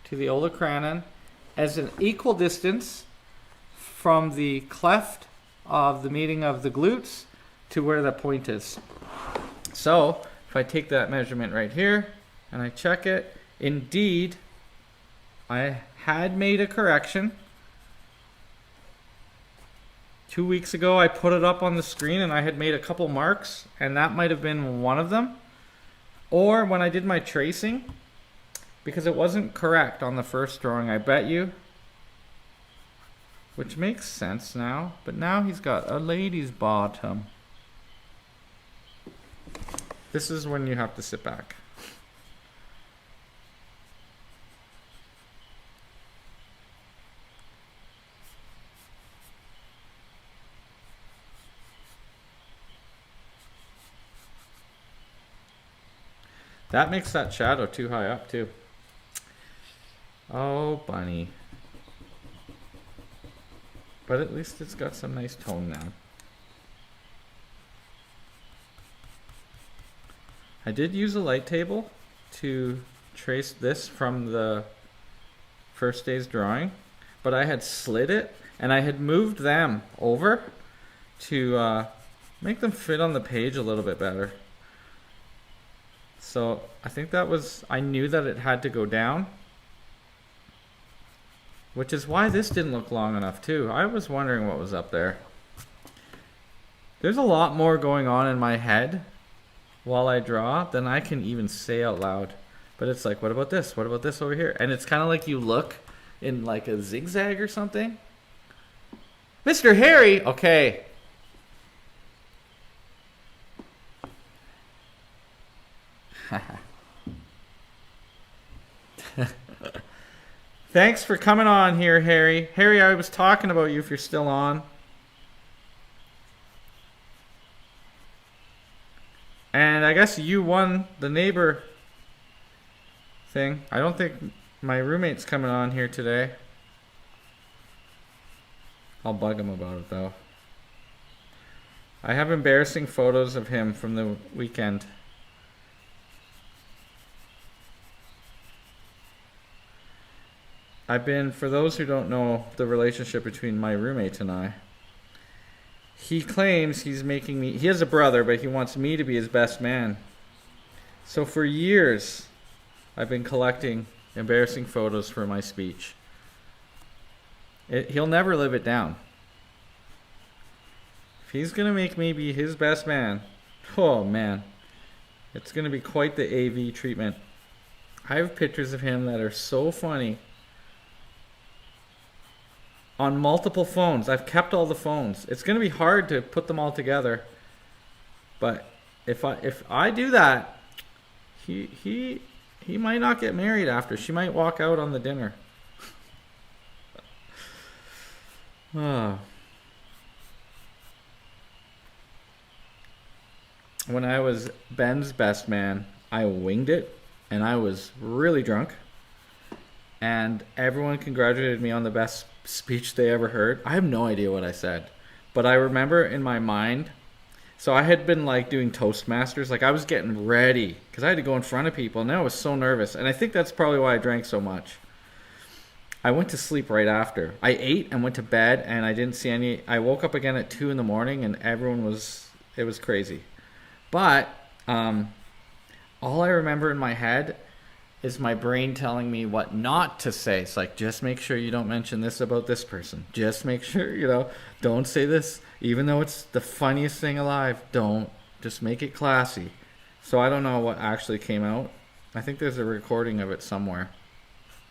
to the olecranon as an equal distance from the cleft of the meeting of the glutes to where the point is. So if I take that measurement right here and I check it, indeed I had made a correction. 2 weeks ago I put it up on the screen and I had made a couple marks, and that might have been one of them. Or when I did my tracing, because it wasn't correct on the first drawing, I bet you. Which makes sense now, but now he's got a lady's bottom. This is when you have to sit back. That makes that shadow too high up too. Oh, bunny. But at least it's got some nice tone now. I did use a light table to trace this from the first day's drawing, but I had slid it and I had moved them over to make them fit on the page a little bit better. So I think that was, I knew that it had to go down, which is why this didn't look long enough too. I was wondering what was up there. There's a lot more going on in my head while I draw than I can even say out loud. But it's like, what about this? What about this over here? And it's kind of like you look in like a zigzag or something. Mr. Harry, okay. Thanks for coming on here, Harry. Harry, I was talking about you if you're still on. And I guess you won the neighbor thing. I don't think my roommate's coming on here today. I'll bug him about it though. I have embarrassing photos of him from the weekend. For those who don't know the relationship between my roommate and I, he claims he has a brother, but he wants me to be his best man. So for years, I've been collecting embarrassing photos for my speech. He'll never live it down. If he's going to make me be his best man, oh man, it's going to be quite the AV treatment. I have pictures of him that are so funny. On multiple phones. I've kept all the phones. It's going to be hard to put them all together. But if I do that, he might not get married after. She might walk out on the dinner. When I was Ben's best man, I winged it and I was really drunk. And everyone congratulated me on the best speech they ever heard. I have no idea what I said, but I remember in my mind, so I had been like doing Toastmasters, like I was getting ready because I had to go in front of people and I was so nervous. And I think that's probably why I drank so much. I went to sleep right after. I ate and went to bed and I didn't see any. I woke up again at 2 a.m. and it was crazy. But all I remember in my head is my brain telling me what not to say. It's like, just make sure you don't mention this about this person. Just make sure, don't say this. Even though it's the funniest thing alive, don't. Just make it classy. So I don't know what actually came out. I think there's a recording of it somewhere.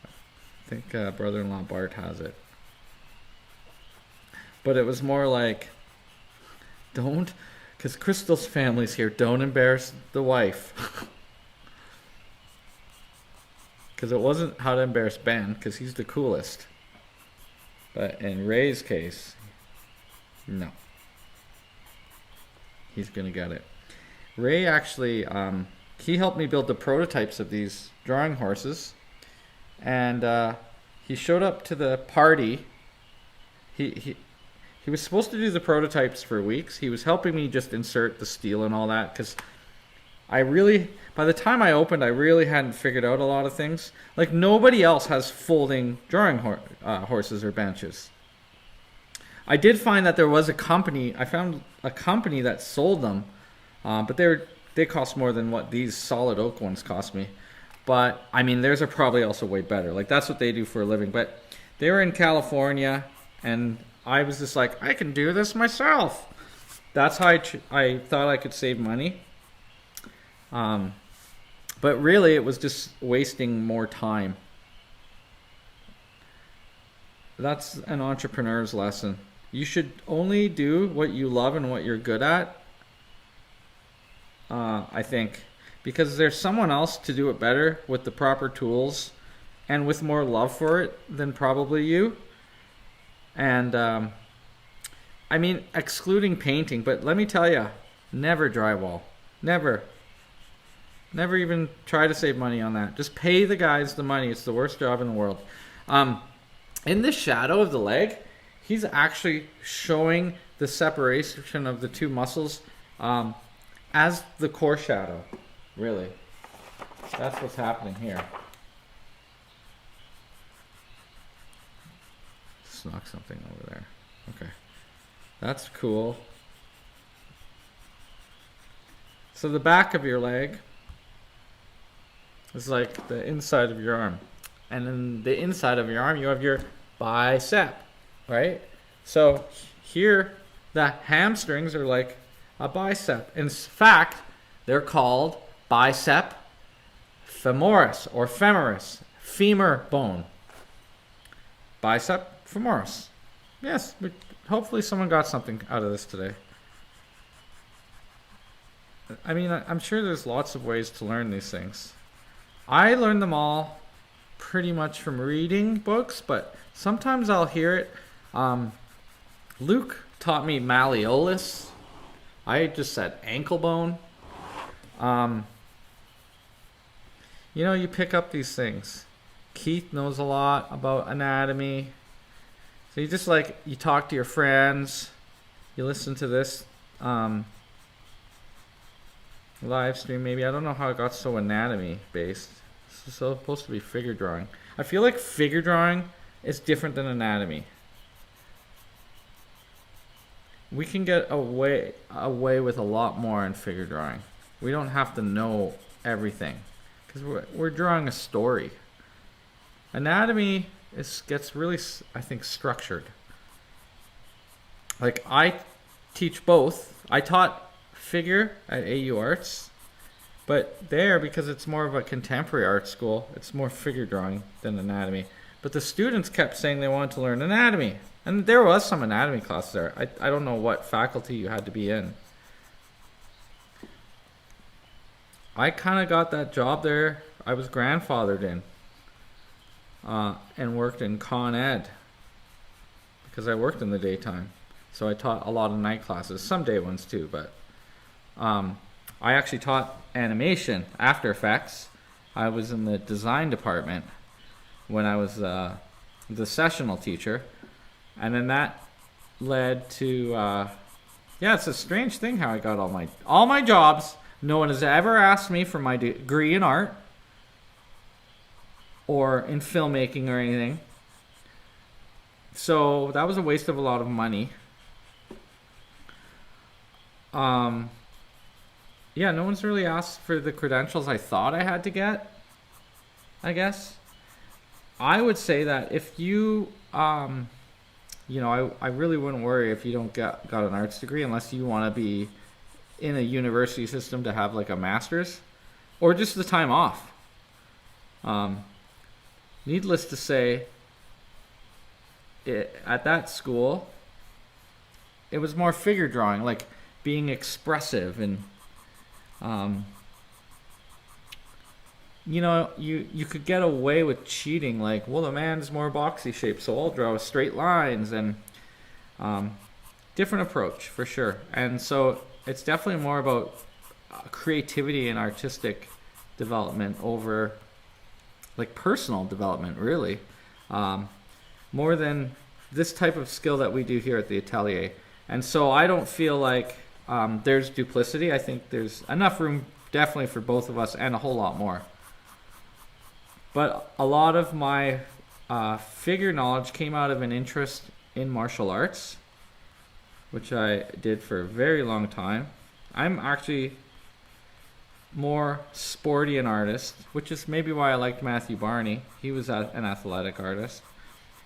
I think brother-in-law Bart has it. But it was more like, don't, because Crystal's family's here, don't embarrass the wife. Because it wasn't how to embarrass Ben, because he's the coolest. But in Ray's case, no. He's going to get it. Ray actually, he helped me build the prototypes of these drawing horses. And he showed up to the party. He was supposed to do the prototypes for weeks. He was helping me just insert the steel and all that, because by the time I opened, I really hadn't figured out a lot of things. Like, nobody else has folding drawing horses or benches. I did find that there was a company. I found a company that sold them, but they cost more than what these solid oak ones cost me. But, I mean, theirs are probably also way better. Like, that's what they do for a living. But they were in California, and I was just like, I can do this myself. That's how I thought I could save money. But really, it was just wasting more time. That's an entrepreneur's lesson. You should only do what you love and what you're good at, I think. Because there's someone else to do it better with the proper tools and with more love for it than probably you. And, I mean, excluding painting, but let me tell you, never drywall. Never. Never even try to save money on that. Just pay the guys the money. It's the worst job in the world. In the shadow of the leg, he's actually showing the separation of the two muscles as the core shadow. Really. That's what's happening here. Snuck something over there. Okay. That's cool. So the back of your leg is like the inside of your arm. And then the inside of your arm, you have your bicep, right? So here, the hamstrings are like a bicep. In fact, they're called bicep femoris or femoris, femur bone. Bicep femoris. Yes, hopefully someone got something out of this today. I mean, I'm sure there's lots of ways to learn these things. I learned them all pretty much from reading books, but sometimes I'll hear it. Luke taught me malleolus. I just said ankle bone. you pick up these things. Keith knows a lot about anatomy. So you just you talk to your friends, you listen to this live stream maybe. I don't know how it got so anatomy based. It's supposed to be figure drawing. I feel like figure drawing is different than anatomy. We can get away with a lot more in figure drawing. We don't have to know everything because we're drawing a story. Anatomy gets really, I think, structured. Like I teach both. I taught figure at AU Arts, but there, because it's more of a contemporary art school, it's more figure drawing than anatomy. But the students kept saying they wanted to learn anatomy. And there was some anatomy class there. I don't know what faculty you had to be in. I kind of got that job there. I was grandfathered in and worked in Con Ed because I worked in the daytime. So I taught a lot of night classes, some day ones too, but I actually taught animation, After Effects. I was in the design department when I was the sessional teacher. And then that led to, it's a strange thing how I got all my jobs. No one has ever asked me for my degree in art or in filmmaking or anything. So that was a waste of a lot of money. No one's really asked for the credentials I thought I had to get, I guess. I would say that if you, I really wouldn't worry if you don't got an arts degree unless you want to be in a university system to have like a master's or just the time off. Needless to say, at that school, it was more figure drawing, like being expressive and you could get away with cheating, like, well, the man's more boxy shaped, so I'll draw straight lines, and different approach for sure. And so it's definitely more about creativity and artistic development over like personal development, really, more than this type of skill that we do here at the Atelier. And so I don't feel like there's duplicity. I think there's enough room definitely for both of us and a whole lot more. But a lot of my figure knowledge came out of an interest in martial arts, which I did for a very long time. I'm actually more sporty an artist, which is maybe why I liked Matthew Barney. He was an athletic artist.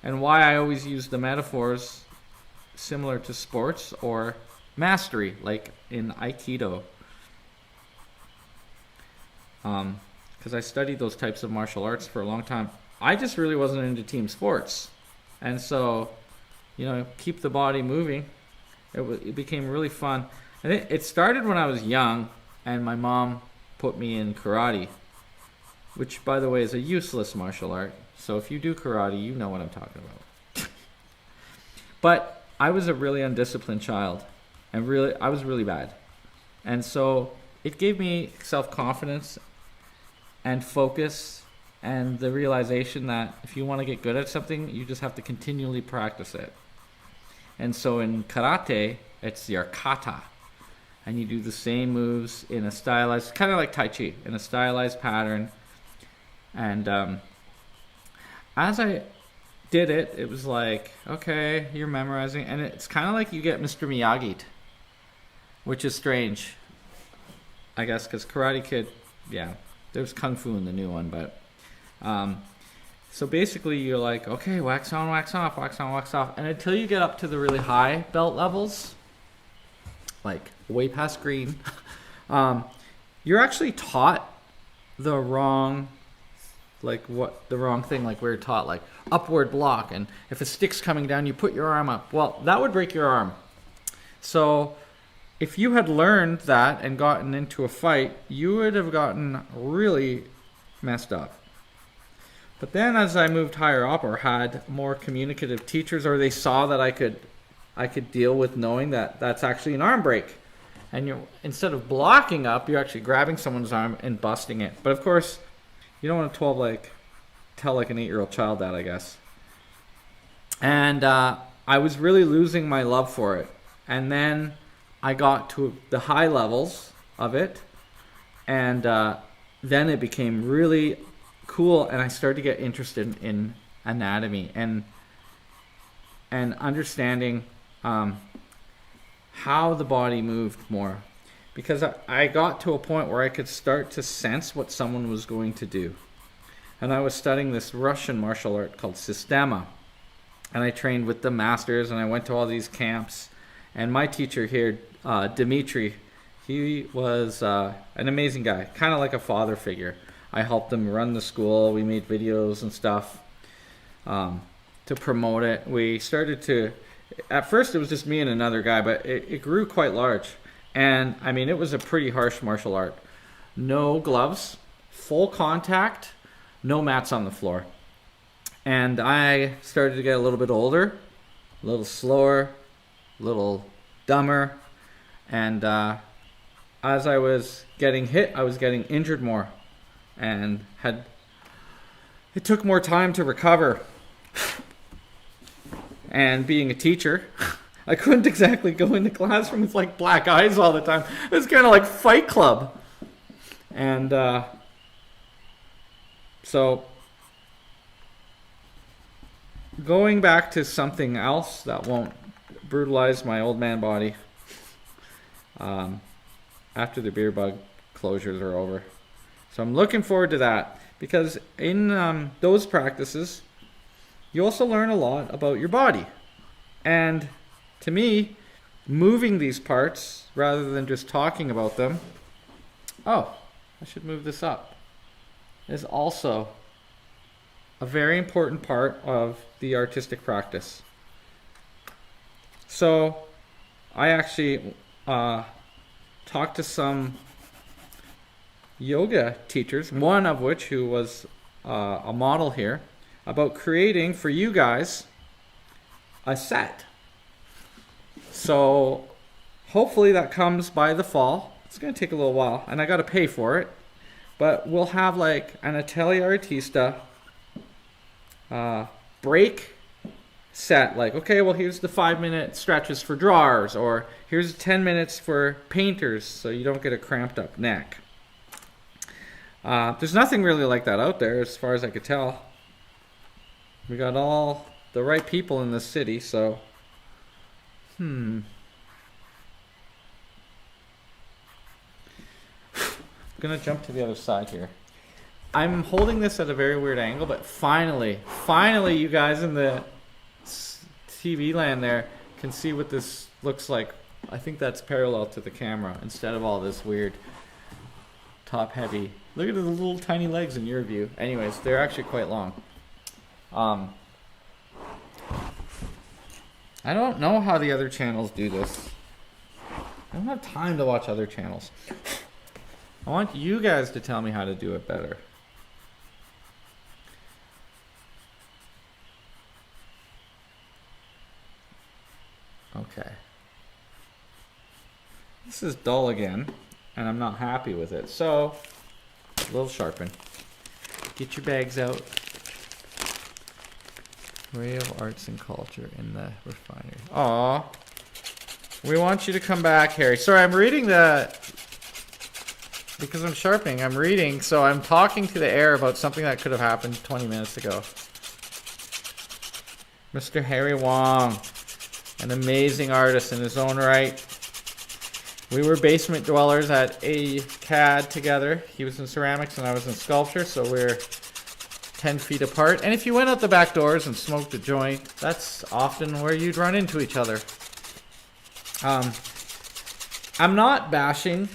And why I always use the metaphors similar to sports or mastery, like in Aikido. Because I studied those types of martial arts for a long time. I just really wasn't into team sports. And so, keep the body moving. It became really fun. And it started when I was young, and my mom put me in karate, which, by the way, is a useless martial art. So if you do karate, you know what I'm talking about. But I was a really undisciplined child, and I was really bad. And so it gave me self-confidence and focus and the realization that if you want to get good at something, you just have to continually practice it. And so in karate, it's your kata. And you do the same moves in a stylized, kind of like Tai Chi, in a stylized pattern. And as I did it, it was like, okay, you're memorizing. And it's kind of like you get Mr. Miyagi'd, which is strange, I guess, because Karate Kid, there's Kung Fu in the new one. But so basically you're like, okay, wax on, wax off, wax on, wax off. And until you get up to the really high belt levels, like way past green, you're actually taught the wrong thing. Like we were taught like upward block, and if a stick's coming down, you put your arm up. Well, that would break your arm. So if you had learned that and gotten into a fight, you would have gotten really messed up. But then as I moved higher up or had more communicative teachers, or they saw that I could deal with knowing that that's actually an arm break. And instead of blocking up, you're actually grabbing someone's arm and busting it. But of course, You don't want to 12 like tell like an 8-year-old child that, I guess. And I was really losing my love for it. And then I got to the high levels of it, and then it became really cool, and I started to get interested in anatomy and understanding how the body moved more, because I got to a point where I could start to sense what someone was going to do. And I was studying this Russian martial art called Sistema, and I trained with the masters, and I went to all these camps. And my teacher here, Dmitry, he was an amazing guy, kind of like a father figure. I helped him run the school. We made videos and stuff to promote it. We started to, at first it was just me and another guy, but it grew quite large. And I mean, it was a pretty harsh martial art. No gloves, full contact, no mats on the floor. And I started to get a little bit older, a little slower, a little dumber. And as I was getting hit, I was getting injured more. And it took more time to recover. And being a teacher, I couldn't exactly go into classroom with like black eyes all the time. It was kind of like Fight Club. And so going back to something else that won't brutalize my old man body after the beer bug closures are over. So I'm looking forward to that, because in those practices, you also learn a lot about your body. And to me, moving these parts rather than just talking about them, oh, I should move this up, is also a very important part of the artistic practice. So I actually talked to some yoga teachers, one of which who was a model here, about creating for you guys a set. So hopefully that comes by the fall. It's going to take a little while, and I got to pay for it, but we'll have like an Atelier Artista break set, like, okay, well, here's the 5-minute stretches for drawers, or here's 10 minutes for painters, so you don't get a cramped up neck. There's nothing really like that out there, as far as I could tell. We got all the right people in this city, so I'm gonna jump to the other side here. I'm holding this at a very weird angle, but finally you guys in the TV land there can see what this looks like. I think that's parallel to the camera instead of all this weird top heavy. Look at the little tiny legs in your view. Anyways, they're actually quite long. I don't know how the other channels do this. I don't have time to watch other channels. I want you guys to tell me how to do it better. Okay. This is dull again, and I'm not happy with it. So, a little sharpen. Get your bags out. Array of arts and culture in the refinery. Aw. We want you to come back, Harry. Sorry, I'm reading because I'm sharpening, I'm reading, so I'm talking to the air about something that could have happened 20 minutes ago. Mr. Harry Wong, an amazing artist in his own right. We were basement dwellers at ACAD together. He was in ceramics and I was in sculpture, so we're 10 feet apart. And if you went out the back doors and smoked a joint, that's often where you'd run into each other. I'm not bashing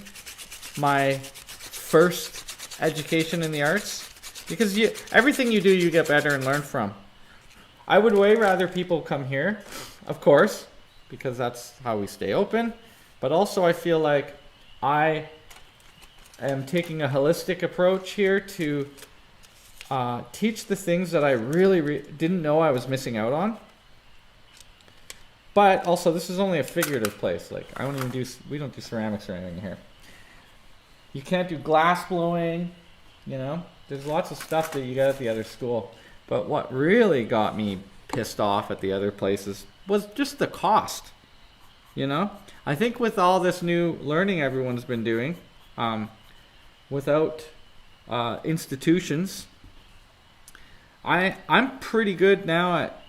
my first education in the arts, because everything you do you get better and learn from. I would way rather people come here, of course, because that's how we stay open, but also I feel like I am taking a holistic approach here to teach the things that I really didn't know I was missing out on. But also, this is only a figurative place. Like, we don't do ceramics or anything here. You can't do glass blowing, you know. There's lots of stuff that you get at the other school. But what really got me pissed off at the other places was just the cost. You know? I think with all this new learning everyone's been doing, without institutions, I'm pretty good now at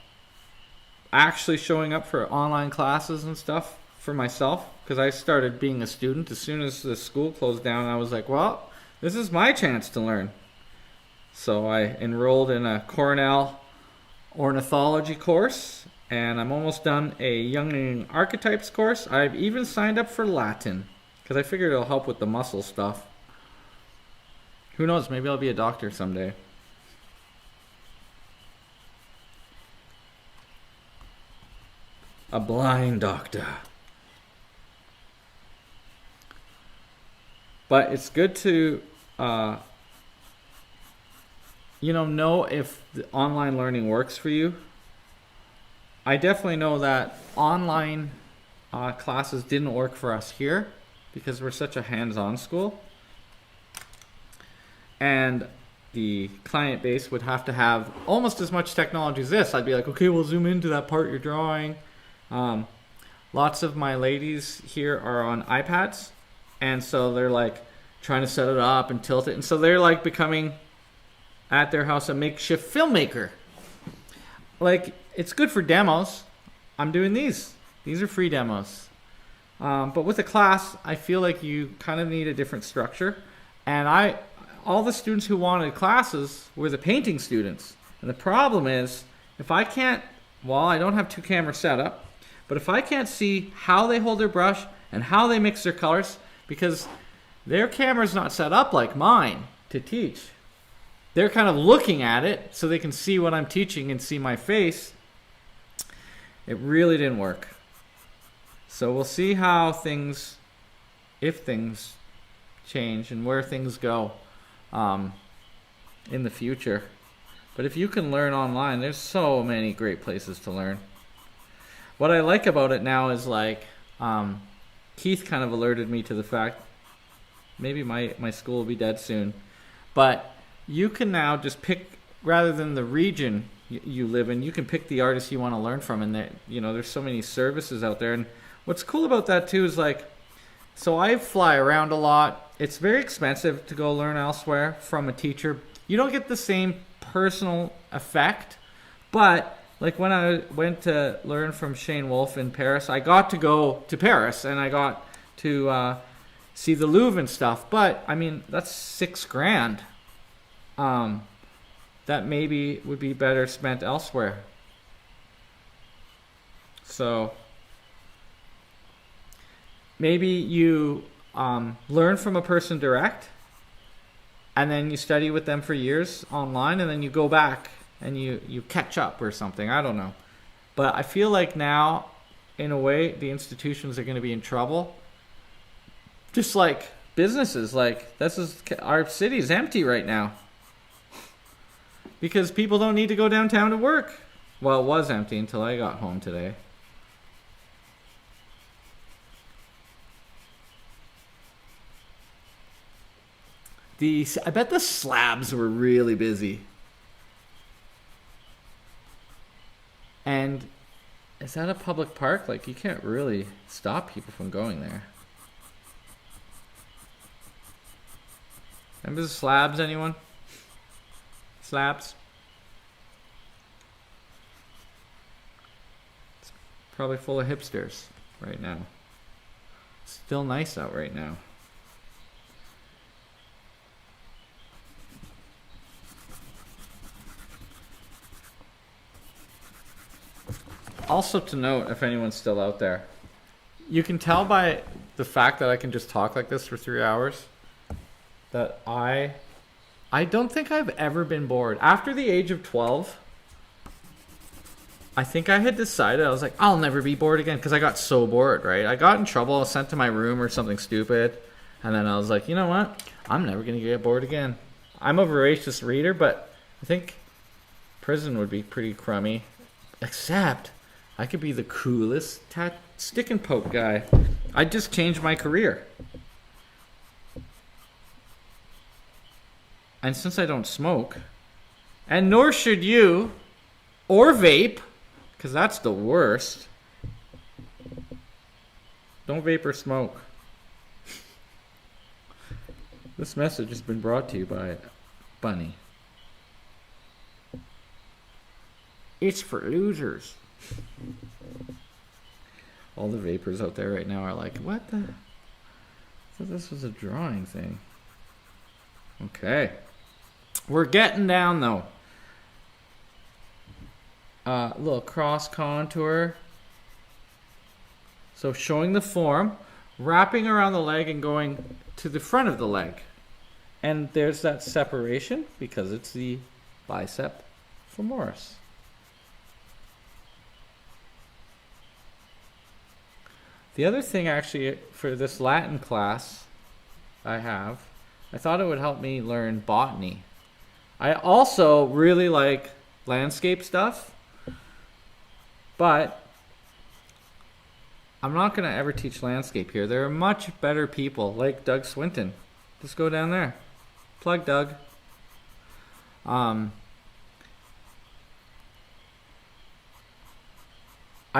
actually showing up for online classes and stuff for myself, because I started being a student as soon as the school closed down. I was like, well, this is my chance to learn. So I enrolled in a Cornell ornithology course, and I'm almost done a Young Archetypes course. I've even signed up for Latin because I figured it'll help with the muscle stuff. Who knows, maybe I'll be a doctor someday. A blind doctor. But it's good to know if the online learning works for you. I definitely know that online classes didn't work for us here because we're such a hands-on school. And the client base would have to have almost as much technology as this. I'd be like, okay, we'll zoom into that part you're drawing. Lots of my ladies here are on iPads, and so they're like trying to set it up and tilt it, and so they're like becoming at their house a makeshift filmmaker. Like, it's good for demos. I'm doing these are free demos, but with a class I feel like you kind of need a different structure. And all the students who wanted classes were the painting students, and the problem is if I don't have two cameras set up, but if I can't see how they hold their brush and how they mix their colors, because their camera's not set up like mine to teach. They're kind of looking at it so they can see what I'm teaching and see my face. It really didn't work. So we'll see how if things change and where things go in the future. But if you can learn online, there's so many great places to learn. What I like about it now is like, Keith kind of alerted me to the fact, maybe my school will be dead soon, but you can now just pick, rather than the region you live in, you can pick the artist you want to learn from, and there's so many services out there. And what's cool about that too is like, so I fly around a lot. It's very expensive to go learn elsewhere from a teacher. You don't get the same personal effect, but like when I went to learn from Shane Wolfe in Paris, I got to go to Paris and I got to see the Louvre and stuff. But I mean, that's $6,000 that maybe would be better spent elsewhere. So maybe you learn from a person direct, and then you study with them for years online, and then you go back and you catch up or something. I don't know. But I feel like now, in a way, the institutions are going to be in trouble. Just like businesses. Like, our city is empty right now. Because people don't need to go downtown to work. Well, it was empty until I got home today. I bet the slabs were really busy. And is that a public park? Like, you can't really stop people from going there. Remember the slabs, anyone? Slabs? It's probably full of hipsters right now. It's still nice out right now. Also to note, if anyone's still out there, you can tell by the fact that I can just talk like this for 3 hours that I don't think I've ever been bored. After the age of 12, I think I had decided, I was like, I'll never be bored again, because I got so bored, right? I got in trouble, I was sent to my room or something stupid, and then I was like, you know what? I'm never going to get bored again. I'm a voracious reader, but I think prison would be pretty crummy. Except I could be the coolest stick and poke guy. I just changed my career. And since I don't smoke, and nor should you, or vape, because that's the worst. Don't vape or smoke. This message has been brought to you by Bunny. It's for losers. All the vapors out there right now are like, what the? I thought this was a drawing thing. Okay. We're getting down though. Little cross contour. So showing the form, wrapping around the leg and going to the front of the leg. And there's that separation because it's the bicep femoris. The other thing actually for this Latin class I thought it would help me learn botany. I also really like landscape stuff, but I'm not going to ever teach landscape here. There are much better people like Doug Swinton. Just go down there. Plug Doug. I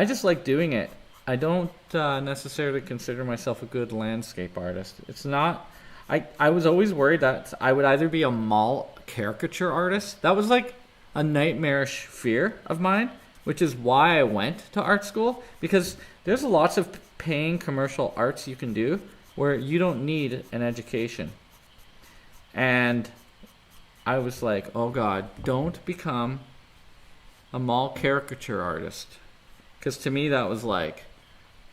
just like doing it. I don't necessarily consider myself a good landscape artist. It's not. I was always worried that I would either be a mall caricature artist. That was like a nightmarish fear of mine, which is why I went to art school, because there's lots of paying commercial arts you can do where you don't need an education. And I was like, oh God, don't become a mall caricature artist. Because to me that was like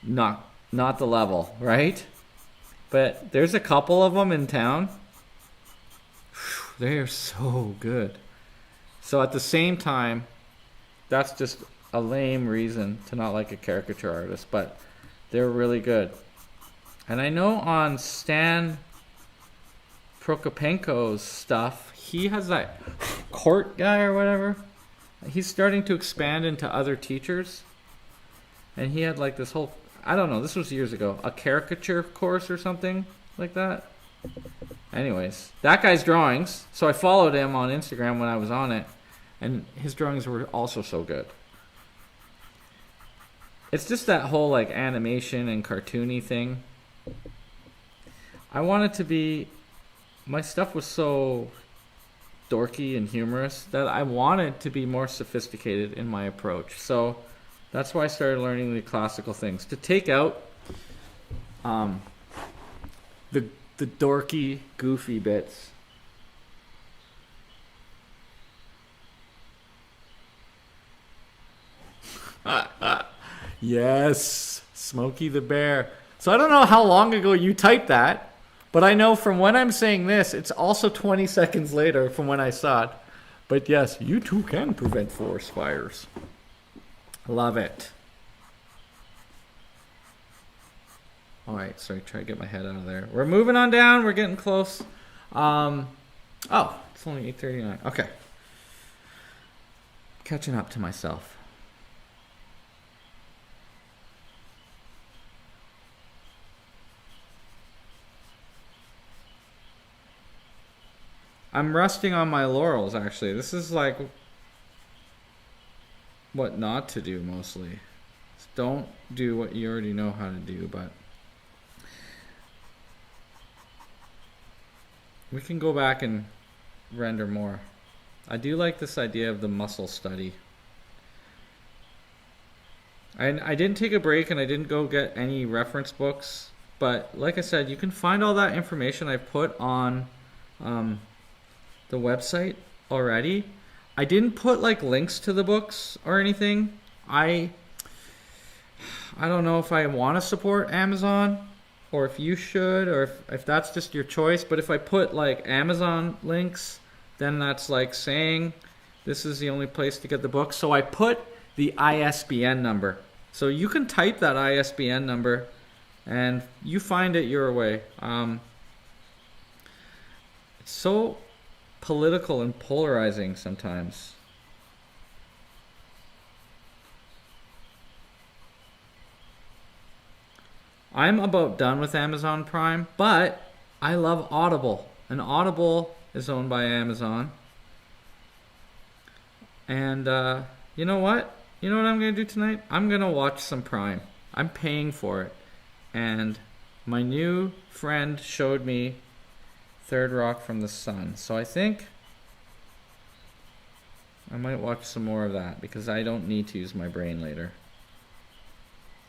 not the level, right? But there's a couple of them in town. They're so good. So at the same time, that's just a lame reason to not like a caricature artist, but they're really good. And I know on Stan Prokopenko's stuff, he has that court guy or whatever. He's starting to expand into other teachers. And he had like this whole, I don't know, this was years ago, a caricature course or something like that. Anyways, that guy's drawings. So I followed him on Instagram when I was on it, and his drawings were also so good. It's just that whole like animation and cartoony thing. I wanted to be, my stuff was so dorky and humorous that I wanted to be more sophisticated in my approach. So that's why I started learning the classical things, to take out the dorky, goofy bits. Yes, Smokey the Bear. So I don't know how long ago you typed that, but I know from when I'm saying this, it's also 20 seconds later from when I saw it. But yes, you too can prevent forest fires. Love it. All right, sorry, try to get my head out of there. We're moving on down. We're getting close. Oh, it's only 8:39. Okay. Catching up to myself. I'm resting on my laurels, actually. This is like what not to do mostly. Don't do what you already know how to do, but we can go back and render more. I do like this idea of the muscle study. I didn't take a break and I didn't go get any reference books, but like I said, you can find all that information I put on the website already. I didn't put like links to the books or anything. I don't know if I want to support Amazon or if you should, or if that's just your choice. But if I put like Amazon links, then that's like saying this is the only place to get the book. So I put the ISBN number. So you can type that ISBN number and you find it your way. It's so political and polarizing sometimes. I'm about done with Amazon Prime, but I love Audible. And Audible is owned by Amazon. And you know what? You know what I'm going to do tonight? I'm going to watch some Prime. I'm paying for it. And my new friend showed me Third Rock from the Sun. So I think I might watch some more of that because I don't need to use my brain later.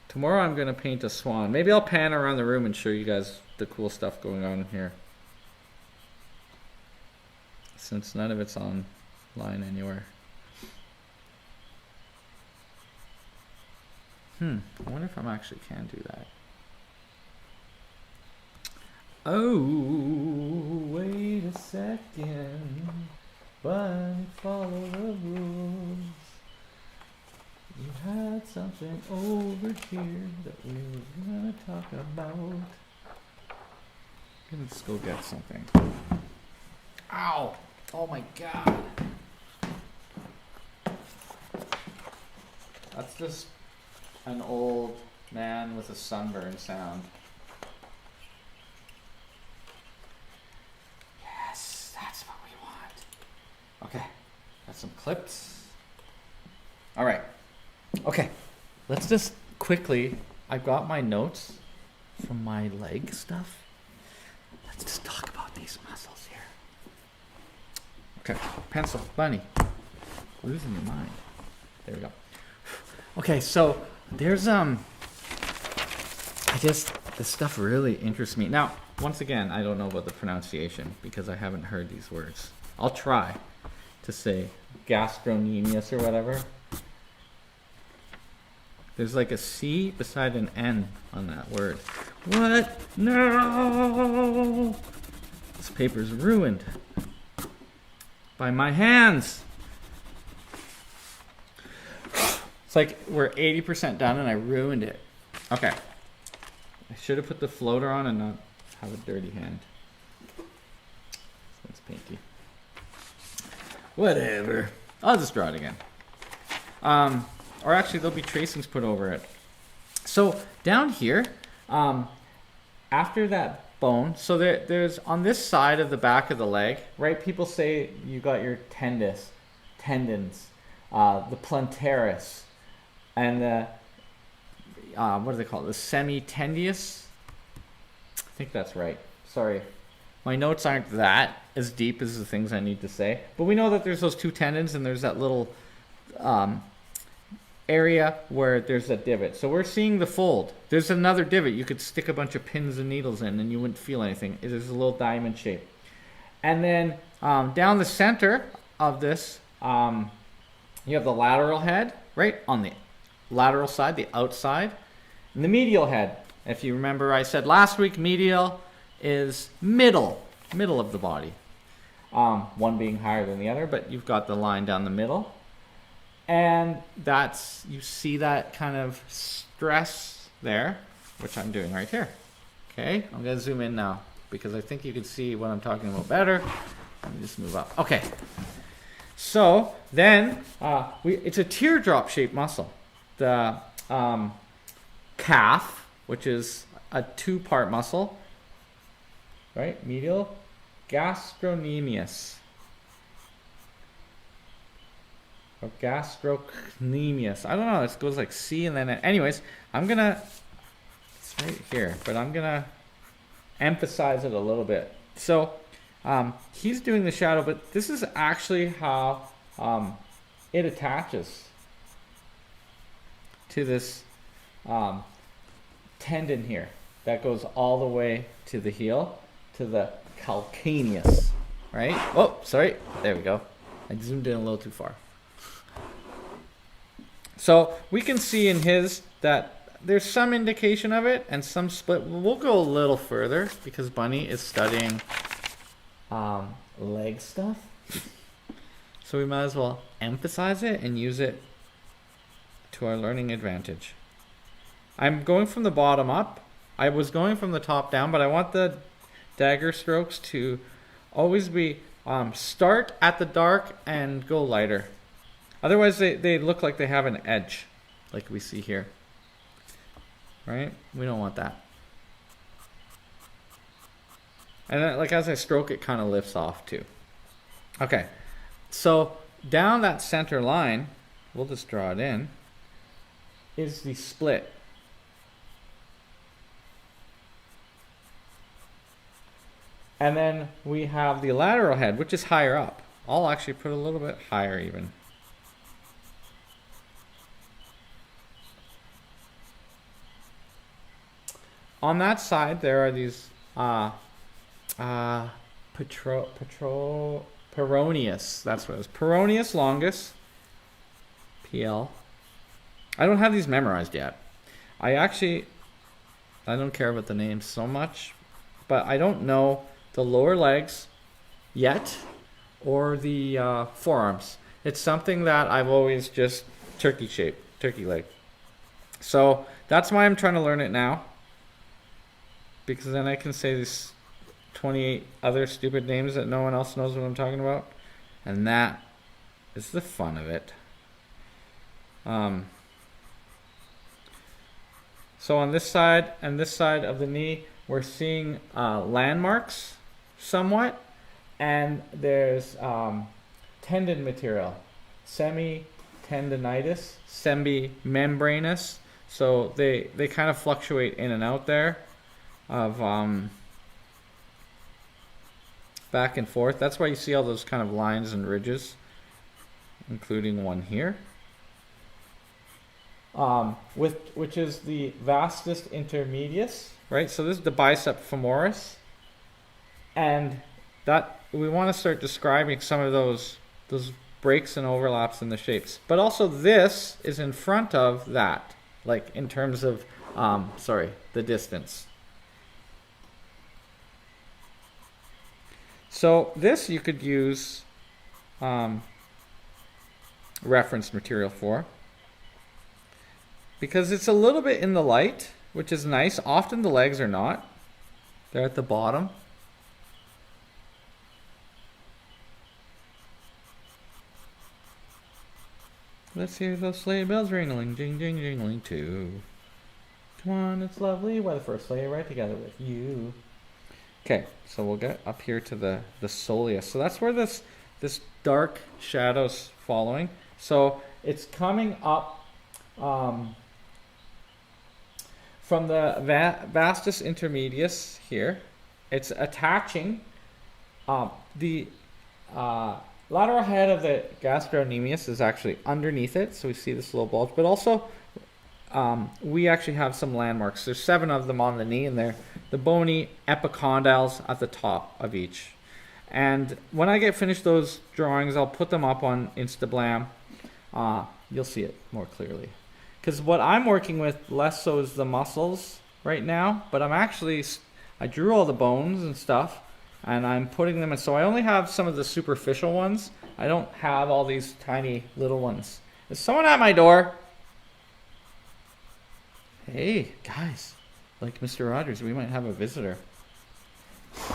Tomorrow I'm going to paint a swan. Maybe I'll pan around the room and show you guys the cool stuff going on in here, since none of it's online anywhere. I wonder if I actually can do that. Oh, wait a second. But follow the rules. You had something over here that we were gonna talk about. Let's go get something. Ow! Oh my god. That's just an old man with a sunburn sound. Yes, that's what we want. Okay, got some clips. All right. Okay, let's just quickly, I've got my notes from my leg stuff. Let's just talk about these muscles here. Okay, pencil, bunny. Losing your mind. There we go. Okay, so there's this stuff really interests me. Now, once again, I don't know about the pronunciation because I haven't heard these words. I'll try to say gastrocnemius or whatever. There's like a C beside an N on that word. What? No! This paper's ruined by my hands. It's like we're 80% done and I ruined it. Okay. I should have put the floater on and not have a dirty hand. That's painty. Whatever. I'll just draw it again. Or actually there'll be tracings put over it. So down here, after that bone, so there's on this side of the back of the leg, right? People say you got your tendons, the plantaris, and the, what do they call it? The semitendius? I think that's right. Sorry. My notes aren't that as deep as the things I need to say. But we know that there's those two tendons and there's that little area where there's a divot. So we're seeing the fold. There's another divot. You could stick a bunch of pins and needles in and you wouldn't feel anything. It is a little diamond shape. And then down the center of this, you have the lateral head, right? On the lateral side, the outside. And the medial head. If you remember, I said last week, medial is middle of the body. One being higher than the other, but you've got the line down the middle. And that's, you see that kind of stress there, which I'm doing right here. Okay, I'm gonna zoom in now because I think you can see what I'm talking about better. Let me just move up. Okay, so then it's a teardrop shaped muscle. The calf, which is a two-part muscle, right? Medial, gastrocnemius. Or gastrocnemius. I don't know. It goes like C and then anyways, I'm gonna, it's right here, but I'm gonna emphasize it a little bit. So he's doing the shadow, but this is actually how it attaches to this tendon here that goes all the way to the heel, to the calcaneus, right? Oh, sorry. There we go. I zoomed in a little too far. So we can see in his that there's some indication of it and some split. We'll go a little further because Bunny is studying leg stuff. So we might as well emphasize it and use it to our learning advantage. I'm going from the bottom up. I was going from the top down, but I want the dagger strokes to always be start at the dark and go lighter. Otherwise, they look like they have an edge, like we see here. Right? We don't want that. And then, like as I stroke, it kind of lifts off too. Okay, so down that center line, we'll just draw it in, is the split. And then we have the lateral head, which is higher up. I'll actually put a little bit higher even. On that side, there are these Peroneus. That's what it is. Peroneus longus. PL. I don't have these memorized yet. I don't care about the names so much, but I don't know the lower legs yet or the forearms. It's something that I've always just turkey leg. So that's why I'm trying to learn it now, because then I can say these 28 other stupid names that no one else knows what I'm talking about, and that is the fun of it. So on this side and this side of the knee, we're seeing landmarks somewhat, and there's tendon material, semi-tendinitis, semi-membranous. So they kind of fluctuate in and out there of back and forth. That's why you see all those kind of lines and ridges, including one here. Which is the vastus intermedius, right? So this is the bicep femoris, and that we want to start describing some of those breaks and overlaps in the shapes. But also this is in front of that, like in terms of the distance. So this you could use reference material for, because it's a little bit in the light, which is nice. Often the legs are not. They're at the bottom. Let's hear those sleigh bells ringling, jing, jing, jingling too. Come on, it's lovely weather for a sleigh right together with you. Okay, so we'll get up here to the soleus. So that's where this dark shadow's following. So it's coming up from the vastus intermedius here. It's attaching the lateral head of the gastrocnemius is actually underneath it, so we see this little bulge. But also, we actually have some landmarks. There's 7 of them on the knee, and they're the bony epicondyles at the top of each. And when I get finished those drawings, I'll put them up on Instablam. You'll see it more clearly. Because what I'm working with less so is the muscles right now, but I drew all the bones and stuff, and I'm putting them in. So I only have some of the superficial ones. I don't have all these tiny little ones. Is someone at my door? Hey, guys, like Mr. Rogers, we might have a visitor.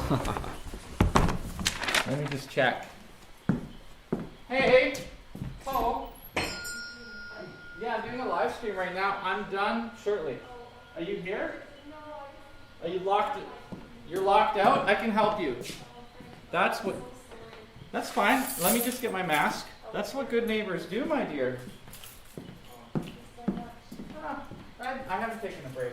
Let me just check. Hey, Paul. Yeah, I'm doing a live stream right now. I'm done shortly. Are you here? Are you locked? You're locked out? I can help you. That's fine. Let me just get my mask. That's what good neighbors do, my dear. I haven't taken a break.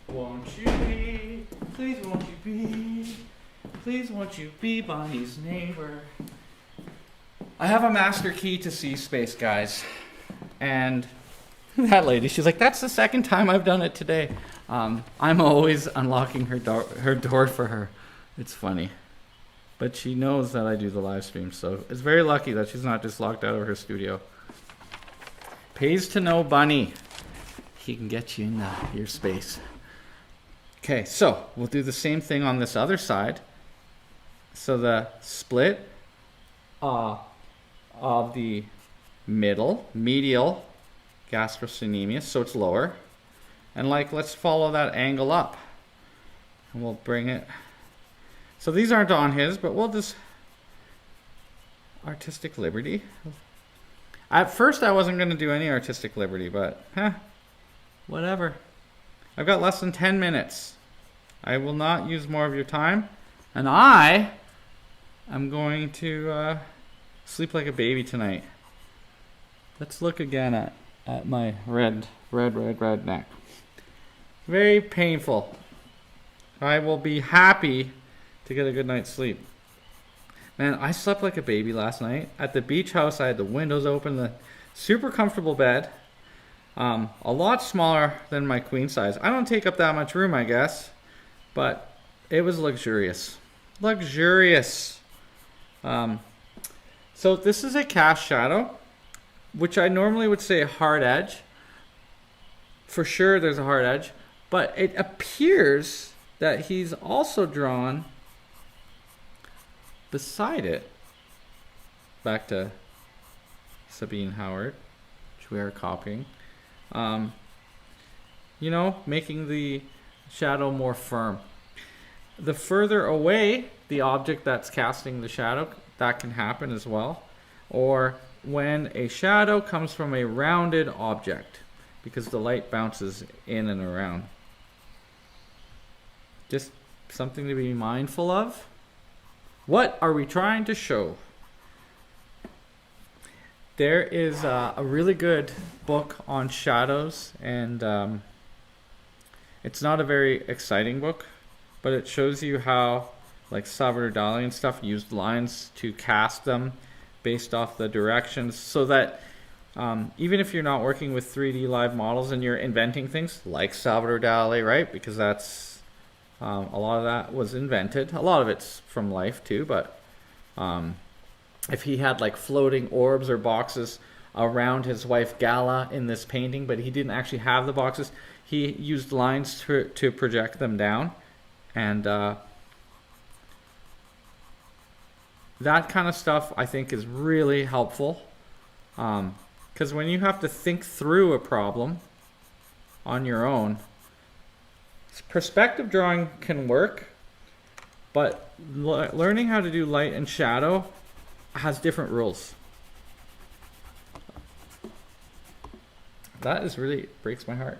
Won't you be, please won't you be, please won't you be Bonnie's neighbor. I have a master key to C space, guys. And that lady, she's like, that's the second time I've done it today. I'm always unlocking her door for her. It's funny. But she knows that I do the live stream, so it's very lucky that she's not just locked out of her studio. Pays to know Bunny. He can get you in your space. Okay, so we'll do the same thing on this other side. So the split of the medial gastrocnemius, so it's lower. And like, let's follow that angle up. And we'll bring it. So these aren't on his, but we'll just artistic liberty. At first I wasn't going to do any artistic liberty, but whatever. I've got less than 10 minutes. I will not use more of your time. And I am going to sleep like a baby tonight. Let's look again at my red neck. Very painful. I will be happy to get a good night's sleep. Man, I slept like a baby last night. At the beach house, I had the windows open, the super comfortable bed. A lot smaller than my queen size. I don't take up that much room, I guess. But it was luxurious. Luxurious. So this is a cast shadow, which I normally would say a hard edge. For sure there's a hard edge. But it appears that he's also drawn beside it. Back to Sabin Howard, which we are copying. You know, making the shadow more firm. The further away the object that's casting the shadow, that can happen as well. Or when a shadow comes from a rounded object, because the light bounces in and around. Just something to be mindful of. What are we trying to show? There is a really good book on shadows, and it's not a very exciting book, but it shows you how, like Salvador Dali and stuff, used lines to cast them based off the directions, so that even if you're not working with 3D live models and you're inventing things like Salvador Dali, right? Because that's a lot of that was invented. A lot of it's from life too, but if he had like floating orbs or boxes around his wife Gala in this painting, but he didn't actually have the boxes, he used lines to project them down. And that kind of stuff I think is really helpful, because when you have to think through a problem on your own, perspective drawing can work, but learning how to do light and shadow has different rules. That is really breaks my heart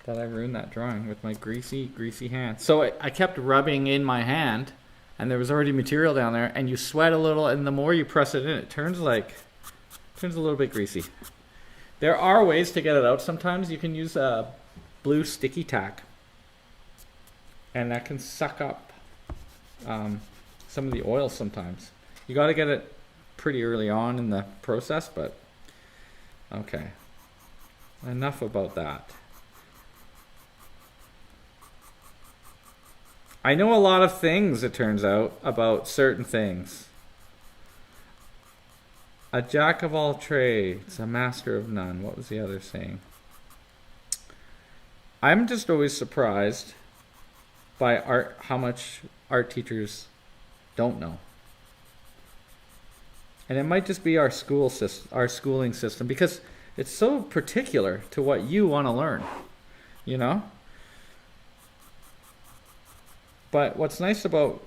that I ruined that drawing with my greasy hand. So I kept rubbing in my hand, and there was already material down there, and you sweat a little, and the more you press it in, it turns a little bit greasy. There are ways to get it out sometimes. You can use blue sticky tack, and that can suck up some of the oil sometimes. You got to get it pretty early on in the process, but okay. Enough about that. I know a lot of things, it turns out, about certain things. A jack of all trades, a master of none. What was the other saying? I'm just always surprised by art, how much art teachers don't know. And it might just be our school system, our schooling system, because it's so particular to what you want to learn, you know? But what's nice about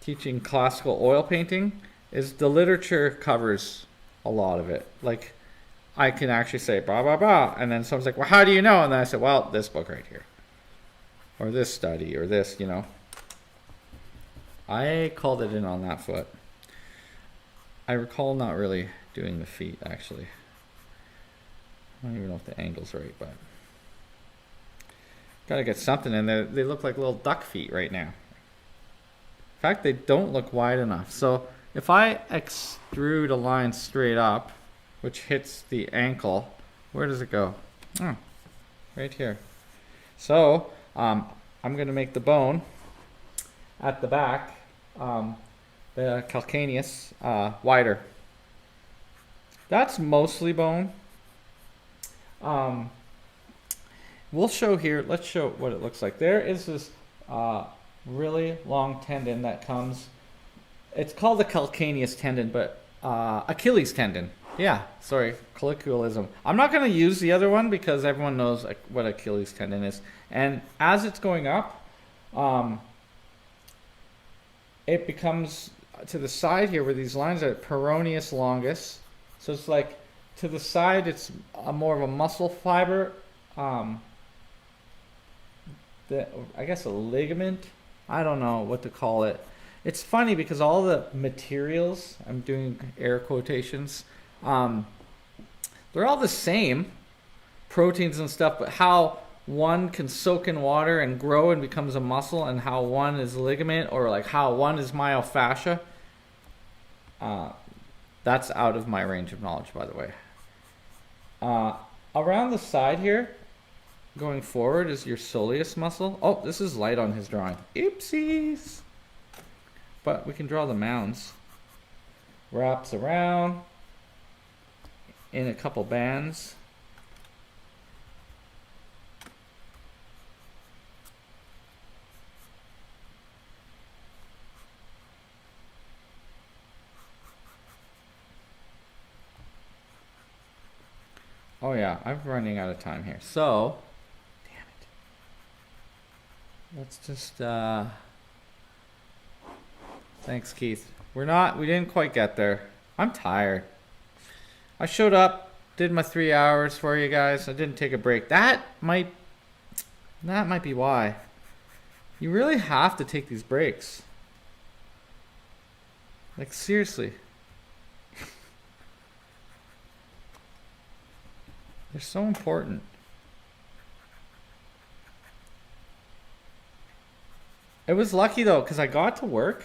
teaching classical oil painting is the literature covers a lot of it. Like, I can actually say blah blah blah, and then someone's like, well, how do you know? And then I said, well, this book right here, or this study, or this, you know. I called it in on that foot. I recall not really doing the feet, actually. I don't even know if the angle's right, but gotta get something in there. They look like little duck feet right now. In fact, they don't look wide enough. So if I extrude a line straight up, which hits the ankle, where does it go? Oh, right here. So I'm going to make the bone at the back, the calcaneus, wider. That's mostly bone. We'll show here, let's show what it looks like. There is this really long tendon that comes, it's called the calcaneus tendon, but Achilles tendon. Yeah, sorry, colloquialism. I'm not going to use the other one because everyone knows like, what Achilles tendon is. And as it's going up, it becomes to the side here where these lines are peroneus longus. So it's like to the side, it's more of a muscle fiber. I guess a ligament. I don't know what to call it. It's funny because all the materials, I'm doing air quotations, they're all the same, proteins and stuff, but how one can soak in water and grow and becomes a muscle, and how one is ligament, or like how one is myofascia, that's out of my range of knowledge, by the way. Around the side here, going forward, is your soleus muscle. Oh, this is light on his drawing. Oopsies. But we can draw the mounds. Wraps around in a couple bands. Oh yeah, I'm running out of time here. So, damn it. Let's just, thanks, Keith. We didn't quite get there. I'm tired. I showed up, did my 3 hours for you guys. I didn't take a break. That might be why. You really have to take these breaks. Like, seriously. They're so important. It was lucky though, because I got to work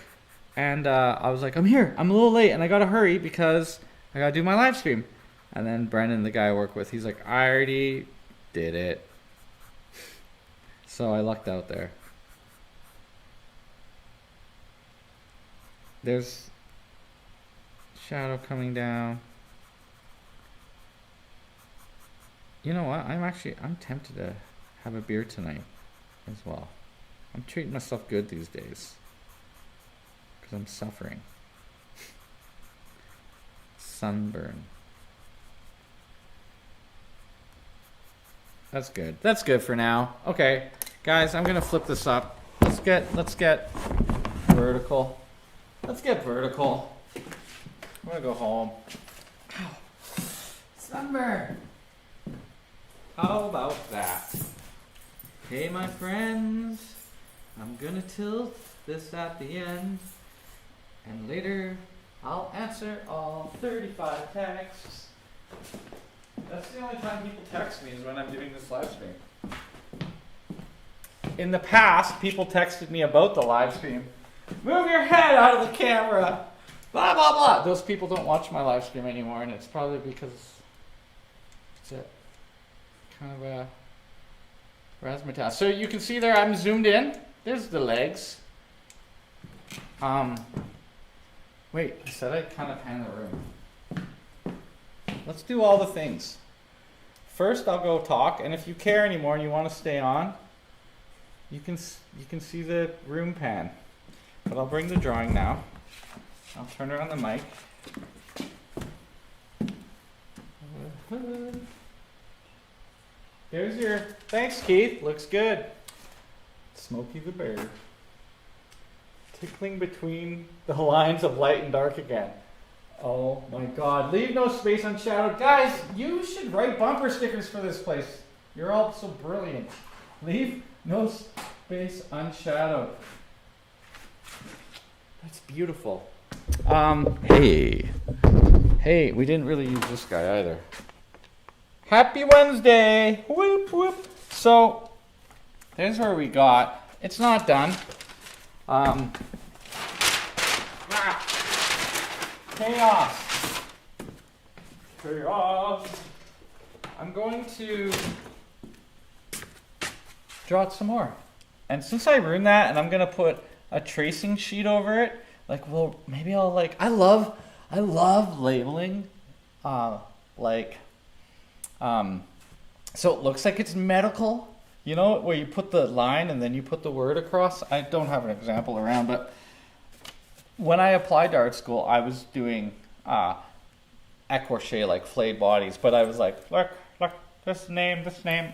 and I was like, I'm here, I'm a little late, and I gotta hurry because I gotta do my live stream. And then Brendan, the guy I work with, he's like, I already did it. So I lucked out there. There's shadow coming down. You know what? I'm tempted to have a beer tonight as well. I'm treating myself good these days because I'm suffering. Sunburn. That's good. That's good for now. Okay, guys, I'm gonna flip this up. Let's get vertical. Let's get vertical. I'm gonna go home. Ow. Sunburn. How about that? Hey, my friends, I'm gonna tilt this at the end, and later I'll answer all 35 texts. That's the only time people text me is when I'm doing this live stream. In the past, people texted me about the live stream. Move your head out of the camera. Blah, blah, blah. Those people don't watch my live stream anymore, and it's probably because it's a kind of a razzmatazz. So you can see there I'm zoomed in. There's the legs. Wait, I said I'd kind of pan the room. Let's do all the things. First, I'll go talk, and if you care anymore and you want to stay on, you can see the room pan. But I'll bring the drawing now. I'll turn around the mic. Here's your, thanks Keith, looks good. Smokey the Bear. Tickling between the lines of light and dark again. Oh my God, leave no space unshadowed. Guys, you should write bumper stickers for this place. You're all so brilliant. Leave no space unshadowed. That's beautiful. Hey, we didn't really use this guy either. Happy Wednesday! Whoop whoop. So, there's where we got. It's not done. Chaos. I'm going to draw it some more. And since I ruined that, and I'm gonna put a tracing sheet over it, like, well, maybe I'll like. I love labeling, so it looks like it's medical. You know, where you put the line and then you put the word across. I don't have an example around, but when I applied to art school, I was doing écorché, like flayed bodies. But I was like, look, this name.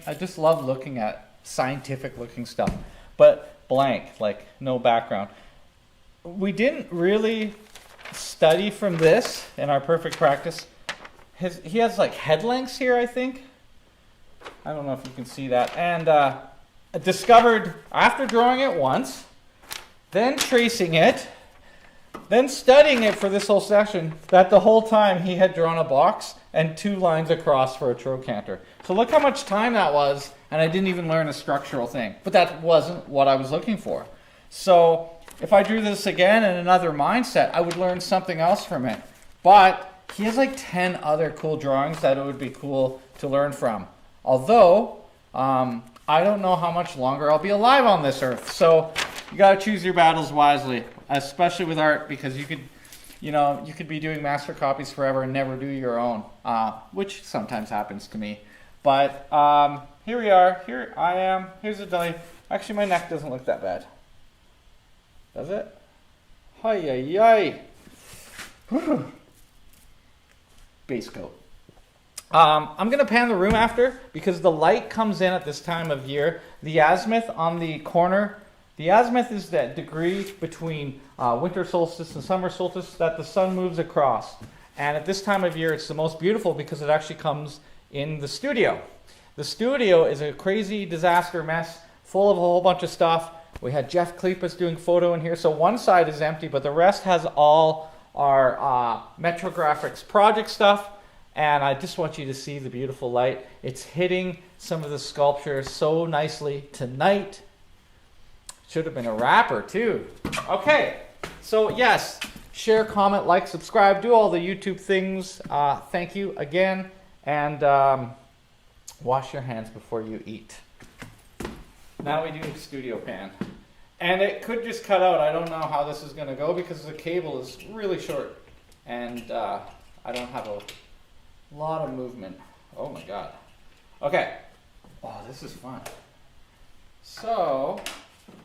I just love looking at scientific looking stuff, but blank, like no background. We didn't really study from this in our perfect practice. He has like head lengths here, I think. I don't know if you can see that. And I discovered after drawing it once, then tracing it, then studying it for this whole session, that the whole time he had drawn a box and 2 lines across for a trochanter. So look how much time that was, and I didn't even learn a structural thing. But that wasn't what I was looking for. So if I drew this again in another mindset, I would learn something else from it. But he has like 10 other cool drawings that it would be cool to learn from. Although, I don't know how much longer I'll be alive on this earth. So you got to choose your battles wisely, especially with art, because you could be doing master copies forever and never do your own, which sometimes happens to me. But here we are. Here I am. Here's a delay. Actually, my neck doesn't look that bad. Does it? Hi-yi-yi. Base coat. I'm going to pan the room after because the light comes in at this time of year. The azimuth on the corner, the azimuth is that degree between winter solstice and summer solstice that the sun moves across. And at this time of year, it's the most beautiful because it actually comes in the studio. The studio is a crazy disaster mess full of a whole bunch of stuff. We had Jeff Klippas doing photo in here. So one side is empty, but the rest has all our Metrographics project stuff. And I just want you to see the beautiful light. It's hitting some of the sculptures so nicely tonight. Should have been a wrapper too. Okay, so yes, share, comment, like, subscribe, do all the YouTube things. Thank you again. And wash your hands before you eat. Now we do studio pan. And it could just cut out. I don't know how this is going to go because the cable is really short. And I don't have a lot of movement. Oh my god. Okay. Oh, this is fun. So,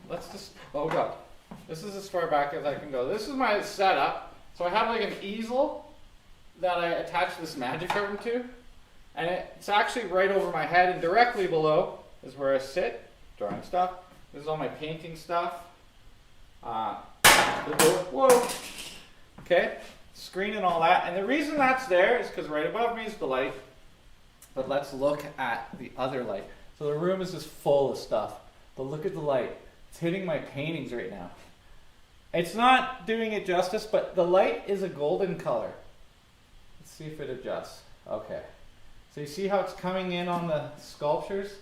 let's just, oh god. This is as far back as I can go. This is my setup. So I have like an easel that I attach this magic curtain to. And it's actually right over my head, and directly below is where I sit, drawing stuff. This is all my painting stuff. Whoa. Okay. Screen and all that. And the reason that's there is because right above me is the light. But let's look at the other light. So the room is just full of stuff. But look at the light. It's hitting my paintings right now. It's not doing it justice, but the light is a golden color. Let's see if it adjusts. Okay. So you see how it's coming in on the sculptures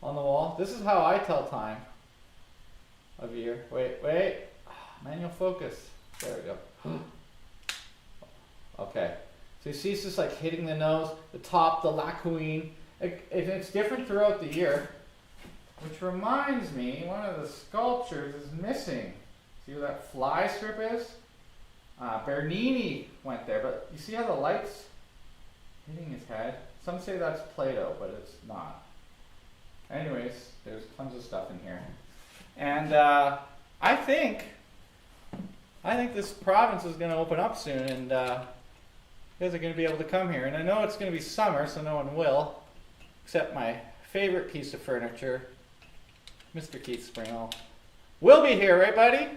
on the wall? This is how I tell time of year. Wait. Manual focus. There we go. Okay. So you see it's just like hitting the nose, the top, the lacuine. It's different throughout the year. Which reminds me, one of the sculptures is missing. See where that fly strip is? Bernini went there, but you see how the light's hitting his head? Some say that's Play-Doh, but it's not. Anyways, there's tons of stuff in here. And I think this province is going to open up soon, and you guys are going to be able to come here. And I know it's going to be summer, so no one will, except my favorite piece of furniture, Mr. Keith Springall. Will be here, right, buddy?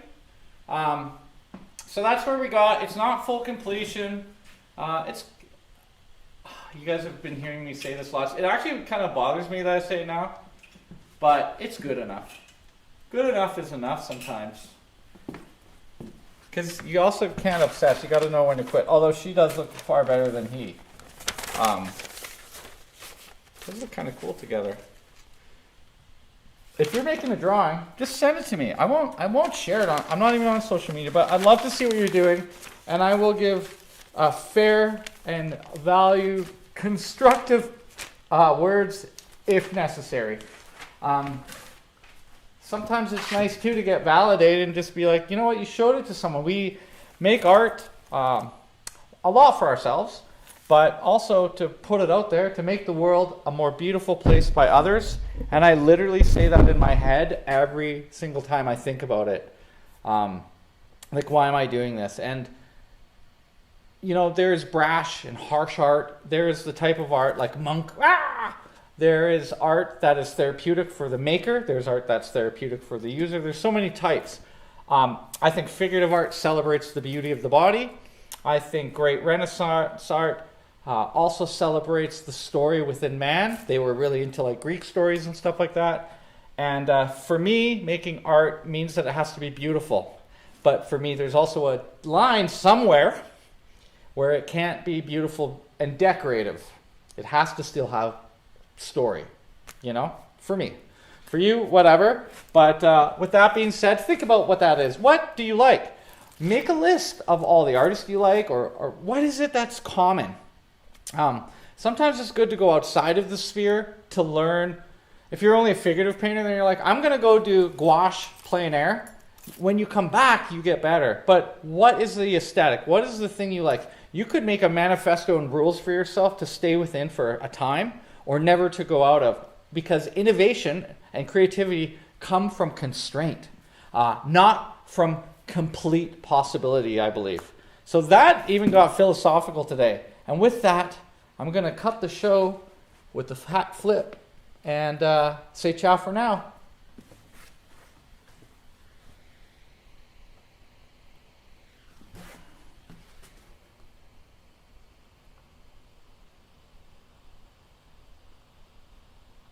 So that's where we got. It's not full completion. You guys have been hearing me say this lots. It actually kind of bothers me that I say it now, but it's good enough. Good enough is enough sometimes. Because you also can't obsess. You got to know when to quit. Although she does look far better than he. Those look kind of cool together. If you're making a drawing, just send it to me. I won't share it on. I'm not even on social media, but I'd love to see what you're doing, and I will give fair and value constructive words if necessary. Sometimes it's nice too to get validated and just be like, you know what, you showed it to someone. We make art a lot for ourselves, but also to put it out there to make the world a more beautiful place by others. And I literally say that in my head every single time I think about it. Like, why am I doing this? And you know, there's brash and harsh art. There's the type of art like monk. There is art that is therapeutic for the maker. There's art that's therapeutic for the user. There's so many types. I think figurative art celebrates the beauty of the body. I think great Renaissance art also celebrates the story within man. They were really into like Greek stories and stuff like that. And for me, making art means that it has to be beautiful. But for me, there's also a line somewhere where it can't be beautiful and decorative. It has to still have story, you know, for me. For you, whatever. But with that being said, think about what that is. What do you like? Make a list of all the artists you like, or what is it that's common. Sometimes it's good to go outside of the sphere to learn. If you're only a figurative painter, then you're like, I'm going to go do gouache plein air. When you come back, you get better. But what is the aesthetic? What is the thing you like? You could make a manifesto and rules for yourself to stay within for a time or never to go out of. Because innovation and creativity come from constraint, not from complete possibility, I believe. So that even got philosophical today. And with that, I'm going to cut the show with the hat flip and say ciao for now.